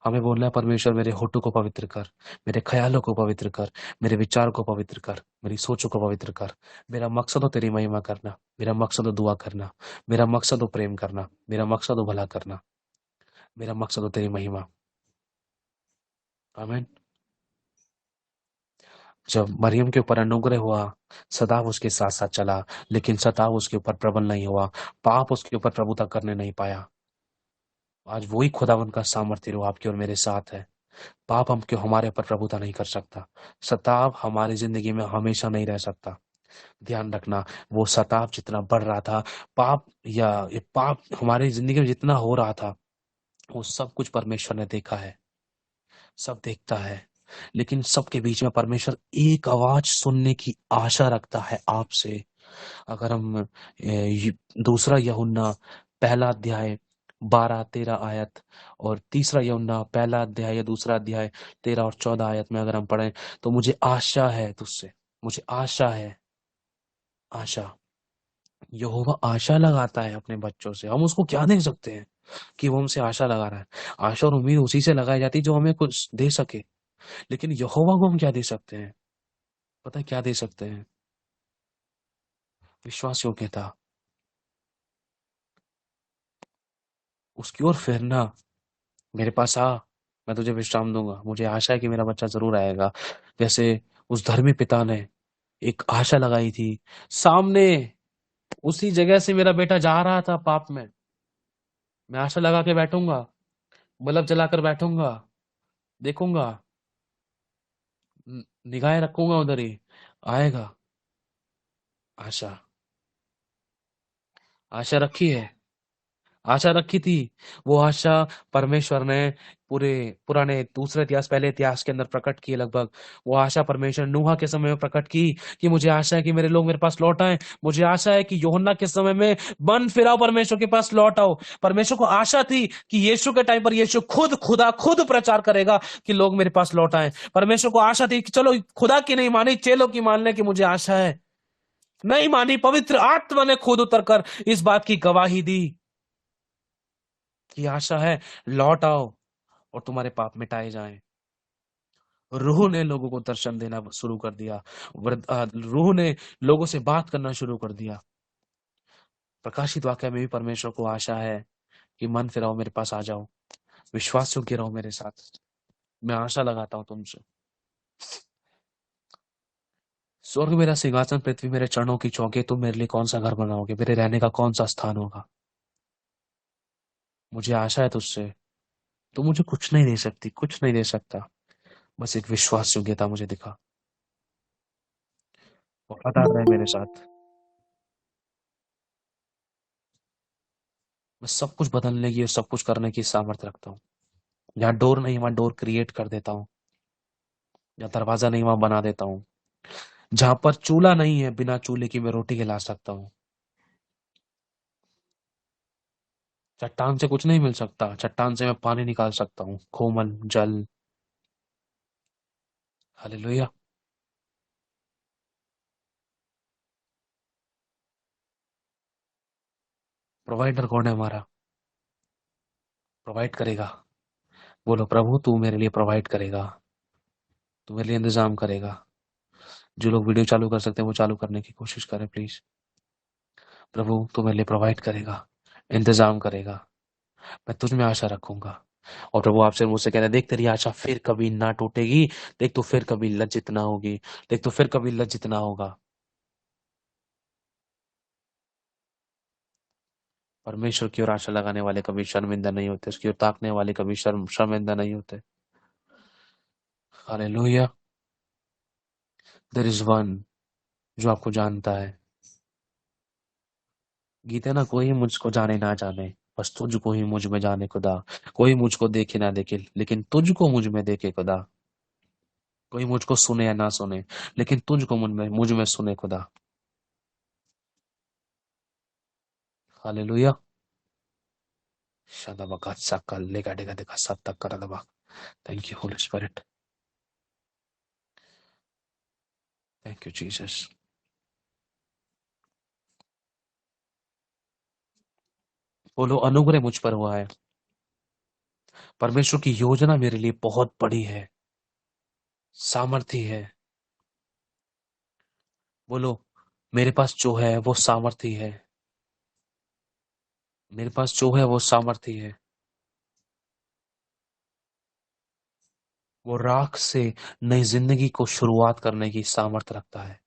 हमें बोलना है परमेश्वर मेरे होठों को पवित्र कर, मेरे ख्यालों को पवित्र कर, मेरे विचार को पवित्र कर, मेरी सोचों को पवित्र कर। मेरा मकसद हो तेरी महिमा करना, मेरा मकसद हो दुआ करना, मेरा मकसद हो प्रेम करना, मेरा मकसद हो भला करना, मेरा मकसद हो तेरी महिमा। आमीन। जब मरियम के ऊपर अनुग्रह हुआ, सदाव उसके साथ साथ चला, लेकिन सताव उसके ऊपर प्रबल नहीं हुआ, पाप उसके ऊपर प्रभुता करने नहीं पाया। आज वही खुदावन का सामर्थ्य जो आपके और मेरे साथ है। पाप हम क्यों हमारे ऊपर प्रभुता नहीं कर सकता, सताव हमारी जिंदगी में हमेशा नहीं रह सकता। ध्यान रखना, वो सताव जितना बढ़ रहा था, पाप या ये पाप हमारी जिंदगी में जितना हो रहा था, वो सब कुछ परमेश्वर ने देखा है, सब देखता है। लेकिन सबके बीच में परमेश्वर एक आवाज सुनने की आशा रखता है आपसे। अगर हम दूसरा यूहन्ना पहला अध्याय 12-13 आयत, और तीसरा यूहन्ना पहला अध्याय या दूसरा अध्याय 13 और 14 आयत में अगर हम पढ़ें, तो मुझे आशा है तुझसे, मुझे आशा है, आशा। यहोवा आशा लगाता है अपने बच्चों से। हम उसको क्या दे सकते हैं कि वो हमसे आशा लगा रहा है? आशा और उम्मीद उसी से लगाई जाती है जो हमें कुछ दे सके। लेकिन यहोवा को हम क्या दे सकते हैं? पता है क्या दे सकते हैं? विश्वास योग्यता। उसकी ओर फिरना। मेरे पास आ, मैं तुझे विश्राम दूंगा। मुझे आशा है कि मेरा बच्चा जरूर आएगा। जैसे उस धर्मी पिता ने एक आशा लगाई थी सामने, उसी जगह से मेरा बेटा जा रहा था पाप में, मैं आशा लगा के बैठूंगा, बल्ब जलाकर बैठूंगा, देखूंगा, निगाहें रखूंगा उधर ही, आएगा। आशा, आशा रखी है, आशा रखी थी। वो आशा परमेश्वर ने पूरे पुराने दूसरे इतिहास पहले इतिहास के अंदर प्रकट की है लगभग। वो आशा परमेश्वर नूहा के समय में प्रकट की कि मुझे आशा है कि मेरे लोग मेरे पास लौट आए। मुझे आशा है कि यूहन्ना के समय में मन फिराओ, परमेश्वर के पास लौट आओ। परमेश्वर को आशा थी कि यीशु के टाइम पर यीशु खुद खुदा खुद प्रचार करेगा कि लोग मेरे पास लौट आए। परमेश्वर को आशा थी कि चलो खुदा की नहीं मानी, चेलों की मान ले कि मुझे आशा है। नहीं मानी, पवित्र आत्मा ने खुद उतरकर इस बात की गवाही दी कि आशा है, लौट आओ और तुम्हारे पाप मिटाए जाएं। रूह ने लोगों को दर्शन देना शुरू कर दिया। रूह ने लोगों से बात करना शुरू कर दिया। प्रकाशित वाक्य में भी परमेश्वर को आशा है कि मन फिराओ, मेरे पास आ जाओ, विश्वास योग्य रहो मेरे साथ, मैं आशा लगाता हूं तुमसे। स्वर्ग मेरा सिंहासन, पृथ्वी मेरे चरणों की चौकी। तुम मेरे लिए कौन सा घर बनाओगे? मेरे रहने का कौन सा स्थान होगा? मुझे आशा है तुझसे। तू मुझे कुछ नहीं दे सकती, कुछ नहीं दे सकता, बस एक विश्वास योग्यता मुझे दिखा, वफादार रहे मेरे साथ। मैं सब कुछ बदलने की और सब कुछ करने की सामर्थ्य रखता हूँ। जहाँ डोर नहीं वहां डोर क्रिएट कर देता हूँ। जहाँ दरवाजा नहीं वहां बना देता हूँ। जहां पर चूल्हा नहीं है, बिना चूल्हे की मैं रोटी खिला सकता हूँ। चट्टान से कुछ नहीं मिल सकता, चट्टान से मैं पानी निकाल सकता हूँ, कोमल जल। हालेलुया। प्रोवाइडर कौन है हमारा? प्रोवाइड करेगा। बोलो प्रभु तू मेरे लिए प्रोवाइड करेगा, तू मेरे लिए इंतजाम करेगा। जो लोग वीडियो चालू कर सकते हैं वो चालू करने की कोशिश करें प्लीज। प्रभु तू मेरे लिए प्रोवाइड करेगा, इंतजाम करेगा, मैं तुझ में आशा रखूंगा। और प्रभु आपसे मुझसे कहना है, देख तेरी आशा फिर कभी ना टूटेगी। देख तू फिर कभी लज्जित ना होगी। देख तू फिर कभी लज्जित ना होगा। परमेश्वर की ओर आशा लगाने वाले कभी शर्मिंदा नहीं होते, उसकी ओर ताकने वाले कभी शर्मिंदा नहीं होते। हालेलुया। देयर इज वन जो आपको जानता है। गीत है ना, कोई मुझको जाने ना जाने, बस तुझको ही मुझ में जाने खुदा। कोई मुझको देखे ना देखे, लेकिन तुझको मुझ में देखे खुदा। कोई मुझको सुने या ना सुने, लेकिन तुझको मुझ में सुने खुदा। हालेलुया। शादाबका सकल लेगा डेगा देखा सब तक करा दबा। Thank you Holy spirit, thank you Jesus. बोलो अनुग्रह मुझ पर हुआ है। परमेश्वर की योजना मेरे लिए बहुत बड़ी है, सामर्थ्य है। बोलो मेरे पास जो है वो सामर्थ्य है। मेरे पास जो है वो सामर्थ्य है। वो राख से नई जिंदगी को शुरुआत करने की सामर्थ्य रखता है।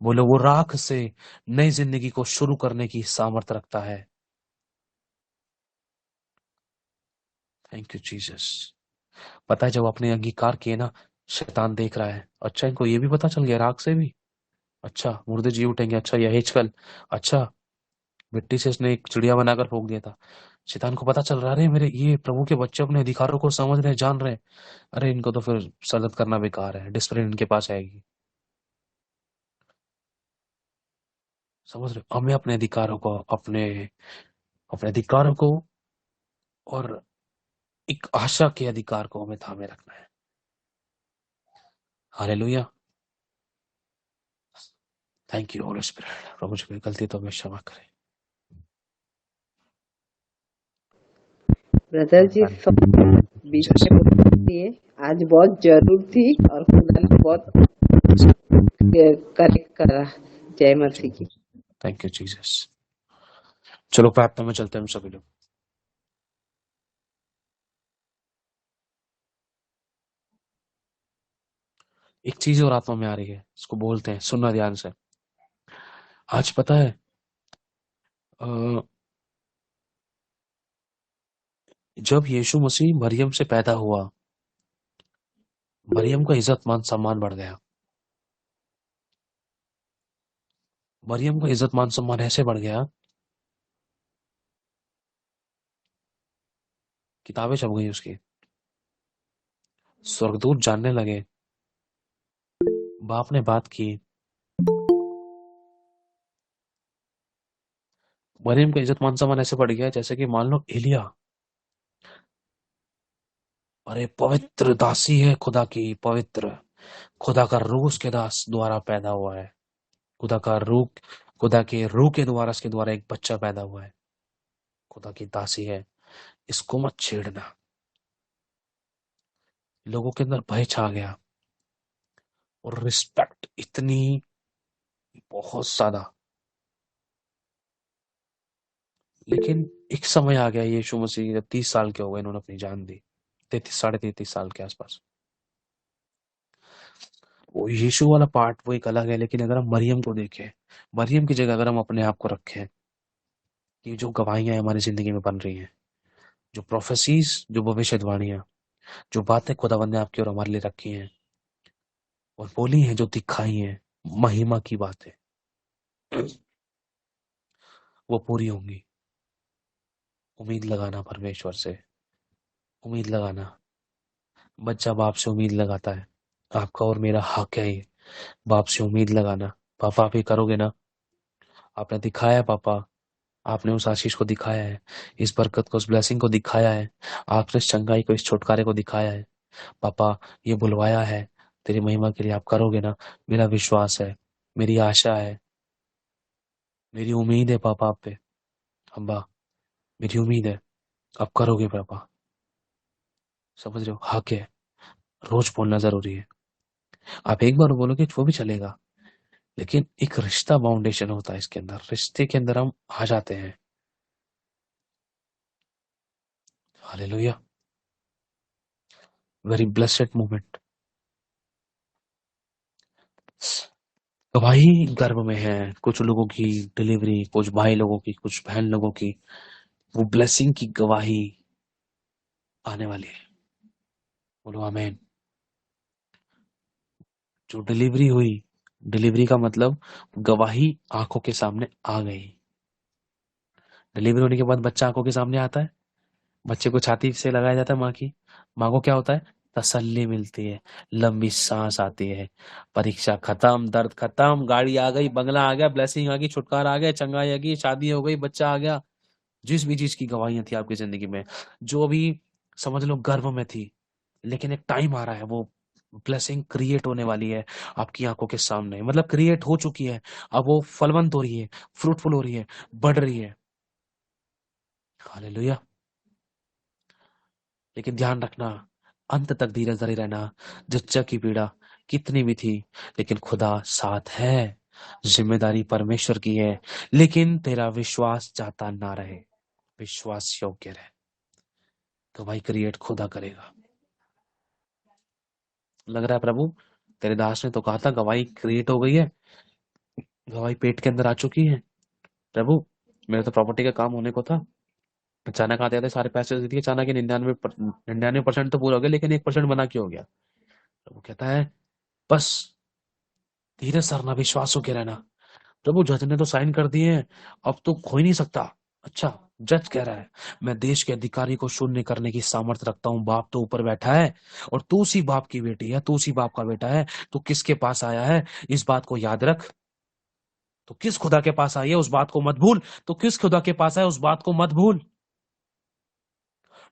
बोलो वो राख से नई जिंदगी को शुरू करने की सामर्थ्य रखता है। Thank you Jesus. पता है जब आपने अंगीकार किए ना, शैतान देख रहा है। अच्छा इनको ये भी पता चल गया राख से भी। अच्छा मुर्दे जी उठेंगे। अच्छा यह हेजकल। अच्छा मिट्टी से इसने एक चिड़िया बनाकर फूंक दिया था। शैतान को पता चल रहा है मेरे ये प्रभु के बच्चे अपने अधिकारों को समझ रहे हैं, जान रहे हैं। अरे इनको तो फिर सल्लत करना बेकार है, डिसिप्लिन इनके पास आएगी। समझ रहे हो? हमें अपने अधिकारों को अपने अपने अधिकारों को और एक आशा के अधिकार को हमें थामे रखना है। Hallelujah. Thank you Holy Spirit. प्रभु जी, कोई गलती तो हमें क्षमा करें। ब्रदर जी सब बीच में बोलती है, आज बहुत जरूर थी और खुदा ने बहुत करेक्ट करा। जय मसीह की। Thank you Jesus. चलो प्रार्थना में चलते हैं हम सभी लोग। एक चीज और आत्मा में आ रही है, इसको बोलते हैं, सुनना ध्यान से। आज पता है जब यीशु मसीह मरियम से पैदा हुआ, मरियम का इज्जत मान सम्मान बढ़ गया। मरियम का इज्जत मान सम्मान ऐसे बढ़ गया, किताबें छप गई उसकी, स्वर्गदूत जानने लगे, बाप ने बात की, मरियम का इज्जत मान सम्मान ऐसे बढ़ गया जैसे कि मान लो एलिया, अरे पवित्र दासी है खुदा की, पवित्र, खुदा का रूह उसके दास द्वारा पैदा हुआ है, खुदा का रूह, खुदा के रूह के द्वारा उसके द्वारा एक बच्चा पैदा हुआ है, खुदा की दासी है, इसको मत छेड़ना। लोगों के अंदर भय छा गया और रिस्पेक्ट इतनी, बहुत ज्यादा। लेकिन एक समय आ गया, यीशु मसीह जब 30 साल के हो गए, इन्होंने अपनी जान दी, 33 साढ़े 33 साल के आसपास। वो यीशु वाला पार्ट वो एक अलग है, लेकिन अगर हम मरियम को देखें, मरियम की जगह अगर हम अपने आप को रखें, ये जो गवाहियां हमारी जिंदगी में बन रही हैं, जो प्रोफेसीज, जो भविष्यवाणियां, जो बातें खुदावंद ने आपकी और हमारे लिए रखी हैं और बोली हैं, जो दिखाई हैं, महिमा की बातें, वो पूरी होंगी। उम्मीद लगाना परमेश्वर से, उम्मीद लगाना। बच्चा बाप से उम्मीद लगाता है, आपका और मेरा हक है ये, बाप से उम्मीद लगाना। पापा आप ये करोगे ना, आपने दिखाया है पापा, आपने उस आशीष को दिखाया है, इस बरकत को, उस ब्लेसिंग को दिखाया है, आपने इस चंगाई को, इस छुटकारे को दिखाया है पापा, ये बुलवाया है तेरी महिमा के लिए, आप करोगे ना, मेरा विश्वास है, मेरी आशा है, मेरी उम्मीद है पापा आप पे, अब्बा मेरी उम्मीद है आप करोगे पापा। समझ रहे हो, हक है, रोज बोलना जरूरी है। आप एक बार बोलोगे वो भी चलेगा, लेकिन एक रिश्ता फाउंडेशन होता है इसके अंदर, रिश्ते के अंदर हम आ जाते हैं। Hallelujah, very blessed moment. गवाही गर्भ में है, कुछ लोगों की डिलीवरी, कुछ भाई लोगों की, कुछ बहन लोगों की, वो ब्लेसिंग की गवाही आने वाली है। बोलो आमीन। जो डिलीवरी हुई, डिलीवरी का मतलब गवाही आंखों के सामने आ गई। डिलीवरी होने के बाद बच्चा आंखों के सामने आता है, बच्चे को छाती से लगाया जाता है माँ की, माँ को क्या होता है, तसल्ली मिलती है, लंबी सांस आती है, परीक्षा खत्म, दर्द खत्म, गाड़ी आ गई, बंगला आ गया, ब्लेसिंग आ गई, छुटकारा आ गया, चंगाई आ गई, शादी हो गई, बच्चा आ गया। जिस भी चीज की गवाहियां थी आपकी जिंदगी में, जो अभी समझ लो गर्भ में थी, लेकिन एक टाइम आ रहा है, वो ब्लेसिंग क्रिएट होने वाली है आपकी आंखों के सामने, मतलब क्रिएट हो चुकी है, अब वो फलवंत हो रही है, फ्रूटफुल हो रही है, बढ़ रही है। हालेलुया। लेकिन ध्यान रखना, अंत तक धीरज धरे रहना, जच्चा की पीड़ा कितनी भी थी, लेकिन खुदा साथ है, जिम्मेदारी परमेश्वर की है, लेकिन तेरा विश्वास जाता ना रहे, विश्वास योग्य रहे, गवाही क्रिएट खुदा करेगा। लग रहा है प्रभु तेरे दास ने तो कहा था गवाही क्रिएट हो गई है, गवाही पेट के अंदर आ चुकी है। प्रभु मेरे तो प्रॉपर्टी का काम होने को था, अचानक आते आते सारे पैसे दे दिए, अचानक 99% तो पूरा हो गया, लेकिन 1% बना क्यों हो गया। प्रभु कहता है बस धीरे सरना, विश्वास होके रहना। प्रभु जज ने तो साइन कर दिए हैं, अब तो खो ही नहीं सकता। अच्छा, जज कह रहा है मैं देश के अधिकारी को शून्य करने की सामर्थ्य रखता हूँ, बाप तो ऊपर बैठा है और तू उसी बाप की बेटी है, तू उसी बाप का बेटा है, तू किसके पास आया है इस बात को याद रख। तो किस खुदा के पास आई है उस बात को मत भूल, तो किस खुदा के पास आए उस बात को मत भूल।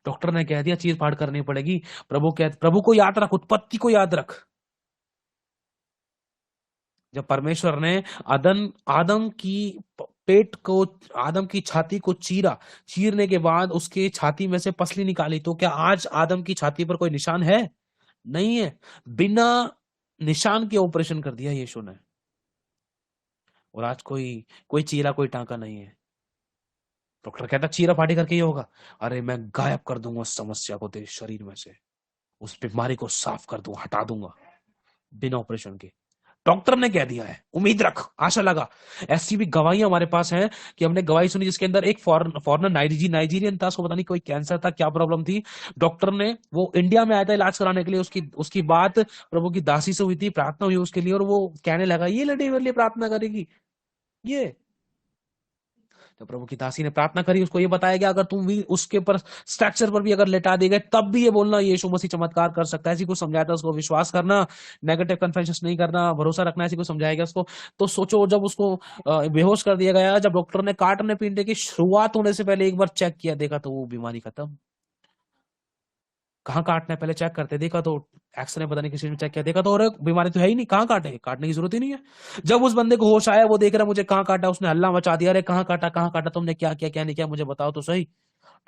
डॉक्टर ने कह दिया चीर फाड़ करनी पड़ेगी, प्रभु को याद रख, उत्पत्ति को याद रख, जब परमेश्वर ने आदम की पेट को, आदम की छाती को चीरने के बाद उसके छाती में से पसली निकाली, तो क्या आज आदम की छाती पर कोई निशान है? नहीं है। बिना निशान के ऑपरेशन कर दिया यीशु ने, और आज कोई कोई चीरा, कोई टांका नहीं है। डॉक्टर कहता चीरा फाटी करके ये होगा, अरे मैं गायब कर दूंगा उस समस्या को तेरे शरीर में से, उस बीमारी को साफ कर दूंगा, हटा दूंगा, बिना ऑपरेशन के। डॉक्टर ने कह दिया है, उम्मीद रख, आशा लगा। ऐसी भी गवाही हमारे पास है कि हमने गवाही सुनी जिसके अंदर एक फॉरनर नाइजीरियन था, उसको पता नहीं कोई कैंसर था, क्या प्रॉब्लम थी। डॉक्टर ने, वो इंडिया में आया था इलाज कराने के लिए, उसकी उसकी बात प्रभु की दासी से हुई थी, प्रार्थना हुई उसके लिए, और वो कहने लगा ये लड़ी मेरे लिए प्रार्थना करेगी। ये जब प्रभु की दासी ने प्रार्थना करी, उसको ये बताया गया अगर तुम भी उसके पर स्ट्रक्चर पर भी अगर लेटा दिए गए, तब भी ये बोलना यीशु मसीह चमत्कार कर सकता है। ऐसी कुछ समझाया था उसको, विश्वास करना, नेगेटिव कन्फेशंस नहीं करना, भरोसा रखना, ऐसी कुछ समझाया गया उसको। तो सोचो, जब उसको बेहोश कर दिया गया, जब डॉक्टर ने काटने पीटने की शुरुआत होने से पहले एक बार चेक किया, देखा तो वो बीमारी खत्म। कहाँ काटना है पहले चेक करते, देखा तो एक्सरे पता नहीं किसी में चेक किया, देखा तो और बीमारी तो है ही नहीं, कहाँ काटे, काटने की जरूरत ही नहीं है। जब उस बंदे को होश आया, वो देख रहा मुझे कहाँ काटा, उसने हल्ला मचा दिया, अरे कहाँ काटा, तुमने क्या किया, क्या नहीं किया, मुझे बताओ तो सही।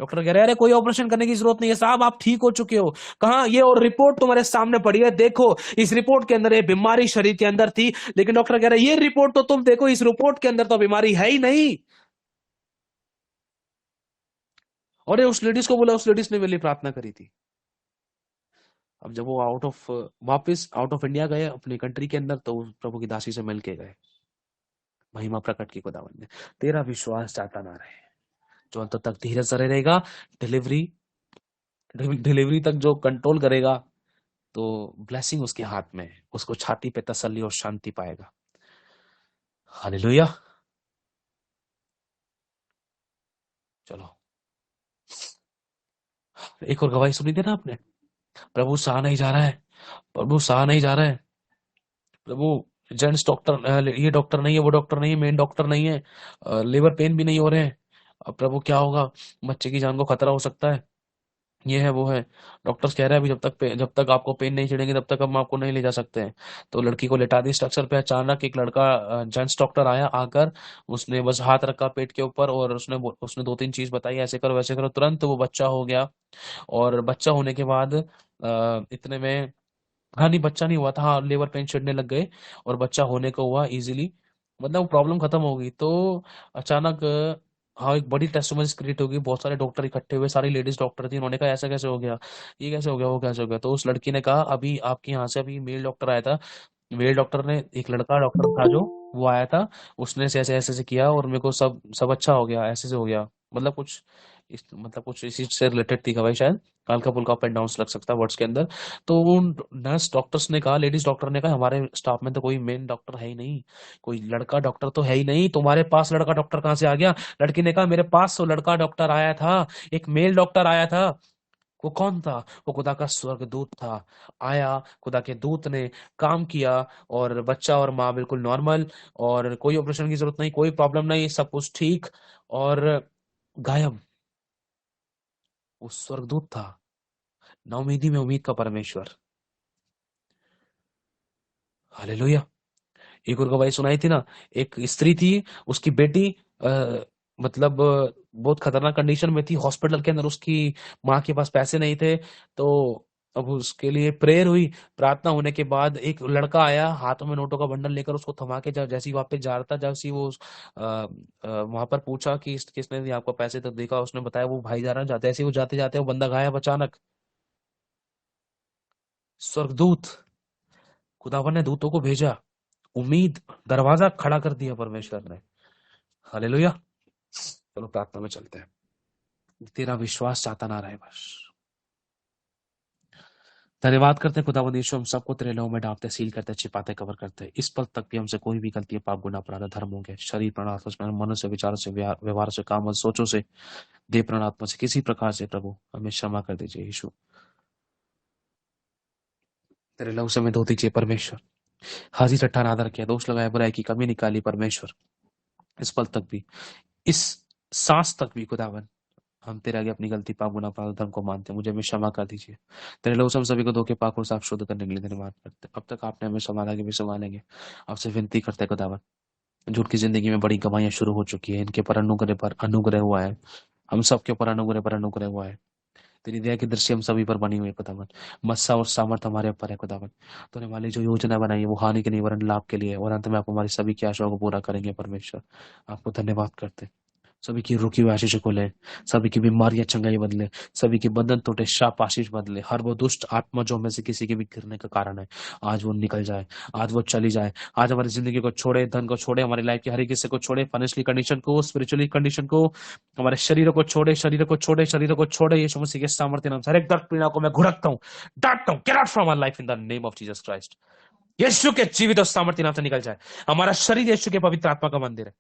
डॉक्टर कह रहे अरे कोई ऑपरेशन करने की जरूरत नहीं है साहब, आप ठीक हो चुके हो। कहाँ ये, और रिपोर्ट तुम्हारे सामने पड़ी है, देखो इस रिपोर्ट के अंदर ये बीमारी शरीर के अंदर थी। लेकिन डॉक्टर कह रहे ये रिपोर्ट तो तुम देखो, इस रिपोर्ट के अंदर तो बीमारी है ही नहीं। और ये उस लेडीज को बोला, उस लेडीज ने मेरे लिए प्रार्थना करी थी। अब जब वो वापस आउट ऑफ इंडिया गए अपनी कंट्री के अंदर, तो प्रभु की दासी से मिल के गए। महिमा प्रकट की खुदावन ने। तेरा विश्वास जाता ना रहे, जो अंत तक धीरज धरे रहेगा, डिलीवरी डिलीवरी तक जो कंट्रोल करेगा, तो ब्लेसिंग उसके हाथ में है, उसको छाती पे तसल्ली और शांति पाएगा। हालेलुया। चलो, एक और गवाही सुनी थी ना आपने, प्रभु सहा नहीं जा रहा है, प्रभु सहा नहीं जा रहा है, प्रभु जेंट्स डॉक्टर, ये डॉक्टर नहीं है, वो डॉक्टर नहीं है, मेन डॉक्टर नहीं है, लेबर पेन भी नहीं हो रहे हैं, अब प्रभु क्या होगा, बच्चे की जान को खतरा हो सकता है, ये है वो है। डॉक्टर्स कह रहे हैं अभी जब तक आपको पेन नहीं छिड़ेंगे तब तक हम आपको नहीं ले जा सकते हैं। तो लड़की को लेटा दी स्ट्रक्चर पे। अचानक एक लड़का जेंट्स डॉक्टर आया, आकर उसने बस हाथ रखा पेट के ऊपर, और उसने 2-3 चीज बताई, ऐसे करो वैसे करो, तुरंत वो बच्चा हो गया। और बच्चा होने के बाद इतने में, हाँ नहीं बच्चा नहीं हुआ था, हाँ लेबर पेन छिड़ने लग गए, और बच्चा होने को हुआ इजीली, मतलब प्रॉब्लम खत्म हो गई। तो अचानक हाँ एक बड़ी टेस्टोमेंस क्रिएट हो गई, बहुत सारे डॉक्टर इकट्ठे हुए, सारी लेडीज डॉक्टर थी, उन्होंने कहा ऐसा कैसे हो गया, ये कैसे हो गया, वो कैसे हो गया। तो उस लड़की ने कहा अभी आपके यहाँ से अभी मेल डॉक्टर आया था, मेल डॉक्टर ने, एक लड़का डॉक्टर था जो वो आया था, उसने ऐसे ऐसे किया और मेरे को सब सब अच्छा हो गया, ऐसे से हो गया। मतलब कुछ मतलब कुछ इसी से रिलेटेड थी भाई, शायद हल्का फुल्का अप एंड डाउन लग सकता है वर्ड्स के अंदर। तो उन नर्स डॉक्टर्स ने कहा, लेडीज डॉक्टर ने कहा हमारे स्टाफ में तो कोई मेन डॉक्टर है ही नहीं, कोई लड़का डॉक्टर तो है ही नहीं, तुम्हारे पास लड़का डॉक्टर कहाँ से आ गया। लड़की ने कहा मेरे पास तो लड़का डॉक्टर आया था, एक मेल डॉक्टर आया था। वो कौन था? वो खुदा का स्वर्गदूत था। आया, खुदा के दूत ने काम किया, और बच्चा और माँ बिल्कुल नॉर्मल, और कोई ऑपरेशन की जरूरत नहीं, कोई प्रॉब्लम नहीं, सब कुछ ठीक, और गायब। वो स्वर्गदूत था, नाउमीदी में उम्मीद का परमेश्वर। हालेलुया। एक और गवाही सुनाई थी ना, एक स्त्री थी, उसकी बेटी मतलब बहुत खतरनाक कंडीशन में थी, हॉस्पिटल के अंदर, उसकी माँ के पास पैसे नहीं थे। तो अब उसके लिए प्रेयर हुई, प्रार्थना होने के बाद एक लड़का आया हाथों में नोटों का बंडल लेकर, उसको थमा के जब जैसे ही वापस जा रहा था, जैसे ही वो वहां पर पूछा कि किसने दिया आपको पैसे, तो देखा उसने बताया वो भाई जा रहा जाते, ऐसे ही वो जाते जाते वो बंदा गायब अचानक। स्वर्गदूत, खुदावन ने दूतों को भेजा, उम्मीद, दरवाजा खड़ा कर दिया परमेश्वर ने। हालेलुया। चलो प्रार्थना में चलते हैं। तेरा विश्वास चाहता ना रहे बस। धन्यवाद करते हैं खुदावंद यीशु, हम सबको तेरे लहू में डालते, सील करते, छिपाते, कवर करते। इस पल तक भी हमसे कोई भी गलती, पाप, गुनाह, अपराध, धर्म हो गए, शरीर, प्राण, आत्मा से, मन से, विचारों से, व्यवहार से, काम, सोचों से, देह, प्राण, आत्मा से, किसी प्रकार से प्रभु हमें क्षमा कर दीजिए यीशु। तेरे लहू से हमें धो दीजिए परमेश्वर। हाजी ठट्ठा नादर किया, दोष लगाया, बुराई की कमी निकाली परमेश्वर। इस पल तक भी, इस सांस तक भी खुदावन हम तेरे आगे अपनी गलती पाप गुनाह अपराध धर्म को मानते हैं, मुझे हमें क्षमा कर दीजिए। तेरे लोग हम सभी को धोखे पाक और साफ शुद्ध करने के लिए धन्यवाद करते हैं। अब तक आपने हमें संभाला, भी संभालेंगे। आपसे विनती करते हैं खुदावन, झूठ की जिंदगी में बड़ी गवाहियां शुरू हो चुकी है, इनके पर अनुग्रह हुआ है, हम सबके ऊपर अनुग्रह हुआ है। तेरी दया की दृष्टि हम सभी पर बनी हुई है खुदावन। मस्सा और सामर्थ हमारे ऊपर है खुदावन। तूने हमारी जो योजना बनाई है वो हानि के नहीं वरन लाभ के लिए है, और अंत में आप हमारी सभी की आशाओं को पूरा करेंगे परमेश्वर। आपको धन्यवाद करते हैं। सभी की रुकी हुई आशीष को ले, सभी की बीमारियां चंगाई बदले, सभी की बंधन टूटे, शाप आशीष बदले। हर वो दुष्ट आत्मा जो में से किसी के भी गिरने का कारण है, आज वो निकल जाए, आज वो चली जाए, आज हमारी जिंदगी को छोड़े, धन को छोड़े, हमारी लाइफ की हर एक हिस्से को छोड़े, फाइनेंशियली कंडीशन को, स्पिरिचुअली कंडीशन को, हमारे शरीरों को छोड़े, शरीरों को छोड़े। यीशु मसीह के सामर्थ्य नाम से हर एक दर्द पीड़ा को मैं घुड़कता हूँ, डांटता हूँ। Get out from our life in the name of Jesus Christ. यीशु के जीवित और सामर्थ्य नाम से निकल जाए। हमारा शरीर यीशु के पवित्र आत्मा का मंदिर है।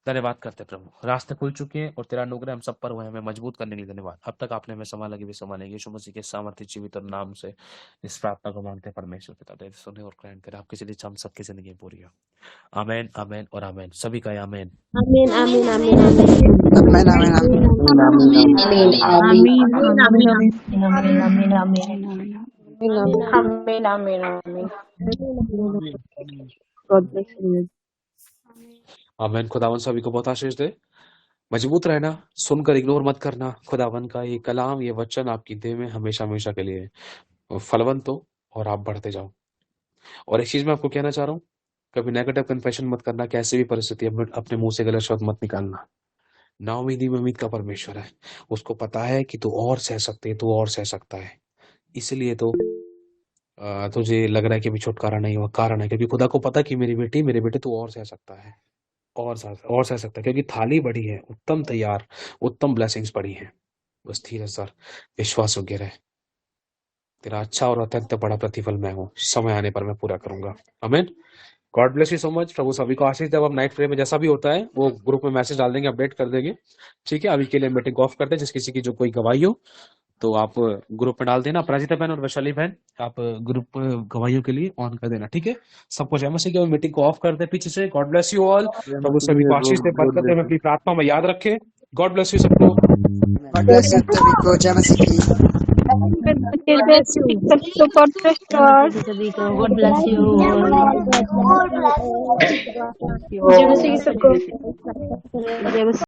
धन्यवाद करते प्रभु, रास्ते खुल चुके हैं और तेरा अनुग्रह हम सब पर हुआ है, हमें मजबूत करने के लिए धन्यवाद। अब तक आपने हमें संभाला, भी संभालेंगे। यीशु मसीह के सामर्थ्य जीवित और नाम से इस प्रार्थना को मांगते हैं परमेश्वर पिता। दे सुने और ग्रहण करे, आपकी चलिए हम सबकी जिंदगी पूरी हो। आमेन, आमेन और आमेन। सभी का आमेन। आमीन आमीन आमीन आमीन आमीन आमीन आमीन। God bless you. आमेन। खुदावन सभी को बहुत आशीष दे। मजबूत रहना, सुनकर इग्नोर मत करना। खुदावन का ये कलाम, ये वचन आपकी देह में हमेशा हमेशा के लिए फलवंत हो और आप बढ़ते जाओ। और एक चीज मैं आपको कहना चाह रहा हूँ, कभी नेगेटिव कन्फेशन मत करना, कैसे भी परिस्थिति अपने मुंह से गलत शब्द मत निकालना। नाउमीदी में उम्मीद का परमेश्वर है, उसको पता है कि तू और सह सकती है, तू और सह सकता है। इसलिए तो तुझे लग रहा है कि अभी छुटकारा नहीं हुआ, कारण है क्योंकि खुदा को पता कि मेरी बेटी, मेरे बेटे तू और सह सकता है, और सह सकता है, क्योंकि थाली बड़ी है, उत्तम तैयार, उत्तम ब्लेसिंग्स पड़ी हैं। बस धीरज सर, विश्वास योग्य रहे। तेरा अच्छा और अत्यंत बड़ा प्रतिफल मैं हूँ, समय आने पर मैं पूरा करूंगा। आमीन। God bless you so much. प्रभु सभी को आशीष दे। अब नाइट प्रेयर में जैसा भी होता है वो ग्रुप में मैसेज डाल देंगे, अपडेट कर देंगे। ठीक है, अभी के लिए मीटिंग ऑफ करते हैं। जिस किसी की जो कोई गवाही हो तो आप ग्रुप में डाल देना। अपराजिता बहन और वैशाली बहन, आप ग्रुप गवाहियों के लिए ऑन कर देना। ठीक है, सबको जय मसीह की। मीटिंग को ऑफ कर दे पीछे से। God bless you all. प्रभु सभी को आशीष दे, बरकत दे, अपनी प्रार्थना में याद रखे। गॉड ब्लेस यू सबको। गॉड ब्लेस यू सभी को। जय मसीह की। सभी को गॉड ब्लेस यू। जय मसीह सबको।